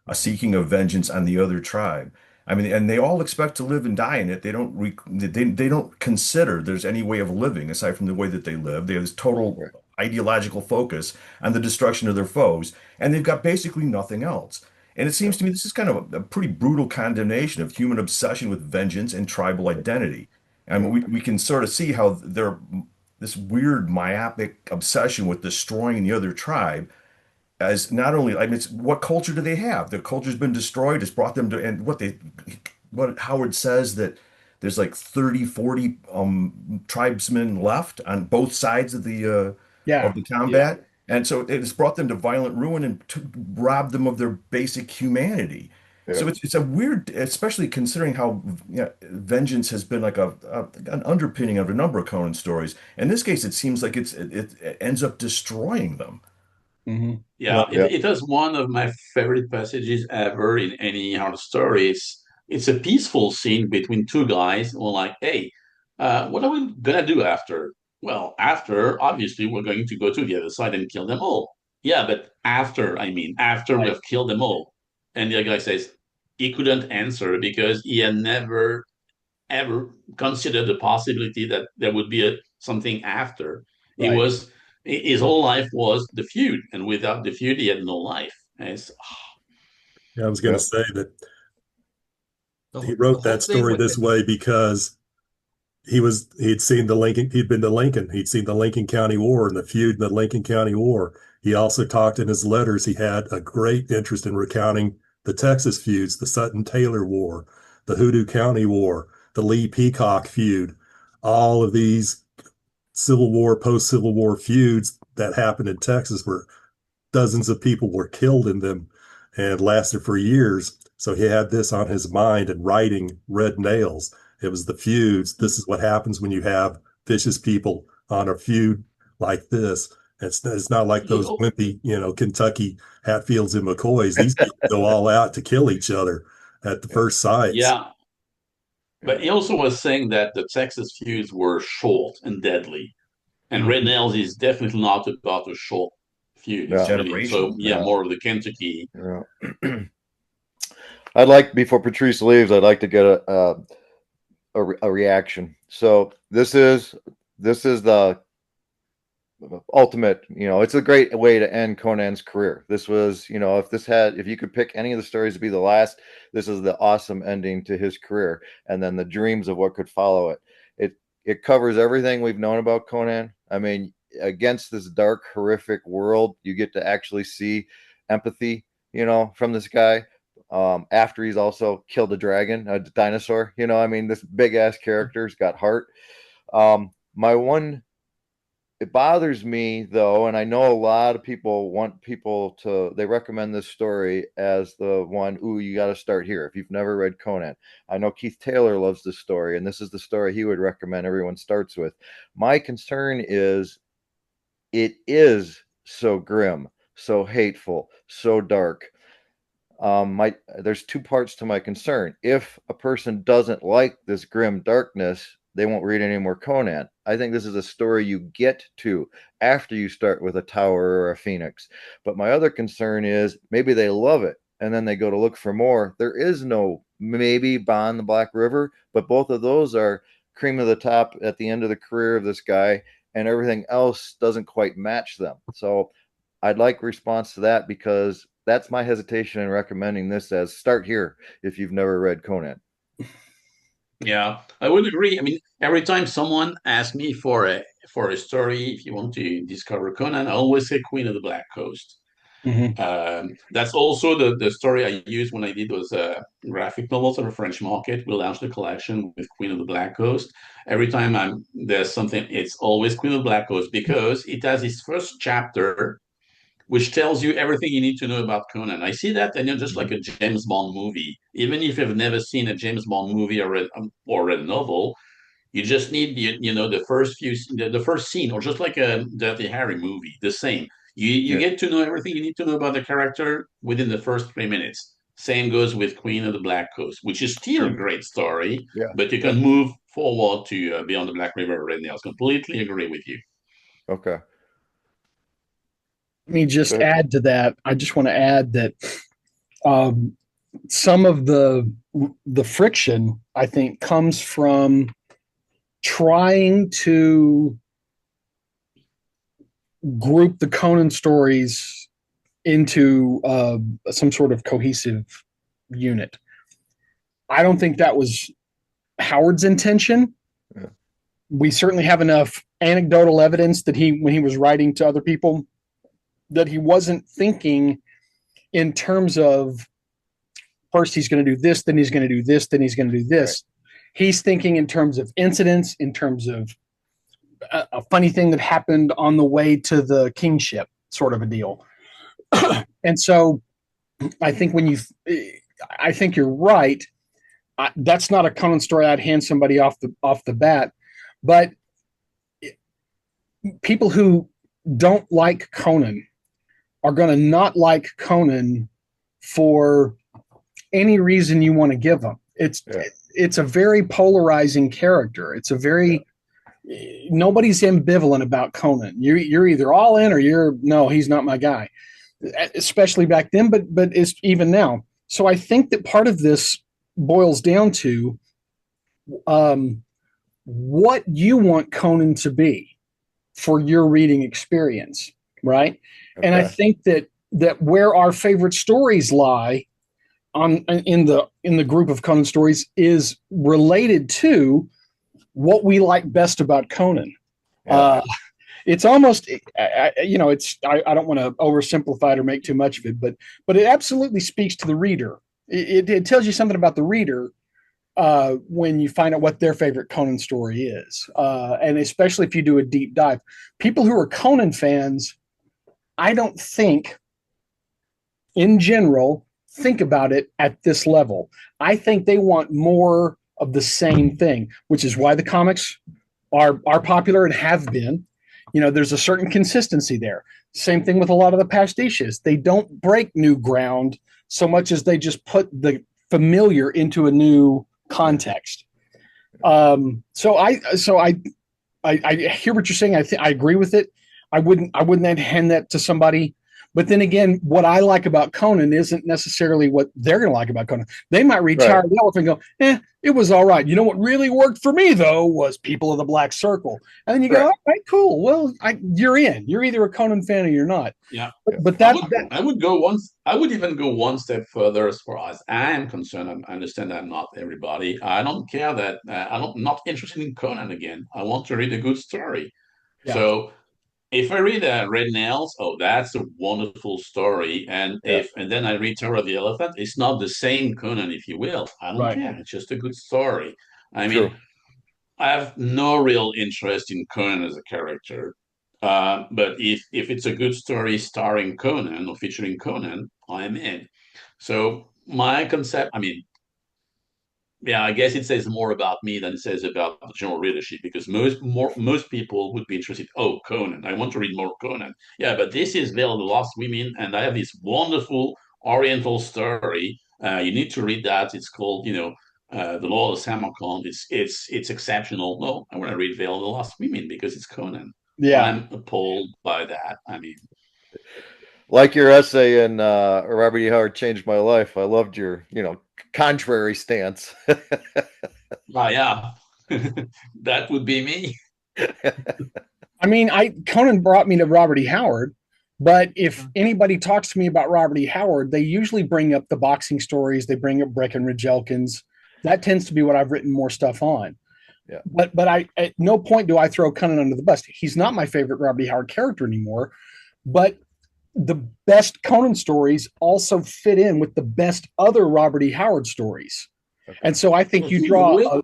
a seeking of vengeance on the other tribe. I mean, and they all expect to live and die in it. They don't consider there's any way of living aside from the way that they live. They have this total ideological focus on the destruction of their foes, and they've got basically nothing else. And it seems to me this is kind of a pretty brutal condemnation of human obsession with vengeance and tribal identity. I mean, we can sort of see how this weird myopic obsession with destroying the other tribe as not only, I mean, it's, what culture do they have? Their culture's been destroyed. It's brought them to, and what Howard says that there's like 30, 40 tribesmen left on both sides of the combat. And so it's brought them to violent ruin and robbed them of their basic humanity. Yeah. So it's a weird, especially considering how vengeance has been like an underpinning of a number of Conan stories. In this case, it seems like it ends up destroying them. Mm-hmm. Yeah, it is one of my favorite passages ever in any art story. It's a peaceful scene between two guys who are like, hey, what are we gonna do after? Well, after, obviously, we're going to go to the other side and kill them all. Yeah, but after we have killed them all. And the other guy says he couldn't answer because he had never, ever considered the possibility that there would be something after. He Right. was his whole life was the feud, and without the feud, he had no life. Yeah, I was going to say that he The wrote whole that thing story with this it. way because he'd seen the Lincoln, he'd been to Lincoln, he'd seen the Lincoln County War and the feud in the Lincoln County War. He also talked in his letters, he had a great interest in recounting the Texas feuds, the Sutton Taylor War, the Hoodoo County War, the Lee Peacock feud, all of these Civil War, post-Civil War feuds that happened in Texas where dozens of people were killed in them and lasted for years. So he had this on his mind and writing Red Nails. It was the feuds. This is what happens when you have vicious people on a feud like this. It's not like those wimpy, Kentucky Hatfields and McCoys. These people go all out to kill each other at the first sight. Yeah, but he also was saying that the Texas feuds were short and deadly, and Red Nails is definitely not about a short feud. It's really, so more of the Kentucky. Yeah. I'd like, before Patrice leaves, I'd like to get a reaction. So this is the ultimate, it's a great way to end Conan's career. This was, if you could pick any of the stories to be the last, this is the awesome ending to his career, and then the dreams of what could follow it. It covers everything we've known about Conan. I mean, against this dark, horrific world, you get to actually see empathy, from this guy. After he's also killed a dragon, a dinosaur, this big ass character's got heart. It bothers me though, and I know a lot of people they recommend this story as the one, you got to start here if you've never read Conan. I know Keith Taylor loves this story, and this is the story he would recommend everyone starts with. My concern is it is so grim, so hateful, so dark. There's two parts to my concern. If a person doesn't like this grim darkness, they won't read any more Conan. I think this is a story you get to after you start with a tower or a phoenix. But my other concern is maybe they love it and then they go to look for more. There is no maybe Bond the Black River, but both of those are cream of the top at the end of the career of this guy, and everything else doesn't quite match them. So I'd like a response to that, because that's my hesitation in recommending this as start here if you've never read Conan. Yeah, I would agree. I mean, every time someone asks me for a story, if you want to discover Conan, I always say Queen of the Black Coast. Mm-hmm. That's also the story I used when I did those graphic novels on the French market. We launched the collection with Queen of the Black Coast. Every time there's something, it's always Queen of the Black Coast, because it has its first chapter, which tells you everything you need to know about Conan. I see that, and just like a James Bond movie. Even if you've never seen a James Bond movie or read a novel, you just need the first scene, or just like a Dirty Harry movie, the same. You get to know everything you need to know about the character within the first 3 minutes. Same goes with Queen of the Black Coast, which is still a great story, but you can move forward to Beyond the Black River, Red Nails. Completely agree with you. Okay. Let me just add to that. I just want to add that some of the friction, I think, comes from trying to group the Conan stories into some sort of cohesive unit. I don't think that was Howard's intention. Yeah. We certainly have enough anecdotal evidence that when he was writing to other people, that he wasn't thinking in terms of first he's going to do this, then he's going to do this, then he's going to do this. Right. He's thinking in terms of incidents, in terms of a funny thing that happened on the way to the kingship, sort of a deal. And so I think I think you're right. That's not a Conan story I'd hand somebody off the bat, but people who don't like Conan are going to not like Conan for any reason you want to give them. It's a very polarizing character. It's a very nobody's ambivalent about Conan. You're either all in or no, he's not my guy. Especially back then, but it's even now. So I think that part of this boils down to what you want Conan to be for your reading experience, right? Okay. And I think that where our favorite stories lie in the group of Conan stories is related to what we like best about Conan. Yeah. It's almost, I don't want to oversimplify it or make too much of it, but it absolutely speaks to the reader. It tells you something about the reader when you find out what their favorite Conan story is. And especially if you do a deep dive. People who are Conan fans, I don't think, in general, think about it at this level. I think they want more of the same thing, which is why the comics are popular and have been. There's a certain consistency there. Same thing with a lot of the pastiches. They don't break new ground so much as they just put the familiar into a new context. So I hear what you're saying. I agree with it. I wouldn't hand that to somebody. But then again, what I like about Conan isn't necessarily what they're going to like about Conan. They might read Tower of the Elephant and go, it was all right. You know what really worked for me, though, was People of the Black Circle. And then you go, all right, cool. Well, you're in. You're either a Conan fan or you're not. Yeah. But I would even go one step further as far as I am concerned. I understand that not everybody. I don't care that I'm not interested in Conan again. I want to read a good story. Yeah. So if I read Red Nails, that's a wonderful story. And then I read Terror of the Elephant, it's not the same Conan, if you will. I don't care. It's just a good story. I mean, I have no real interest in Conan as a character. But if it's a good story starring Conan or featuring Conan, I'm in. So my concept, I guess it says more about me than it says about the general readership, because most people would be interested. Oh, Conan! I want to read more Conan. Yeah, but this is Veil of the Lost Women, and I have this wonderful Oriental story. You need to read that. It's called, The Lord of Samarkand. It's exceptional. No, I want to read Veil of the Lost Women because it's Conan. Yeah, I'm appalled by that. Like your essay in Robert E. Howard Changed My Life. I loved your, contrary stance. Yeah, that would be me. Conan brought me to Robert E. Howard, but if anybody talks to me about Robert E. Howard, they usually bring up the boxing stories. They bring up Breckenridge Elkins. That tends to be what I've written more stuff on. Yeah. But I at no point do I throw Conan under the bus. He's not my favorite Robert E. Howard character anymore, but the best Conan stories also fit in with the best other Robert E. Howard stories. Okay. And so I think you draw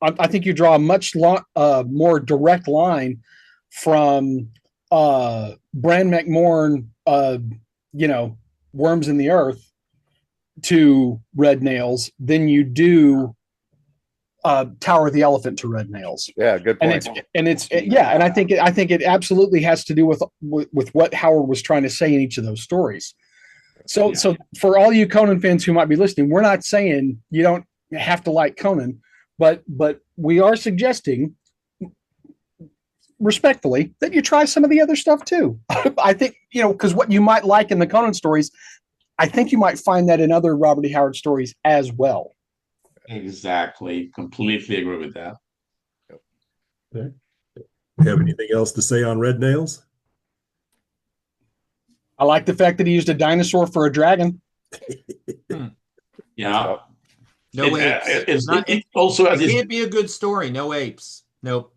a much more direct line from Bran McMorn, Worms in the Earth to Red Nails than you do Tower of the Elephant to Red Nails. Yeah, good point. And I think it absolutely has to do with what Howard was trying to say in each of those stories. So for all you Conan fans who might be listening, we're not saying you don't have to like Conan, but we are suggesting respectfully that you try some of the other stuff too. I think, because what you might like in the Conan stories, I think you might find that in other Robert E. Howard stories as well. Exactly. Completely agree with that. Okay. Have anything else to say on Red Nails? I like the fact that he used a dinosaur for a dragon. Yeah. No apes. It can't be a good story. No apes. Nope.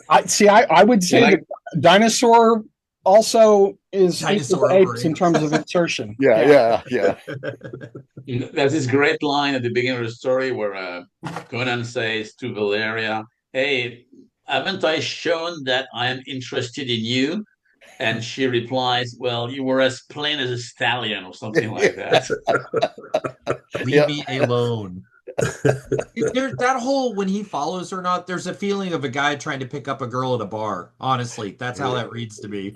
I would say that dinosaur also is Dinosaur apes operator. in terms of insertion. Yeah. There's this great line at the beginning of the story where Conan says to Valeria, "Hey, haven't I shown that I am interested in you?" And she replies, "Well, you were as plain as a stallion," or something like that. Leave me alone. There's that whole when he follows or not, there's a feeling of a guy trying to pick up a girl at a bar. Honestly, that's how that reads to me.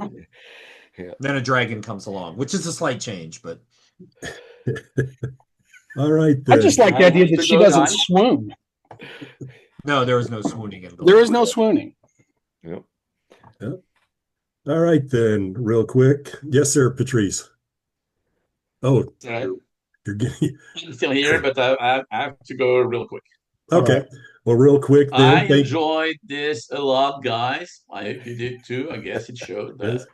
Yeah. Then a dragon comes along, which is a slight change, but All right, then. I just like the idea that she doesn't swoon. no, there was no swooning in the There is no swooning. Yep. All right, then, real quick. Yes, sir, Patrice. Oh, Right. you're getting I'm still here, but I have to go real quick. okay. Right. Well, real quick then. I enjoyed this a lot, guys. I hope you did too. I guess it showed that.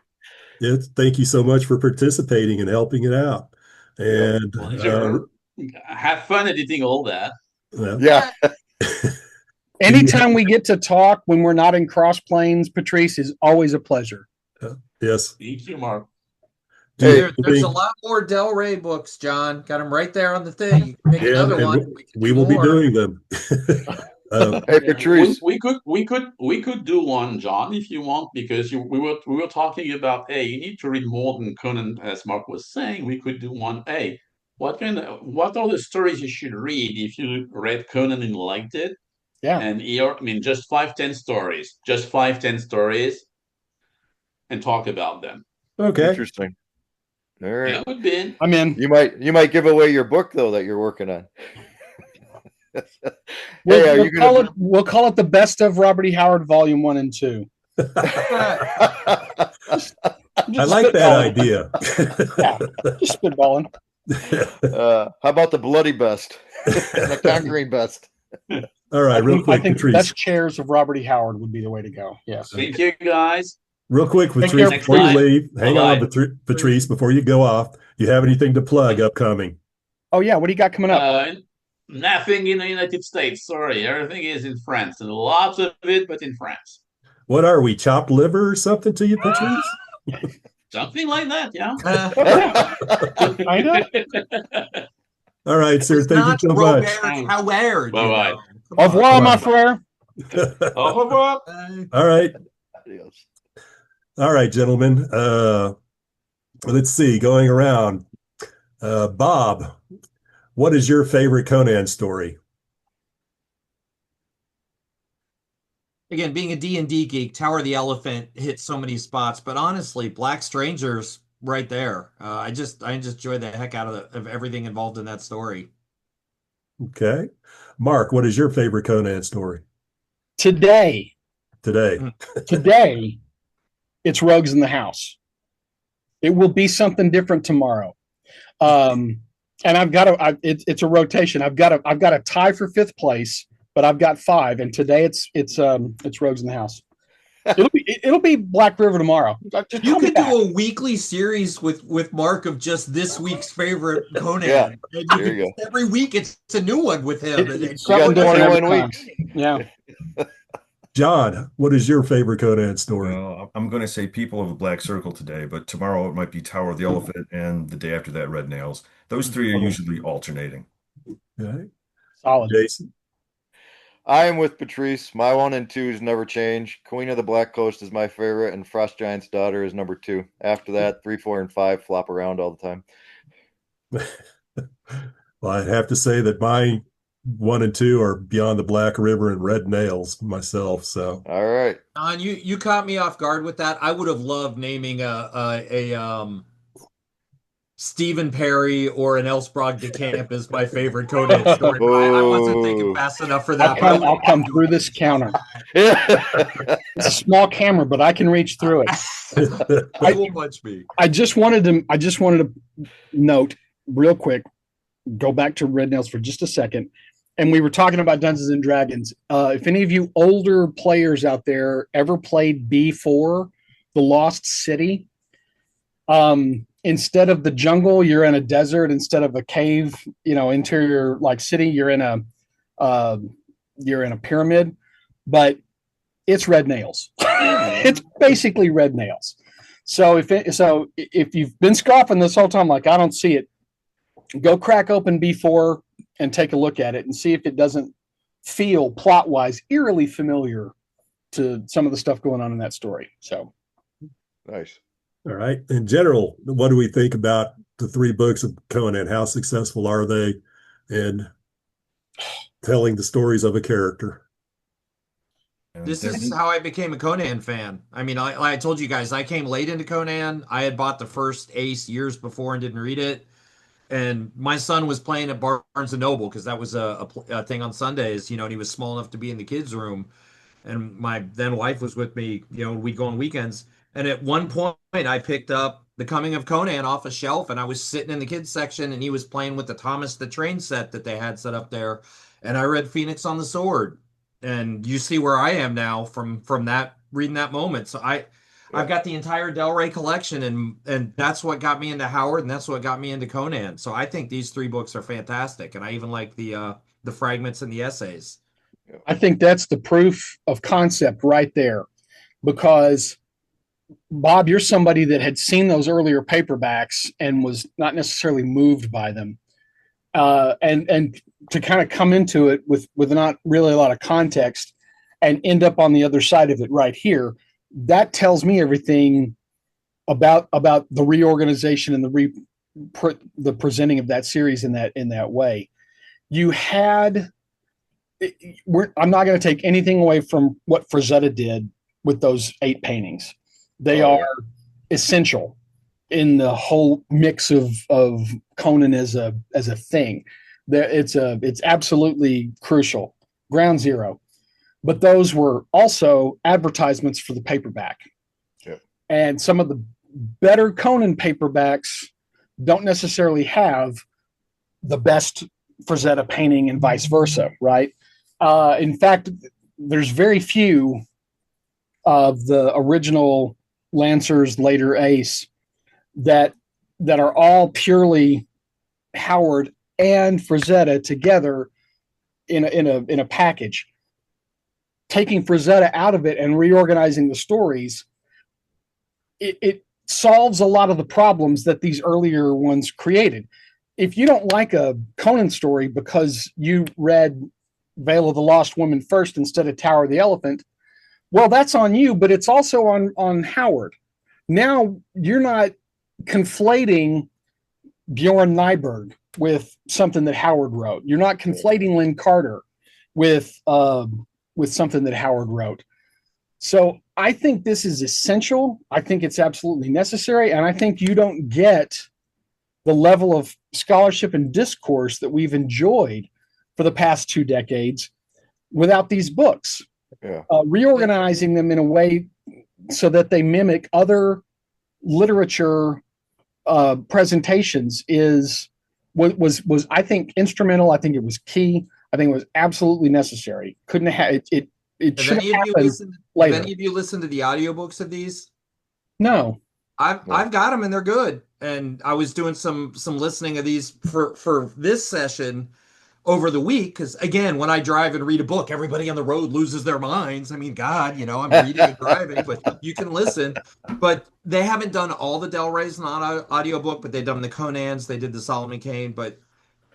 Yes, thank you so much for participating and helping it out. And have fun editing all that. Yeah. Anytime we get to talk when we're not in cross planes, Patrice, is always a pleasure. Yes. Thank you, Mark. There's a lot more Del Rey books, John. Got them right there on the thing. You can make another one. We will be doing them. Hey, Patrice, we could do one, John, if you want, because we were talking about, hey, you need to read more than Conan, as Mark was saying. We could do one. Hey, what are the stories you should read if you read Conan and liked it? Yeah. And here, I mean, just 5-10 stories, and talk about them. Okay. Interesting. All right. That would be. I'm in. You might give away your book though that you're working on. We'll call it the Best of Robert E. Howard Volume 1 and 2. I like that idea. Yeah, just spitballing. How about the bloody best? The conquering best. All right, real quick, I think Patrice. the best chairs of Robert E. Howard would be the way to go. Yes. Thank you, guys. Real quick, Patrice, before you leave, hang on, Patrice, before you go off, you have anything to plug upcoming? Oh, yeah. What do you got coming up? Nothing in the United States. Sorry. Everything is in France. And lots of it, but in France. What are we, chopped liver or something to you, Patrice? Something like that, yeah. I know. All right, sir. Thank you so much. Howard. Bye-bye. Au revoir, my frere. Au revoir. All right. Adios. All right, gentlemen. Let's see, going around. Bob, what is your favorite Conan story? Again, being a D&D geek, Tower of the Elephant hits so many spots, but honestly, Black Strangers right there. I just enjoy the heck out of everything involved in that story. Okay. Mark, what is your favorite Conan story? Today, it's Rogues in the House. It will be something different tomorrow. And it's a rotation. I've got a tie for 5th place, but I've got 5, and today it's Rogues in the House. It'll be Black River tomorrow. You could do a weekly series with Mark of just this week's favorite Conan. Yeah, there you go. Every week it's a new one with him. It's 21 weeks. Yeah. John, what is your favorite Conan story? Well, I'm going to say People of the Black Circle today, but tomorrow it might be Tower of the Elephant, and the day after that, Red Nails. Those 3 are usually alternating. Okay. Solid. Jason? I am with Patrice. My 1 and 2s never change. Queen of the Black Coast is my favorite, and Frost Giant's Daughter is number 2. After that, 3, 4, and 5 flop around all the time. Well, I'd have to say that my 1 and 2 are Beyond the Black River and Red Nails myself. So, all right, Don, you caught me off guard with that. I would have loved naming a Stephen Perry or an Elsbrog de Camp is my favorite Conan story. I wasn't thinking fast enough for that. I'll come through this counter. It's a small camera, but I can reach through it. It will punch me. I just wanted to note real quick, go back to Red Nails for just a second. And we were talking about Dungeons and Dragons. If any of you older players out there ever played B4, The Lost City, instead of the jungle, you're in a desert. Instead of a cave, interior like city, you're in a pyramid. But it's Red Nails. It's basically Red Nails. So if you've been scoffing this whole time, like I don't see it, go crack open B4 and take a look at it and see if it doesn't feel plot-wise eerily familiar to some of the stuff going on in that story. So nice. All right. In general, what do we think about the 3 books of Conan? How successful are they in telling the stories of a character? This is how I became a Conan fan. I mean, I told you guys, I came late into Conan. I had bought the first Ace years before and didn't read it. And my son was playing at Barnes & Noble because that was a thing on Sundays, and he was small enough to be in the kids' room. And my then wife was with me, we'd go on weekends. And at one point, I picked up The Coming of Conan off a shelf, and I was sitting in the kids section, and he was playing with the Thomas the Train set that they had set up there. And I read Phoenix on the Sword. And you see where I am now from that, reading that moment. So I've got the entire Del Rey collection, and that's what got me into Howard, and that's what got me into Conan. So I think these 3 books are fantastic, and I even like the fragments and the essays. I think that's the proof of concept right there, because Bob, you're somebody that had seen those earlier paperbacks and was not necessarily moved by them, and to kind of come into it with not really a lot of context and end up on the other side of it right here. That tells me everything about the reorganization and the presenting of that series in that way. You had, I'm not going to take anything away from what Frazetta did with those 8 paintings. They are essential in the whole mix of Conan as a thing. It's absolutely crucial, ground zero. But those were also advertisements for the paperback. Yep. And some of the better Conan paperbacks don't necessarily have the best Frazetta painting and vice versa, right? In fact, there's very few of the original Lancers, later Ace, that are all purely Howard and Frazetta together in a package. Taking Frazetta out of it and reorganizing the stories, it solves a lot of the problems that these earlier ones created. If you don't like a Conan story because you read Veil of the Lost Woman first instead of Tower of the Elephant, well, that's on you, but it's also on Howard. Now you're not conflating Bjorn Nyberg with something that Howard wrote. You're not conflating Lynn Carter with something that Howard wrote. So I think this is essential. I think it's absolutely necessary. And I think you don't get the level of scholarship and discourse that we've enjoyed for the past 2 decades without these books. Yeah. Reorganizing them in a way so that they mimic other literature presentations was I think instrumental. I think it was key. I think it was absolutely necessary. Couldn't have it. It should have happened later. Have any of you listened to the audiobooks of these? No. I've got them and they're good. And I was doing some listening of these for this session over the week, because again, when I drive and read a book, everybody on the road loses their minds. I mean, God, I'm reading and driving, but you can listen. But they haven't done all the Del Reys in audiobook, but they've done the Conans, they did the Solomon Kane, but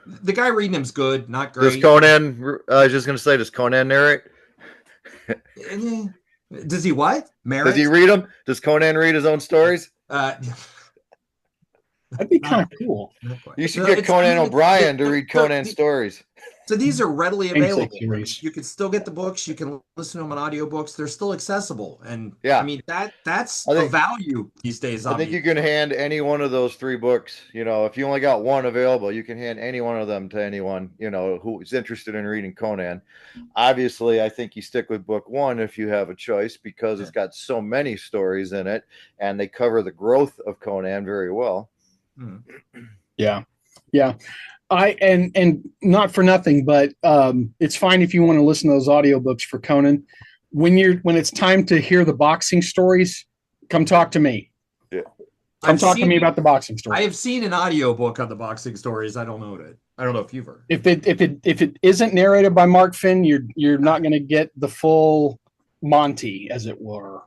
the guy reading them's good, not great. Does Conan, I was just going to say, does Conan narrate? Does he what? Merit? Does he read them? Does Conan read his own stories? That'd be kind of cool. You should get Conan O'Brien to read Conan stories. So these are readily available. You can still get the books. You can listen to them on audiobooks. They're still accessible. And yeah, I mean, that's a value these days. I think you can hand any one of those 3 books, if you only got one available, you can hand any one of them to anyone, who is interested in reading Conan. Obviously, I think you stick with book 1 if you have a choice, because it's got so many stories in it and they cover the growth of Conan very well. Yeah. And not for nothing, but it's fine if you want to listen to those audiobooks for Conan. When it's time to hear the boxing stories, come talk to me. Yeah. Come talk to me about the boxing stories. I have seen an audiobook on the boxing stories. I don't know if you've heard. If it isn't narrated by Mark Finn, you're not going to get the full Monty, as it were.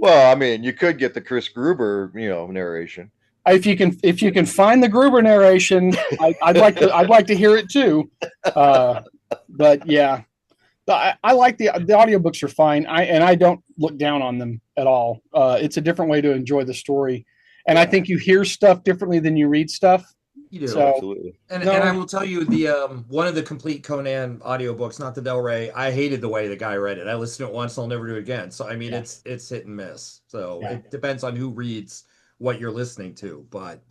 Well, I mean, you could get the Chris Gruber, narration. If you can find the Gruber narration, I'd like to hear it too. But yeah, I like the audiobooks are fine. I don't look down on them at all. It's a different way to enjoy the story, and I think you hear stuff differently than you read stuff. You do. So, absolutely. And I will tell you the one of the complete Conan audiobooks, not the Del Rey, I hated the way the guy read it. I listened to it once, I'll never do it again. So I mean it's hit and miss. So it depends on who reads what you're listening to. But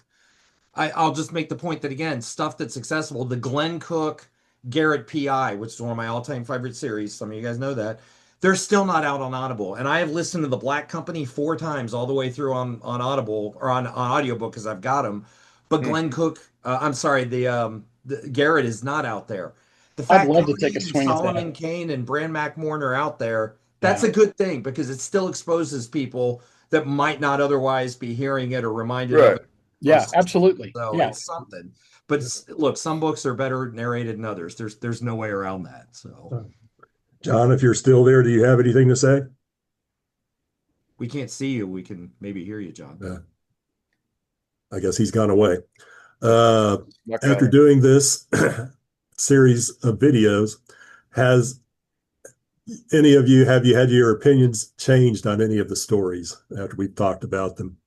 I'll just make the point that again, stuff that's accessible, the Glenn Cook Garrett PI, which is one of my all-time favorite series. Some of you guys know that. They're still not out on Audible. And I have listened to The Black Company 4 times all the way through on Audible or on audiobook because I've got them. But Glenn Cook, I'm sorry, the Garrett is not out there. The fact I'd love to take a swing at that. Solomon Kane and Bran McMorn are out there, that's a good thing because it still exposes people that might not otherwise be hearing it or reminded of it. Yeah, absolutely. So it's something. But look, some books are better narrated than others. There's no way around that. So, John, if you're still there, do you have anything to say? We can't see you. We can maybe hear you, John. I guess he's gone away. After doing this series of videos, have you had your opinions changed on any of the stories after we've talked about them?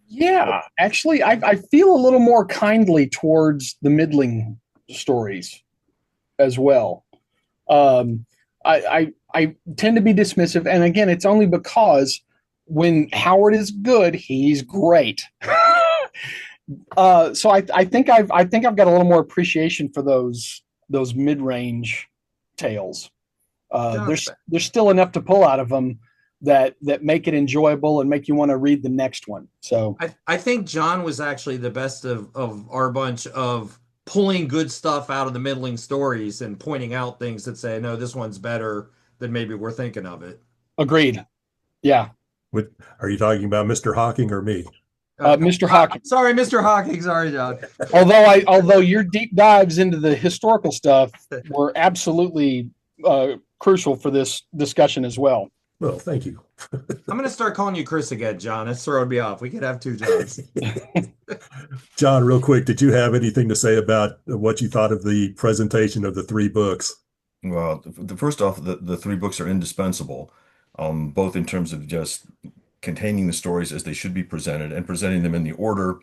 Yeah, actually, I feel a little more kindly towards the middling stories as well. I tend to be dismissive, and again, it's only because when Howard is good, he's great. So I think I've got a little more appreciation for those mid-range tales. There's still enough to pull out of them that make it enjoyable and make you want to read the next one. So I think John was actually the best of our bunch of pulling good stuff out of the middling stories and pointing out things that say, no, this one's better than maybe we're thinking of it. Agreed. Yeah. Are you talking about Mr. Hocking or me? Mr. Hocking. Sorry, Mr. Hocking. Sorry, John. Although your deep dives into the historical stuff were absolutely crucial for this discussion as well. Well, thank you. I'm going to start calling you Chris again, John. It's throwing me off. We could have 2 Johns. John, real quick, did you have anything to say about what you thought of the presentation of the 3 books? Well, first off, the 3 books are indispensable, both in terms of just containing the stories as they should be presented and presenting them in the order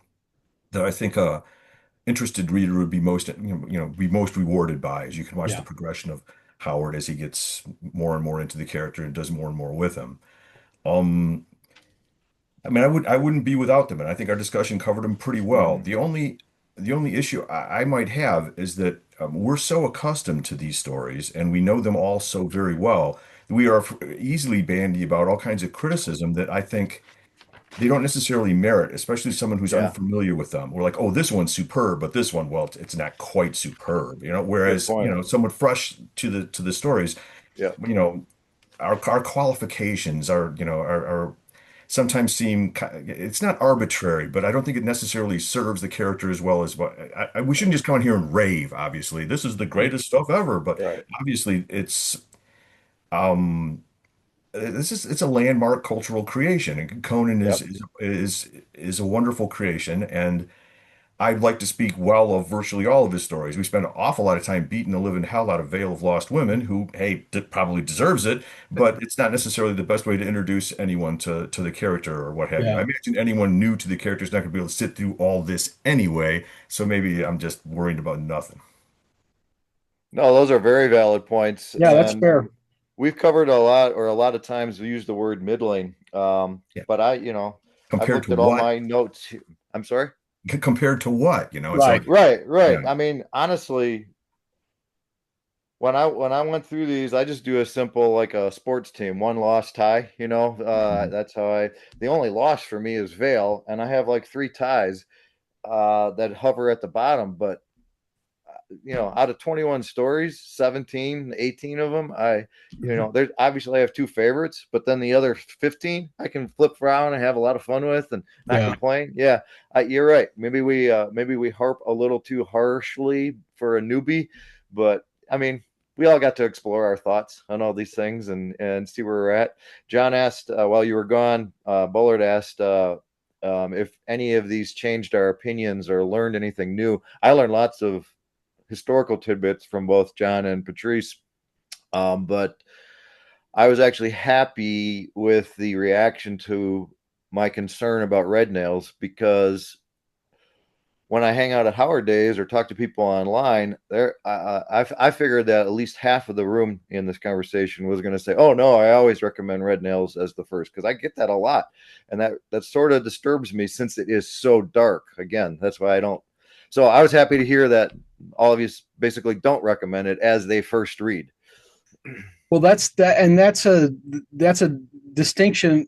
that I think a interested reader would be most rewarded by, as you can watch the progression of Howard as he gets more and more into the character and does more and more with him. I mean, I wouldn't be without them, and I think our discussion covered them pretty well. The only issue I might have is that we're so accustomed to these stories and we know them all so very well. We are easily bandy about all kinds of criticism that I think they don't necessarily merit, especially someone who's unfamiliar with them. We're like, oh, this one's superb, but this one, well, it's not quite superb, whereas, someone fresh to the stories, our qualifications are sometimes seem, it's not arbitrary, but I don't think it necessarily serves the character as well as what we shouldn't just come in here and rave. Obviously, this is the greatest stuff ever, but obviously it's a landmark cultural creation, and Conan is a wonderful creation, and I'd like to speak well of virtually all of his stories. We spend an awful lot of time beating the living hell out of Vale of Lost Women, who, hey, probably deserves it, but it's not necessarily the best way to introduce anyone to the character or what have you. I imagine anyone new to the character is not going to be able to sit through all this anyway, so maybe I'm just worried about nothing. No, those are very valid points. Yeah, that's fair. We've covered a lot of times we use the word middling, but I've looked at all my notes. I'm sorry? Compared to what? Right. Yeah. I mean, honestly, when I went through these, I just do a simple, like a sports team, 1 loss tie, that's how the only loss for me is Vale, and I have like 3 ties that hover at the bottom, but out of 21 stories, 18 of them, there's obviously I have 2 favorites, but then the other 15 I can flip around and have a lot of fun with and not complain. Yeah, you're right. Maybe we harp a little too harshly for a newbie, but I mean, we all got to explore our thoughts on all these things and see where we're at. John asked while you were gone, Bullard asked if any of these changed our opinions or learned anything new. I learned lots of historical tidbits from both John and Patrice, but I was actually happy with the reaction to my concern about red nails, because when I hang out at Howard Days or talk to people online, I figured that at least half of the room in this conversation was going to say, "Oh no, I always recommend red nails as the first," because I get that a lot, and that sort of disturbs me since it is so dark. Again, that's why I don't. So I was happy to hear that all of you basically don't recommend it as they first read. Well, that's a distinction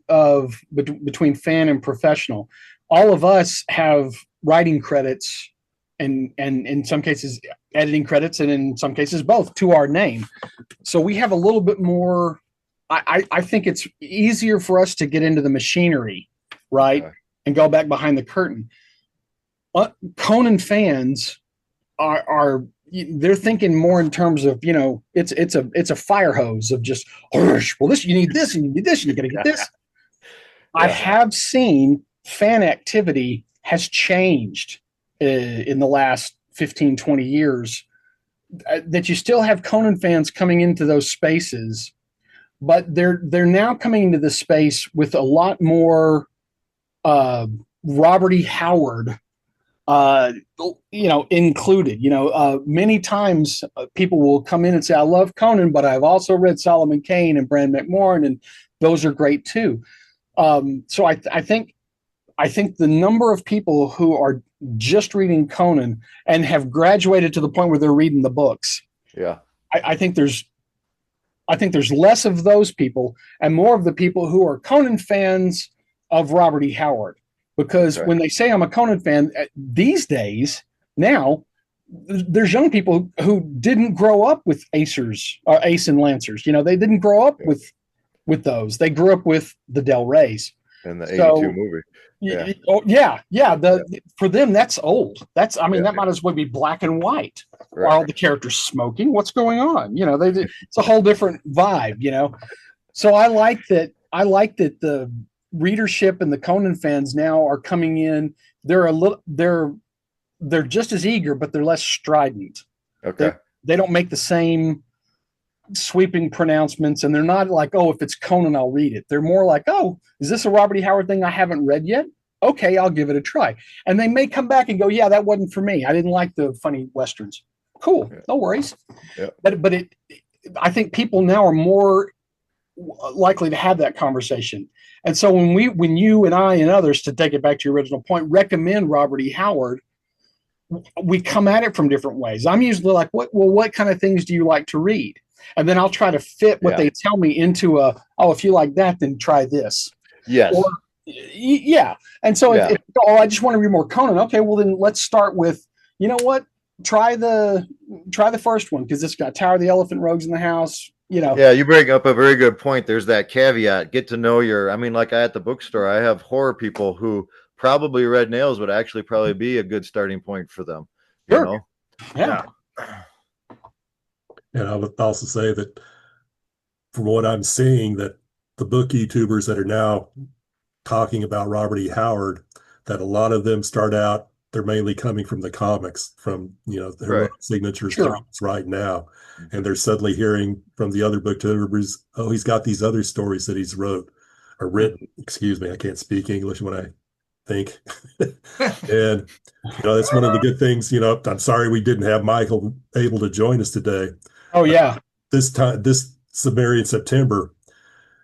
between fan and professional. All of us have writing credits and in some cases editing credits, and in some cases both, to our name. So we have a little bit more. I think it's easier for us to get into the machinery, right, and go back behind the curtain. Conan fans are they're thinking more in terms of, it's a fire hose of just, well, this, you need this, and you need this, and you got to get this. Yeah. I have seen fan activity has changed in the last 15, 20 years, that you still have Conan fans coming into those spaces, but they're now coming into the space with a lot more Robert E. Howard included. Many times people will come in and say, I love Conan, but I've also read Solomon Kane and Bran McMorran, and those are great too. So I think the number of people who are just reading Conan and have graduated to the point where they're reading the books. Yeah. I think there's less of those people and more of the people who are Conan fans of Robert E. Howard. Because when they say I'm a Conan fan these days, now there's young people who didn't grow up with Ace and Lancers. They didn't grow up with those. They grew up with the Del Reys. And the 82 movie. For them, that's old. That might as well be black and white. Right. Are all the characters smoking? What's going on? It's a whole different vibe. So I like that the readership and the Conan fans now are coming in. They're just as eager, but they're less strident. Okay. They don't make the same sweeping pronouncements, and they're not like, oh, if it's Conan, I'll read it. They're more like, oh, is this a Robert E. Howard thing I haven't read yet? Okay, I'll give it a try. And they may come back and go, yeah, that wasn't for me. I didn't like the funny Westerns. Cool. Yeah. No worries. Yeah. But I think people now are more likely to have that conversation. And so when you and I and others, to take it back to your original point, recommend Robert E. Howard, we come at it from different ways. I'm usually like, what kind of things do you like to read? And then I'll try to fit what they tell me into if you like that, then try this. Yes. Or, yeah. And so if I just want to read more Conan. Okay, well then let's start with, you know what? Try the first one, because it's got Tower of the Elephant Rogues in the House. Yeah, you bring up a very good point. There's that caveat. Get to know like at the bookstore, I have horror people who probably Red Nails would actually probably be a good starting point for them. Sure. Yeah. And I would also say that from what I'm seeing, that the book YouTubers that are now talking about Robert E. Howard, that a lot of them start out, they're mainly coming from the comics, from their signatures right now. And they're suddenly hearing from the other booktubers, oh, he's got these other stories that he's written. Excuse me, I can't speak English when I think. And that's one of the good things. I'm sorry we didn't have Michael able to join us today. Oh yeah. This Cimmerian September,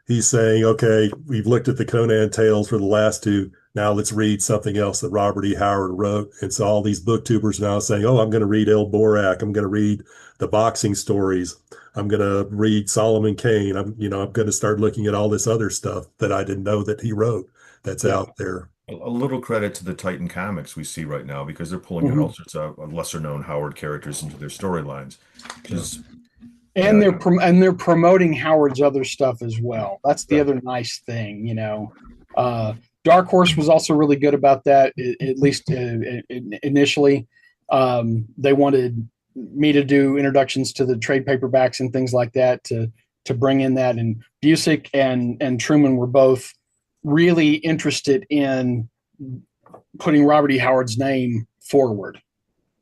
he's saying, okay, we've looked at the Conan tales for the last two. Now let's read something else that Robert E. Howard wrote. And so all these booktubers now saying, oh, I'm going to read El Borak. I'm going to read the boxing stories. I'm going to read Solomon Kane. I'm going to start looking at all this other stuff that I didn't know that he wrote that's out there. A little credit to the Titan comics we see right now, because they're pulling in all sorts of lesser known Howard characters into their storylines. They're promoting Howard's other stuff as well. That's the other nice thing, Dark Horse was also really good about that, at least initially. They wanted me to do introductions to the trade paperbacks and things like that to bring in that. And Busick and Truman were both really interested in putting Robert E. Howard's name forward.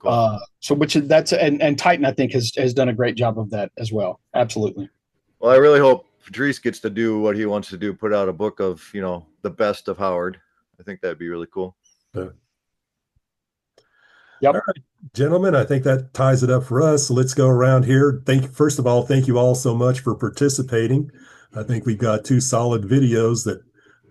Cool. And Titan, I think, has done a great job of that as well. Absolutely. Well, I really hope Patrice gets to do what he wants to do, put out a book of, the best of Howard. I think that'd be really cool. Yep. All right, gentlemen, I think that ties it up for us. So let's go around here. First of all, thank you all so much for participating. I think we've got 2 solid videos that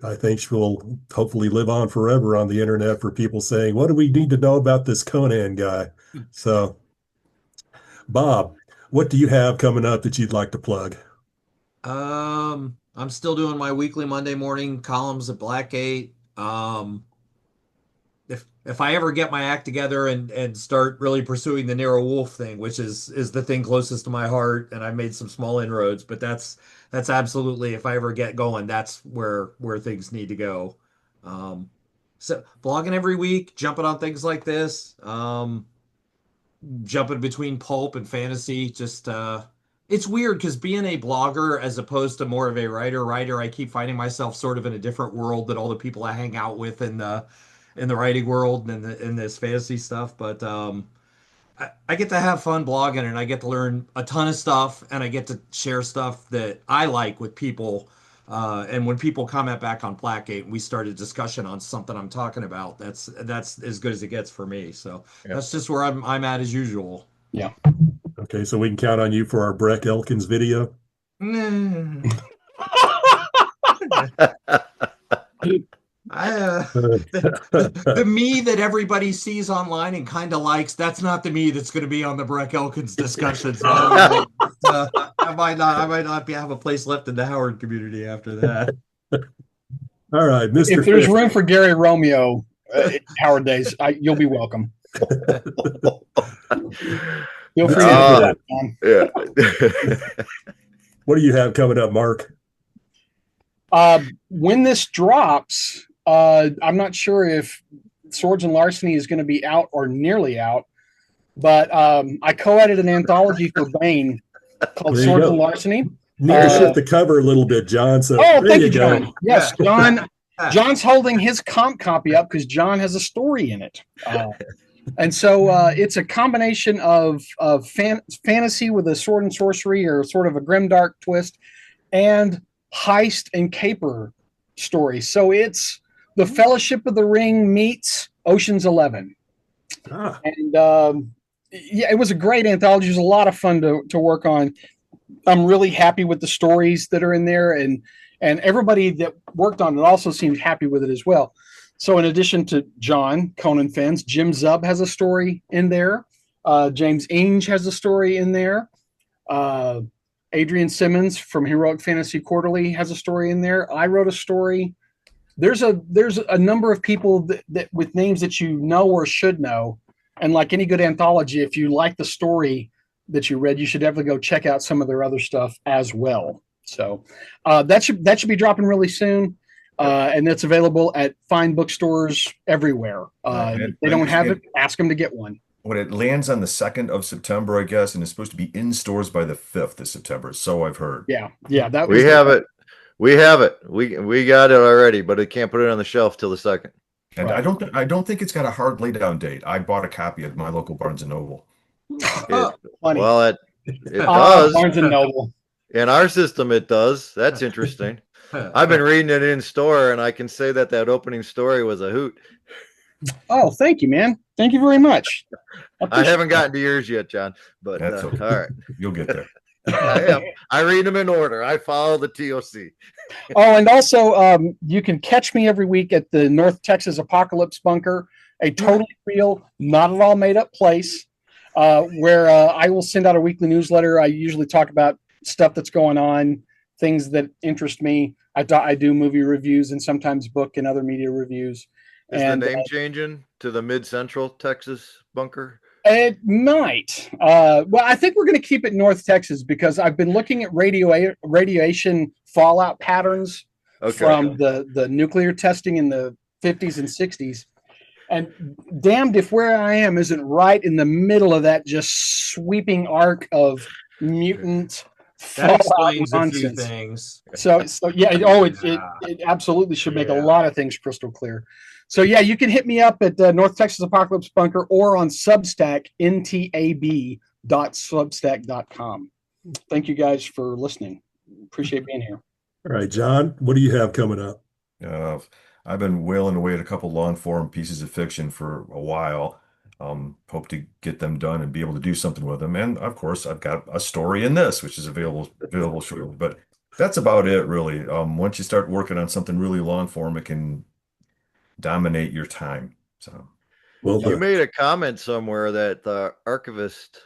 I think will hopefully live on forever on the internet for people saying, what do we need to know about this Conan guy? So, Bob, what do you have coming up that you'd like to plug? I'm still doing my weekly Monday morning columns at Blackgate. If I ever get my act together and start really pursuing the Nero Wolf thing, which is the thing closest to my heart, and I've made some small inroads, but that's absolutely, if I ever get going, that's where things need to go. So blogging every week, jumping on things like this, jumping between pulp and fantasy. Just it's weird because being a blogger as opposed to more of a writer, I keep finding myself sort of in a different world than all the people I hang out with in the writing world and in this fantasy stuff. But I get to have fun blogging, and I get to learn a ton of stuff, and I get to share stuff that I like with people. And when people comment back on Blackgate and we start a discussion on something I'm talking about, that's as good as it gets for me. So that's just where I'm at as usual. Yeah. Okay, so we can count on you for our Breck Elkins video. The me that everybody sees online and kind of likes, that's not the me that's going to be on the Breck Elkins discussions. I might not have a place left in the Howard community after that. All right, Mr. If there's room for Gary Romeo in Howard days, you'll be welcome. Feel free to do that, John. What do you have coming up, Mark? When this drops, I'm not sure if Swords and Larceny is going to be out or nearly out, but I co-edited an anthology for Bain called Swords and Larceny. Need to shift the cover a little bit, John. So thank you, John. Go. Yes, John. John's holding his comp copy up because John has a story in it. And so it's a combination of fantasy with a sword and sorcery, or sort of a grimdark twist, and heist and caper story. So it's the Fellowship of the Ring meets Ocean's 11. And it was a great anthology. It was a lot of fun to work on. I'm really happy with the stories that are in there, and everybody that worked on it also seemed happy with it as well. So in addition to John, Conan fans, Jim Zub has a story in there. James Inge has a story in there. Adrian Simmons from Heroic Fantasy Quarterly has a story in there. I wrote a story. There's a number of people that with names that you know or should know. And like any good anthology, if you like the story that you read, you should definitely go check out some of their other stuff as well. So that should be dropping really soon. And that's available at fine bookstores everywhere. If they don't have it, ask them to get one. When it lands on the 2nd of September, I guess, and it's supposed to be in stores by the 5th of September. So I've heard. Yeah. We have it. We got it already, but I can't put it on the shelf till the 2nd. And right. I don't think it's got a hard laydown date. I bought a copy at my local Barnes and Noble. It does. Barnes and Noble. In our system, it does. That's interesting. I've been reading it in store, and I can say that opening story was a hoot. Oh, thank you, man. Thank you very much. I haven't gotten to yours yet, John, but that's okay. All right. You'll get there. I read them in order. I follow the TOC. Oh, and also you can catch me every week at the North Texas Apocalypse Bunker, a totally real, not at all made up place where I will send out a weekly newsletter. I usually talk about stuff that's going on, things that interest me. I do movie reviews and sometimes book and other media reviews. Is the name changing to the Mid-Central Texas Bunker? It might. Well, I think we're going to keep it North Texas because I've been looking at radiation fallout patterns from the nuclear testing in the 50s and 60s. And damned if where I am isn't right in the middle of that just sweeping arc of mutant That fallout explains a few nonsense. things. So yeah. Oh, it absolutely should make a lot of things crystal clear. So yeah, you can hit me up at North Texas Apocalypse Bunker or on Substack, ntab.substack.com. Thank you guys for listening. Appreciate being here. All right, John, what do you have coming up? I've been wailing away at a couple long form pieces of fiction for a while. Hope to get them done and be able to do something with them. And of course, I've got a story in this, which is available shortly. But that's about it, really. Once you start working on something really long form, it can dominate your time. So, well, you made a comment somewhere that the archivist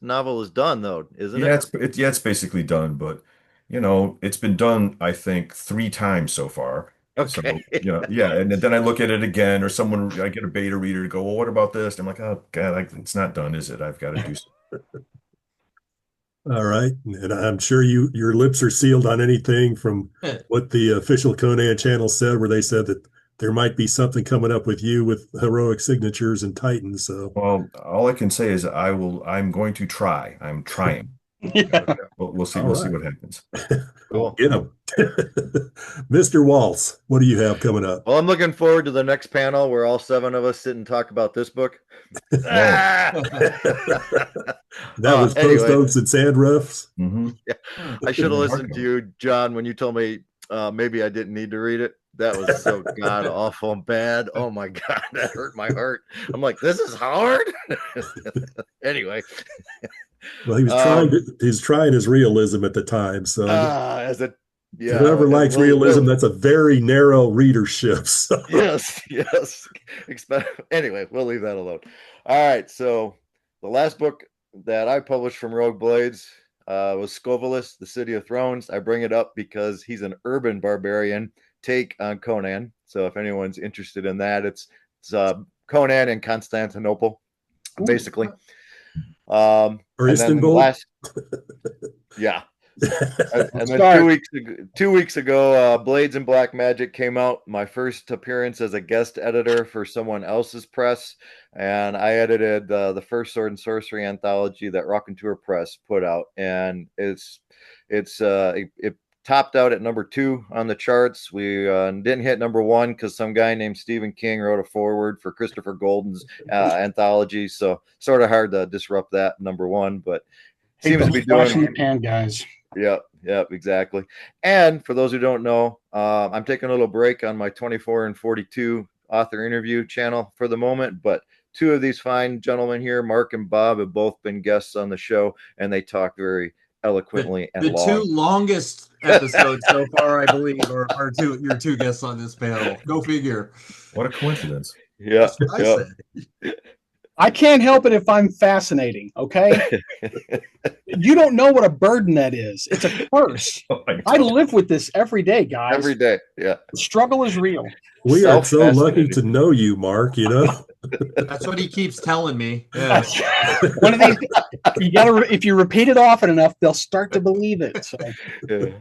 novel is done, though, isn't it? It's basically done, but it's been done, I think, 3 times so far. Okay. So, and then I look at it again, or I get a beta reader to go, well, what about this? And I'm like, oh God, it's not done, is it? I've got to do something. All right. And I'm sure your lips are sealed on anything from what the official Conan channel said, where they said that there might be something coming up with you with heroic signatures and Titans. So, well, all I can say is I'm going to try. I'm trying. Yeah. We'll see. We'll see what happens. Cool. Get him. Mr. Waltz, what do you have coming up? Well, I'm looking forward to the next panel where all 7 of us sit and talk about this book. That was Post Oaks and Sand Roofs. Mm-hmm. Yeah. I should have listened to you, John, when you told me maybe I didn't need to read it. That was so god awful and bad. Oh my God, that hurt my heart. I'm like, this is hard. Anyway. Well, he was trying his realism at the time. So whoever likes realism, that's a very narrow readership. So. Yes. Anyway, we'll leave that alone. All right. So the last book that I published from Rogue Blades was Scovilus, The City of Thrones. I bring it up because he's an urban barbarian take on Conan. So if anyone's interested in that, it's Conan in Constantinople, basically. Or Istanbul. Yeah. And then 2 weeks ago, Blades and Black Magic came out. My first appearance as a guest editor for someone else's press, and I edited the first Sword and Sorcery anthology that Raconteur Press put out, and it topped out at number 2 on the charts. We didn't hit number 1 because some guy named Stephen King wrote a foreword for Christopher Golden's anthology, so sort of hard to disrupt that number 1, but seems to be doing the pan, guys. Yep, exactly. And for those who don't know, I'm taking a little break on my 24 and 42 author interview channel for the moment, but 2 of these fine gentlemen here, Mark and Bob, have both been guests on the show, and they talk very eloquently and long. The 2 longest episodes so far, I believe, are your 2 guests on this panel. Go figure. What a coincidence. Yeah. I can't help it if I'm fascinating, okay? You don't know what a burden that is. It's a curse. I live with this every day, guys. Every day, yeah. The struggle is real. We are so lucky to know you, Mark, That's what he keeps telling me. Yeah. One of these, if you repeat it often enough, they'll start to believe it. So. Yeah.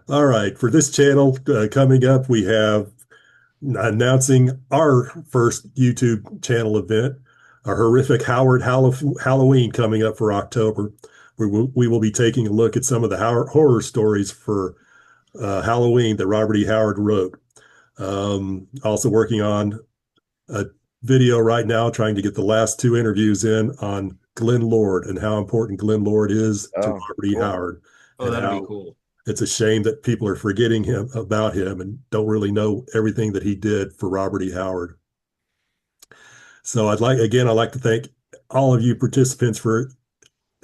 All right. For this channel coming up, we have announcing our first YouTube channel event, a horrific Howard Halloween coming up for October. We will be taking a look at some of the horror stories for Halloween that Robert E. Howard wrote. Also working on a video right now, trying to get the last 2 interviews in on Glenn Lord and how important Glenn Lord is to Robert E. Howard. Oh, that'd be cool. It's a shame that people are forgetting about him and don't really know everything that he did for Robert E. Howard. So I'd like to thank all of you participants for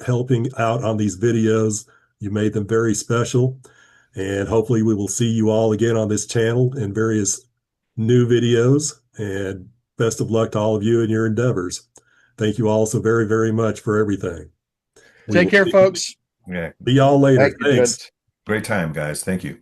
helping out on these videos. You made them very special, and hopefully we will see you all again on this channel in various new videos, and best of luck to all of you in your endeavors. Thank you all so very, very much for everything. Take care, folks. Yeah. See y'all later. Thanks. Great time, guys. Thank you.